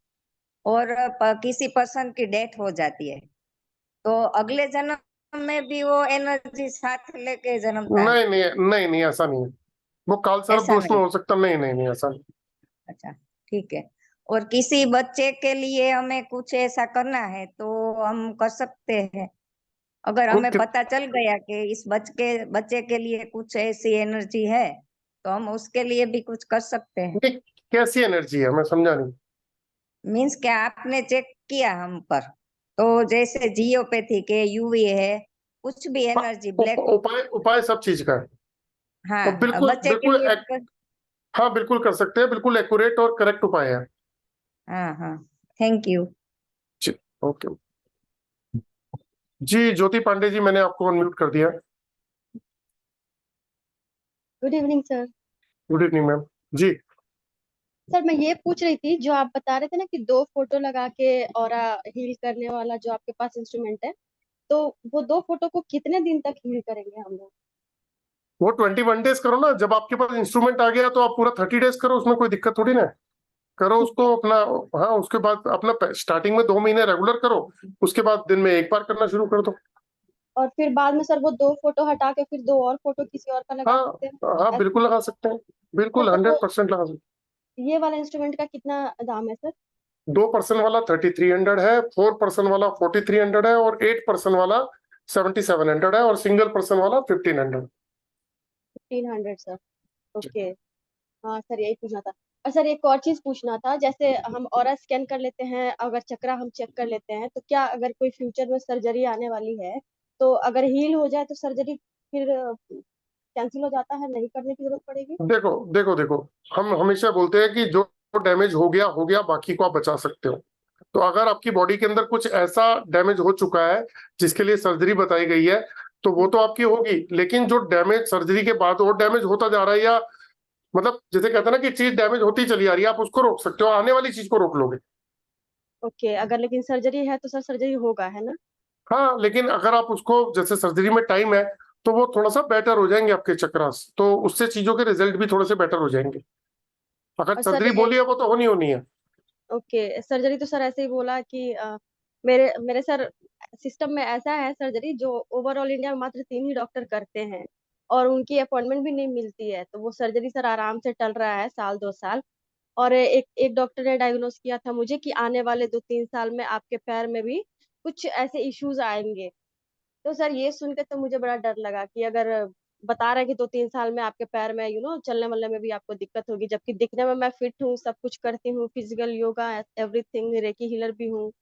और किसी पर्सन की डेथ हो जाती है, तो अगले जन्म में भी वो एनर्जी साथ लेके जन्मता है? नहीं नहीं नहीं नहीं, ऐसा नहीं है। वो काल सर्प ऐसा दोष में नहीं? हो सकता, नहीं नहीं नहीं, ऐसा नहीं। अच्छा, ठीक है। और किसी बच्चे के लिए हमें कुछ ऐसा करना है तो हम कर सकते हैं? अगर हमें कुछ पता चल गया कि इस बच्चे के लिए कुछ ऐसी एनर्जी है, तो हम उसके लिए भी कुछ कर सकते हैं? कैसी एनर्जी है, मैं समझा नहीं। मीन्स क्या आपने चेक किया हम पर, तो जैसे जियोपैथी के यूवी है, कुछ भी एनर्जी ब्लैक। उपाय उपाय सब चीज का है। और हाँ, बिल्कुल बच्चे के बिल्कुल लिए हाँ बिल्कुल कर सकते हैं, बिल्कुल एक्यूरेट और करेक्ट उपाय है। हाँ हाँ, थैंक यू। जी, ओके जी। ज्योति पांडे जी, मैंने आपको अनम्यूट कर दिया। Good evening sir. Good evening ma'am जी। सर मैं ये पूछ रही थी, जो आप बता रहे थे ना कि 2 फोटो लगा के ऑरा हील करने वाला जो आपके पास इंस्ट्रूमेंट है, तो वो 2 फोटो को कितने दिन तक हील करेंगे हम लोग? वो 21 डेज करो ना। जब आपके पास इंस्ट्रूमेंट आ गया तो आप पूरा 30 डेज करो, उसमें कोई दिक्कत थोड़ी ना है। करो ठीक उसको है। अपना। हाँ, उसके बाद अपना स्टार्टिंग में 2 महीने रेगुलर करो, उसके बाद दिन में एक बार करना शुरू कर दो। और फिर बाद में सर वो 2 फोटो हटा के फिर 2 और फोटो किसी और का लगा हाँ सकते हैं? हाँ, बिल्कुल लगा सकते हैं, सर बिल्कुल तो वो 100% लगा सकते ये वाला इंस्ट्रूमेंट का कितना दाम है सर? हैं। 2 पर्सन वाला 3300 है, 4 पर्सन वाला 4300 है, और 8 पर्सन वाला 7700 है, और सिंगल पर्सन वाला 1500। 1500 सर। ओके। हाँ सर, यही पूछना था। और सर एक और चीज पूछना था, जैसे हम ऑरा स्कैन कर लेते हैं, अगर चक्रा हम चेक कर लेते हैं, तो क्या अगर कोई फ्यूचर में सर्जरी आने वाली है तो अगर हील हो जाए तो सर्जरी फिर कैंसिल हो जाता है, नहीं करने की जरूरत पड़ेगी? देखो देखो देखो, हम हमेशा बोलते हैं कि जो डैमेज हो गया, बाकी को आप बचा सकते हो। तो अगर आपकी बॉडी के अंदर कुछ ऐसा डैमेज हो चुका है जिसके लिए सर्जरी बताई गई है, तो वो तो आपकी होगी, लेकिन जो डैमेज सर्जरी के बाद और डैमेज होता जा रहा है, या मतलब जैसे कहते हैं ना कि चीज डैमेज होती चली आ रही है, आप उसको रोक सकते हो, आने वाली चीज को रोक लोगे। ओके, अगर लेकिन सर्जरी है तो सर सर्जरी होगा, है ना? हाँ, लेकिन अगर आप उसको, जैसे सर्जरी में टाइम है, तो वो थोड़ा सा बेटर हो जाएंगे आपके चक्रास, तो उससे चीजों के रिजल्ट भी थोड़े से बेटर हो जाएंगे। अगर और सर सर्जरी बोली है वो तो होनी होनी है। ओके, सर्जरी तो सर ऐसे ही बोला कि मेरे मेरे सर सिस्टम में ऐसा है सर्जरी जो ओवरऑल इंडिया में मात्र 3 ही डॉक्टर करते हैं और उनकी अपॉइंटमेंट भी नहीं मिलती है, तो वो सर्जरी सर आराम से टल रहा है 1-2 साल। और एक एक डॉक्टर ने डायग्नोस किया था मुझे कि आने वाले 2-3 साल में आपके पैर में भी कुछ ऐसे इश्यूज आएंगे। तो सर ये सुन के तो मुझे बड़ा डर लगा कि अगर बता रहे हैं कि 2-3 साल में आपके पैर में चलने वलने में भी आपको दिक्कत होगी, जबकि दिखने में मैं फिट हूँ, सब कुछ करती हूँ, physical yoga everything, recce healer भी हूँ।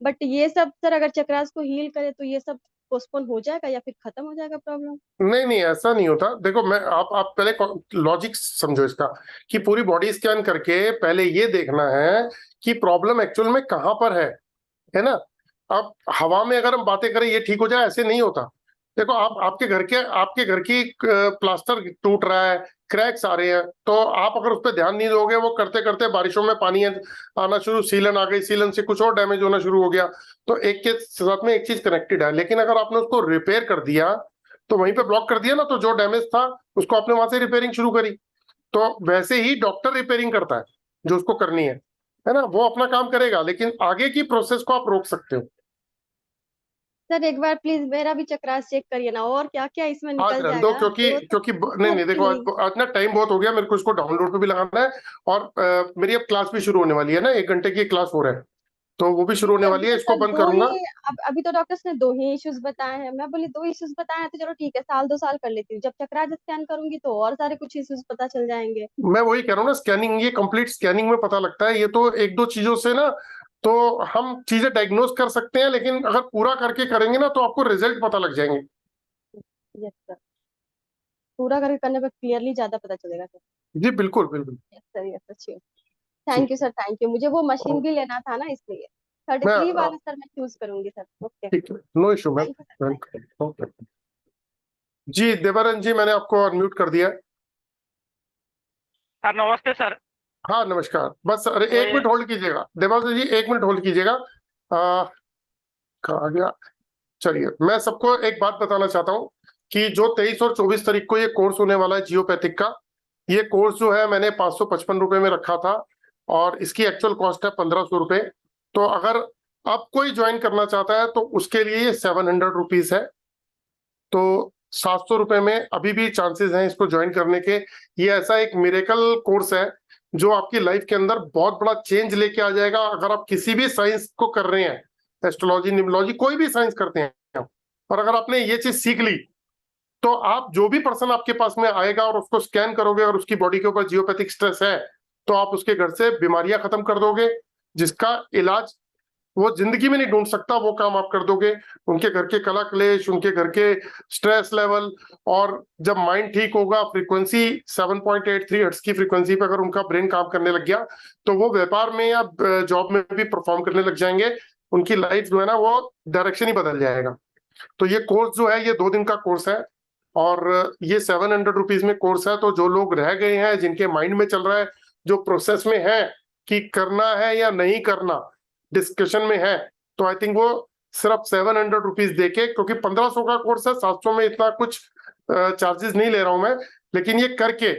बट ये सब सर अगर चक्रास को हील करे तो ये सब पोस्टपोन हो जाएगा या फिर खत्म हो जाएगा प्रॉब्लम? नहीं नहीं, ऐसा नहीं होता। देखो, मैं आप पहले लॉजिक समझो इसका, कि पूरी बॉडी स्कैन करके पहले ये देखना है कि प्रॉब्लम एक्चुअल में कहाँ पर है ना। अब हवा में अगर हम बातें करें ये ठीक हो जाए, ऐसे नहीं होता। देखो, आप आपके घर की प्लास्टर टूट रहा है, क्रैक्स आ रहे हैं, तो आप अगर उस पर ध्यान नहीं दोगे, वो करते करते बारिशों में पानी आना शुरू, सीलन आ गई, सीलन से कुछ और डैमेज होना शुरू हो गया, तो एक के साथ में एक चीज कनेक्टेड है। लेकिन अगर आपने उसको रिपेयर कर दिया, तो वहीं पे ब्लॉक कर दिया ना, तो जो डैमेज था उसको आपने वहां से रिपेयरिंग शुरू करी। तो वैसे ही डॉक्टर रिपेयरिंग करता है जो उसको करनी है ना, वो अपना काम करेगा, लेकिन आगे की प्रोसेस को आप रोक सकते हो। सर एक बार प्लीज मेरा भी चक्रास चेक करिए ना, और क्या क्या इसमें आज निकल रहने दो, जाएगा। क्योंकि नहीं नहीं, देखो आज ना टाइम बहुत हो गया, मेरे को इसको डाउनलोड पे भी लगाना है, और मेरी अब क्लास भी शुरू होने वाली है ना, 1 घंटे की क्लास हो रहा है, तो वो भी शुरू होने वाली है, इसको बंद करूंगा। अब अभी तो डॉक्टर्स ने 2 ही इश्यूज बताए हैं, मैं बोली 2 इश्यूज बताए हैं तो चलो ठीक है, 1-2 साल कर लेती हूँ, जब चक्रास स्कैन करूंगी तो और सारे कुछ इश्यूज पता चल जाएंगे। मैं वही कह रहा हूँ ना, स्कैनिंग, ये कंप्लीट स्कैनिंग में पता लगता है, ये तो 1-2 चीजों से ना तो हम चीजें डायग्नोस कर सकते हैं, लेकिन अगर पूरा करके करेंगे ना तो आपको रिजल्ट पता लग जाएंगे। यस सर, पूरा करके करने पर क्लियरली ज्यादा पता चलेगा सर। जी बिल्कुल बिल्कुल। Yes sir, yes sir, thank you sir, thank you. मुझे वो मशीन भी लेना था ना, इसलिए 33 मैं वाला सर मैं चूज करूंगी सर। ओके, ठीक है, no issue ma'am, welcome. Okay जी, देवानंद जी, मैंने आपको अनम्यूट कर दिया है। सर नमस्ते सर। हाँ नमस्कार, बस अरे 1 मिनट होल्ड कीजिएगा देवानंद जी, 1 मिनट होल्ड कीजिएगा। कहाँ गया? चलिए, मैं सबको एक बात बताना चाहता हूँ कि जो 23 और 24 तारीख को ये कोर्स होने वाला है जियोपैथिक का, ये कोर्स जो है मैंने 555 रुपए में रखा था, और इसकी एक्चुअल कॉस्ट है 1500 रुपए। तो अगर अब कोई ज्वाइन करना चाहता है तो उसके लिए ये 700 रुपीज है, तो 700 रुपए में अभी भी चांसेस हैं इसको ज्वाइन करने के। ये ऐसा एक मिरेकल कोर्स है जो आपकी लाइफ के अंदर बहुत बड़ा चेंज लेके आ जाएगा। अगर आप किसी भी साइंस को कर रहे हैं, एस्ट्रोलॉजी, न्यूमरोलॉजी, कोई भी साइंस करते हैं, और अगर आपने ये चीज सीख ली, तो आप जो भी पर्सन आपके पास में आएगा और उसको स्कैन करोगे और उसकी बॉडी के ऊपर जियोपैथिक स्ट्रेस है, तो आप उसके घर से बीमारियां खत्म कर दोगे, जिसका इलाज वो जिंदगी में नहीं ढूंढ सकता, वो काम आप कर दोगे। उनके घर के कला क्लेश, उनके घर के स्ट्रेस लेवल, और जब माइंड ठीक होगा, फ्रीक्वेंसी 7.83 हर्ट्ज की फ्रीक्वेंसी पे अगर उनका ब्रेन काम करने लग गया, तो वो व्यापार में या जॉब में भी परफॉर्म करने लग जाएंगे। उनकी लाइफ जो है ना, वो डायरेक्शन ही बदल जाएगा। तो ये कोर्स जो है, ये 2 दिन का कोर्स है, और ये 700 रुपीज में कोर्स है। तो जो लोग रह गए हैं, जिनके माइंड में चल रहा है, जो प्रोसेस में है कि करना है या नहीं करना, डिस्कशन में है, तो आई थिंक वो सिर्फ 700 रुपीज देके, क्योंकि 1500 का कोर्स है, 700 में इतना कुछ चार्जेस नहीं ले रहा हूं मैं, लेकिन ये करके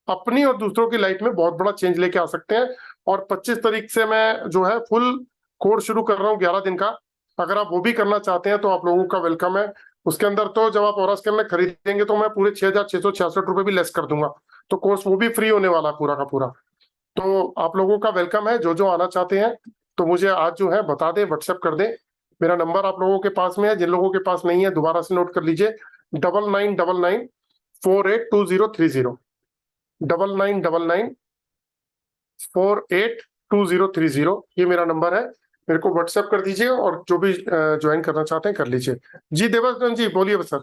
अपनी और दूसरों की लाइफ में बहुत बड़ा चेंज लेके आ सकते हैं। और 25 तारीख से मैं जो है फुल कोर्स शुरू कर रहा हूँ 11 दिन का। अगर आप वो भी करना चाहते हैं तो आप लोगों का वेलकम है। उसके अंदर तो जब आप ऑरा स्कैन में खरीदेंगे तो मैं पूरे 6,666 रुपए भी लेस कर दूंगा, तो कोर्स वो भी फ्री होने वाला है पूरा का पूरा। तो आप लोगों का वेलकम है, जो आना चाहते हैं तो मुझे आज जो है बता दें, व्हाट्सएप कर दें। मेरा नंबर आप लोगों के पास में है, जिन लोगों के पास नहीं है दोबारा से नोट कर लीजिए, 9999482030, 9999482030, ये मेरा नंबर है। मेरे को व्हाट्सएप कर दीजिए और जो भी ज्वाइन करना चाहते हैं कर लीजिए। जी देवानंद जी बोलिए सर।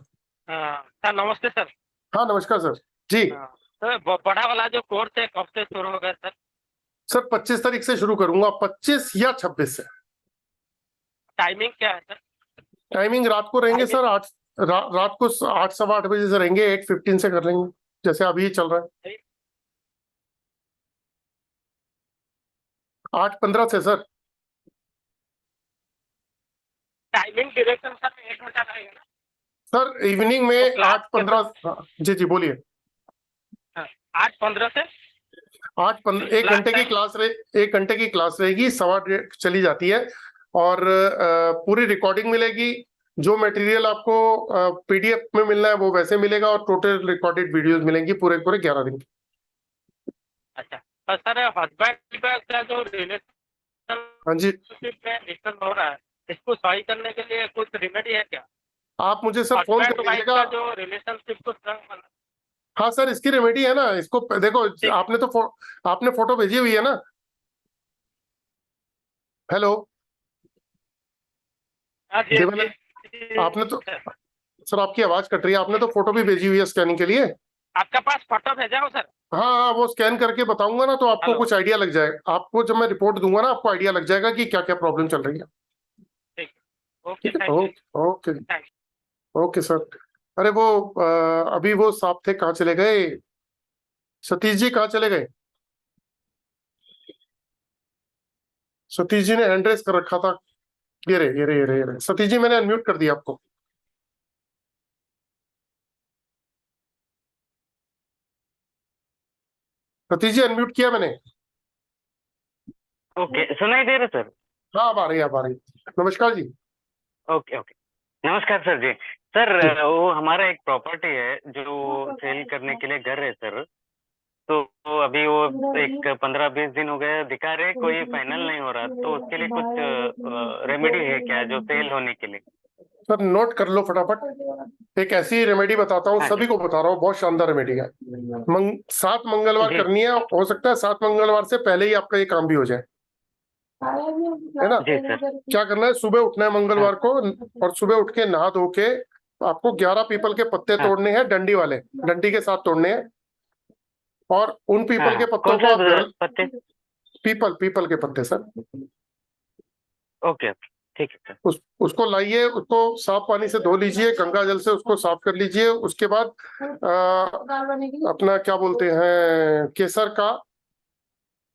सर नमस्ते सर। हाँ नमस्कार सर जी। सर बड़ा वाला जो कोर्स है कब से शुरू होगा सर? सर 25 तारीख से शुरू करूंगा, 25 या 26 से। टाइमिंग क्या है सर? टाइमिंग रात को रहेंगे सर, रात को 8 सवा 8 बजे से रहेंगे, 8:15 से कर लेंगे जैसे अभी चल रहा है। 8:15 से सर। टाइमिंग ड्यूरेशन सर 1 घंटा रहेगा ना? सर इवनिंग में तो क्लास 8:15। जी जी बोलिए। 8:15 से 8:15 1 घंटे की क्लास 1 घंटे की क्लास रहेगी, 1:15 चली जाती है और पूरी रिकॉर्डिंग मिलेगी। जो मटेरियल आपको पीडीएफ में मिलना है वो वैसे मिलेगा और टोटल रिकॉर्डेड वीडियोस मिलेंगी पूरे 11 दिन की। अच्छा और सर हस्बैंड का जो रिलेशन हाँ जी में डिस्टर्ब हो रहा है, इसको सही करने के लिए कुछ रेमेडी है क्या? आप मुझे सर फोन कर हस्बैंड वाइफ लीजिएगा। का जो रिलेशनशिप को स्ट्रांग बना। हाँ सर इसकी रेमेडी है ना, इसको देखो आपने तो आपने फोटो भेजी हुई है ना। हेलो देवानंद, आपने तो सर आपकी आवाज कट रही है, आपने तो फोटो भी भेजी हुई है स्कैनिंग के लिए। आपके पास फोटो भेजा हो सर? हाँ हाँ वो स्कैन करके बताऊंगा ना तो आपको हेलो। कुछ आइडिया लग जाएगा। आपको जब मैं रिपोर्ट दूंगा ना आपको आइडिया लग जाएगा कि क्या क्या प्रॉब्लम चल रही है। ठीक ओके ठीक है thank you. Okay okay sir. अरे वो अभी वो साहब थे कहाँ चले गए? सतीश जी कहाँ चले गए? सतीश जी ने हैंड रेस कर रखा था। ये रे सतीश जी मैंने अनम्यूट कर दिया आपको। सतीश जी अनम्यूट किया मैंने। ओके सुनाई दे रहा सर? हाँ अब आ रही है अब आ रही है। नमस्कार जी। ओके ओके नमस्कार सर जी। सर वो हमारा एक प्रॉपर्टी है जो सेल करने के लिए घर है सर। तो अभी वो एक 15-20 दिन हो गए दिखा रहे कोई फाइनल नहीं हो रहा, तो उसके लिए कुछ रेमेडी है क्या जो सेल होने के लिए? सर नोट कर लो फटाफट। एक ऐसी रेमेडी बताता हूँ, हाँ सभी को बता रहा हूँ, बहुत शानदार रेमेडी है। 7 मंगलवार जी। करनी है, हो सकता है 7 मंगलवार से पहले ही आपका ये काम भी हो जाए, है ना। जी सर। क्या करना है, सुबह उठना है मंगलवार को और सुबह उठ के नहा धो के आपको 11 पीपल के पत्ते हाँ। तोड़ने हैं, डंडी वाले, डंडी के साथ तोड़ने हैं। और उन पीपल के पत्तों कौन को सा आप घर पत्ते? पीपल के पत्ते सर। ओके ओके ठीक है सर। उसको लाइए, उसको साफ पानी से धो लीजिए, गंगा जल से उसको साफ कर लीजिए। उसके बाद अपना क्या बोलते हैं केसर का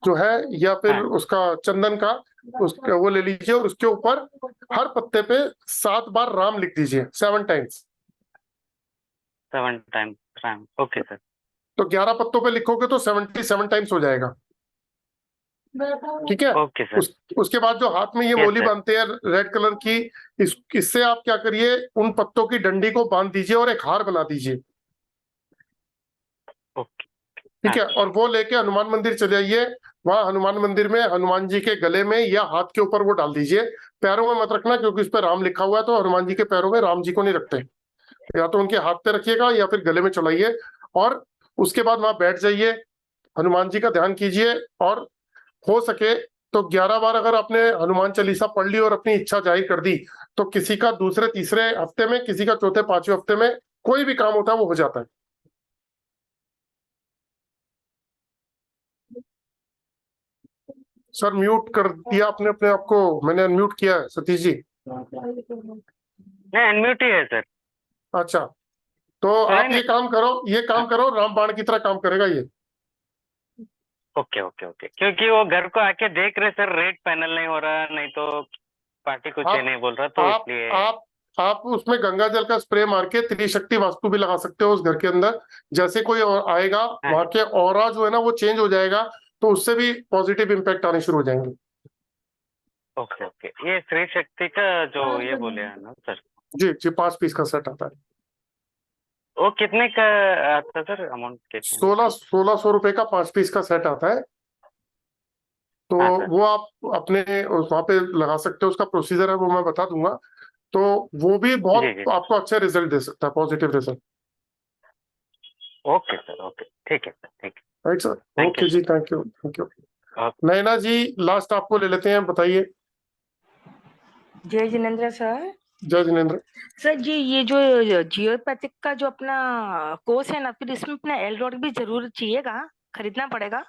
जो है या फिर हाँ। उसका चंदन का उसका वो ले लीजिए और उसके ऊपर हर पत्ते पे 7 बार राम लिख दीजिए, 7 times. 7 time Ram. Okay sir. तो 11 पत्तों पे लिखोगे तो 77 टाइम्स हो जाएगा। ठीक है। Okay sir. उसके बाद जो हाथ में ये Yes, मोली sir. बांधते हैं रेड कलर की, इससे आप क्या करिए, उन पत्तों की डंडी को बांध दीजिए और एक हार बना दीजिए। ओके ठीक है। और वो लेके हनुमान मंदिर चले जाइए। वहां हनुमान मंदिर में हनुमान जी के गले में या हाथ के ऊपर वो डाल दीजिए। पैरों में मत रखना क्योंकि उस पर राम लिखा हुआ है, तो हनुमान जी के पैरों में राम जी को नहीं रखते। या तो उनके हाथ पे रखिएगा या फिर गले में चढ़ाइए और उसके बाद वहां बैठ जाइए, हनुमान जी का ध्यान कीजिए। और हो सके तो 11 बार अगर आपने हनुमान चालीसा पढ़ ली और अपनी इच्छा जाहिर कर दी तो किसी का दूसरे तीसरे हफ्ते में, किसी का चौथे पांचवें हफ्ते में कोई भी काम होता है वो हो जाता है। सर म्यूट कर दिया आपने अपने आप को, मैंने अनम्यूट किया है सतीश जी। नहीं अनम्यूट ही है सर। अच्छा तो आप ये काम करो, रामबाण की तरह काम करेगा ये। ओके ओके ओके क्योंकि वो घर को आके देख रहे सर, रेट फाइनल नहीं हो रहा, नहीं तो पार्टी कुछ ये नहीं बोल रहा, तो इसलिए आप उसमें गंगा जल का स्प्रे मार के त्रिशक्ति वास्तु भी लगा सकते हो उस घर के अंदर। जैसे कोई और आएगा वहां के ऑरा जो है ना वो चेंज हो जाएगा, तो उससे भी पॉजिटिव इम्पैक्ट आने शुरू हो जाएंगे। ओके ओके ये श्री शक्ति का जो ये बोले हैं ना सर? जी जी 5 पीस का सेट आता है। वो कितने का आता है सर अमाउंट? 1600 रुपए का 5 पीस का सेट आता है। तो वो आप अपने वहां पे लगा सकते हो, उसका प्रोसीजर है वो मैं बता दूंगा। तो वो भी बहुत आपको अच्छे रिजल्ट दे सकता है, positive result. Okay sir okay ठीक है सर ठीक है। Right sir. Okay ji thank you. Naina ji last आपको ले लेते हैं, बताइए। जय जिनेंद्र सर। जय जिनेंद्र। सर जी ये जो जियोपैथिक का जो अपना कोर्स है ना, फिर इसमें अपना एलरॉड भी जरूर चाहिएगा, खरीदना पड़ेगा?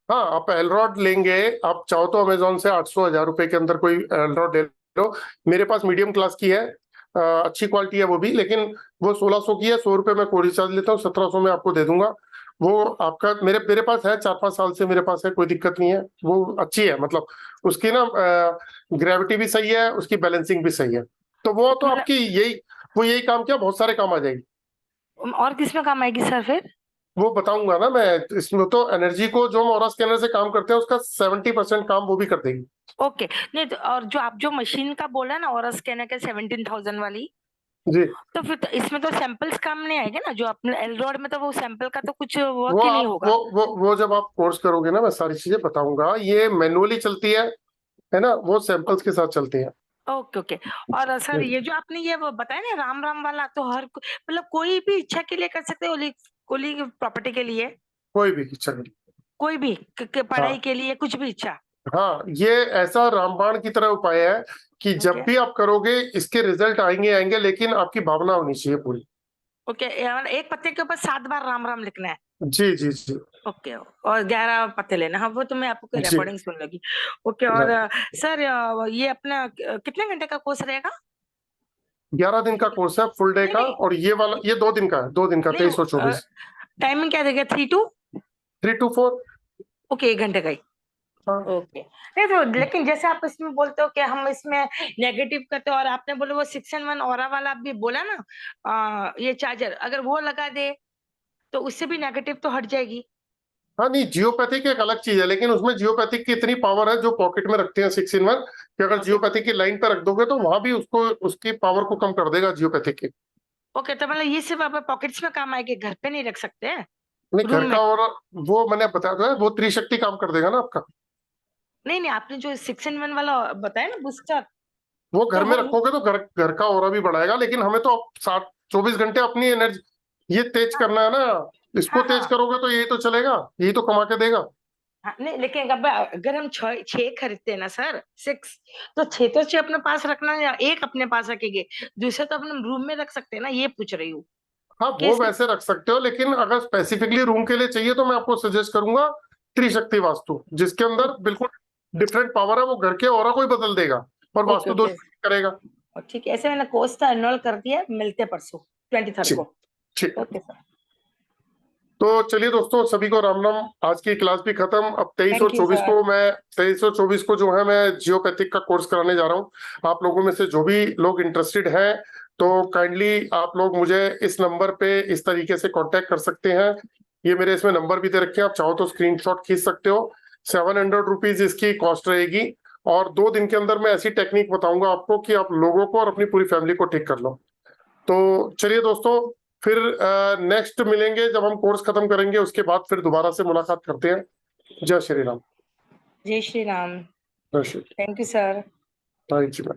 हाँ, आप एलरॉड लेंगे, आप चाहो तो अमेजोन से 800-1000 रुपए के अंदर कोई एलरॉड ले लो। मेरे पास मीडियम क्लास की है, अच्छी क्वालिटी है वो भी, लेकिन वो 1600 की है। 100 रुपए मैं कोई रिचार्ज लेता हूँ, 1700 में आपको दे दूंगा। वो आपका मेरे पास है, 4-5 साल से मेरे पास है, कोई दिक्कत नहीं है। वो अच्छी है, मतलब उसकी ना ग्रेविटी भी सही है, उसकी बैलेंसिंग भी सही है। तो वो तो आपकी यही काम किया, बहुत सारे काम आ जाएगी। और किसमें काम आएगी सर फिर? वो बताऊंगा ना मैं। इसमें तो एनर्जी को जो हम ऑरा स्कैनर से काम करते हैं उसका 70% काम वो भी कर देगी। ओके, नहीं तो और जो आप जो मशीन का बोला ना ऑरा स्कैनर के 17,000 वाली, जी, तो फिर तो इसमें तो सैंपल्स काम नहीं आएंगे ना? जो अपने एलरॉड में तो वो सैंपल का तो कुछ वर्क वो ही नहीं आप होगा। वो जब आप कोर्स करोगे ना, मैं सारी चीजें बताऊंगा। ये मैनुअली चलती है ना, वो सैंपल्स के साथ चलती है। Okay okay. और सर ये जो आपने ये वो बताया ना राम राम वाला, तो मतलब कोई भी इच्छा के लिए कर सकते हो? ओली प्रॉपर्टी के लिए कोई भी इच्छा नहीं। कोई भी पढ़ाई हाँ के लिए कुछ भी इच्छा? हाँ, ये ऐसा रामबाण की तरह उपाय है कि जब ओके भी आप करोगे इसके रिजल्ट आएंगे, लेकिन आपकी भावना होनी चाहिए पूरी। ओके। एक पत्ते के ऊपर 7 बार राम राम लिखना है? जी जी जी ओके। और 11 पत्ते लेना। हाँ, वो तो मैं आपको जी। रिकॉर्डिंग सुन लगी। ओके। और सर ये अपना कितने घंटे का कोर्स रहेगा? 11 दिन का कोर्स है, फुल डे नहीं का। नहीं और ये वाला ये 2 दिन का है, 2 दिन का, नहीं 23 और 24। टाइमिंग क्या देगा? 3 to 3 to 4। ओके, 1 घंटे का ही। हाँ ओके। नहीं तो लेकिन जैसे आप इसमें बोलते हो कि हम इसमें नेगेटिव करते हो, और आपने बोले वो 6-in-1 ऑरा वाला आप भी बोला ना, ये चार्जर अगर वो लगा दे तो उससे भी नेगेटिव तो हट जाएगी? हाँ, नहीं, जियोपैथिक एक अलग चीज है, लेकिन उसमें जियोपैथिक की इतनी पावर है जो पॉकेट में रखते हैं 6-in-1, कि अगर ओके जियोपैथिक की लाइन पर रख दोगे तो वहां भी उसको उसकी पावर को कम कर देगा जियोपैथिक की। ओके। तो मतलब ये सिर्फ आप पॉकेट्स में काम आएगी, घर पे नहीं रख सकते हैं? नहीं, रूम घर में? का। और वो मैंने बताया तो है, वो त्रिशक्ति काम कर देगा ना आपका। नहीं नहीं, आपने जो 6-in-1 वाला बताया ना बूस्टर, वो घर तो में रखोगे तो घर का ऑरा भी बढ़ाएगा, लेकिन हमें तो 24 घंटे अपनी एनर्जी ये तेज हाँ करना है ना। इसको हाँ तेज हाँ करोगे तो यही तो चलेगा, यही तो कमा के देगा। हाँ। नहीं लेकिन अगर हम 6 खरीदते हैं ना सर, 6, तो 6 तो 6 अपने पास रखना, या एक अपने पास रखेंगे, दूसरा तो अपने रूम में रख सकते हैं ना, ये पूछ रही हूँ। हाँ, वो कैसे? वैसे रख सकते हो, लेकिन अगर स्पेसिफिकली रूम के लिए चाहिए तो मैं आपको सजेस्ट करूंगा त्रिशक्ति वास्तु, जिसके अंदर बिल्कुल डिफरेंट पावर है। वो घर के ऑरा को ही बदल देगा और ओके वास्तु दोष ओके। करेगा। और ठीक है, ऐसे मैंने कोर्स तो एनरोल कर दिया, मिलते हैं परसों 23 ठीक को। ठीक। Okay sir. तो चलिए दोस्तों, सभी को राम राम। आज की क्लास भी खत्म। अब 23 और थैंक यू 24 सर। को मैं 23 और 24 को जो है मैं जियोपैथिक का कोर्स कराने जा रहा हूँ। आप लोगों में से जो भी लोग इंटरेस्टेड हैं तो काइंडली आप लोग मुझे इस नंबर पे इस तरीके से कांटेक्ट कर सकते हैं। ये मेरे इसमें नंबर भी दे रखे हैं, आप चाहो तो स्क्रीनशॉट खींच सकते हो। 700 रुपीज इसकी कॉस्ट रहेगी, और 2 दिन के अंदर मैं ऐसी टेक्निक बताऊंगा आपको कि आप लोगों को और अपनी पूरी फैमिली को ठीक कर लो। तो चलिए दोस्तों, फिर नेक्स्ट मिलेंगे जब हम कोर्स खत्म करेंगे, उसके बाद फिर दोबारा से मुलाकात करते हैं। जय श्री राम। जय श्री राम। जय Shri. Thank you sir. Thank you.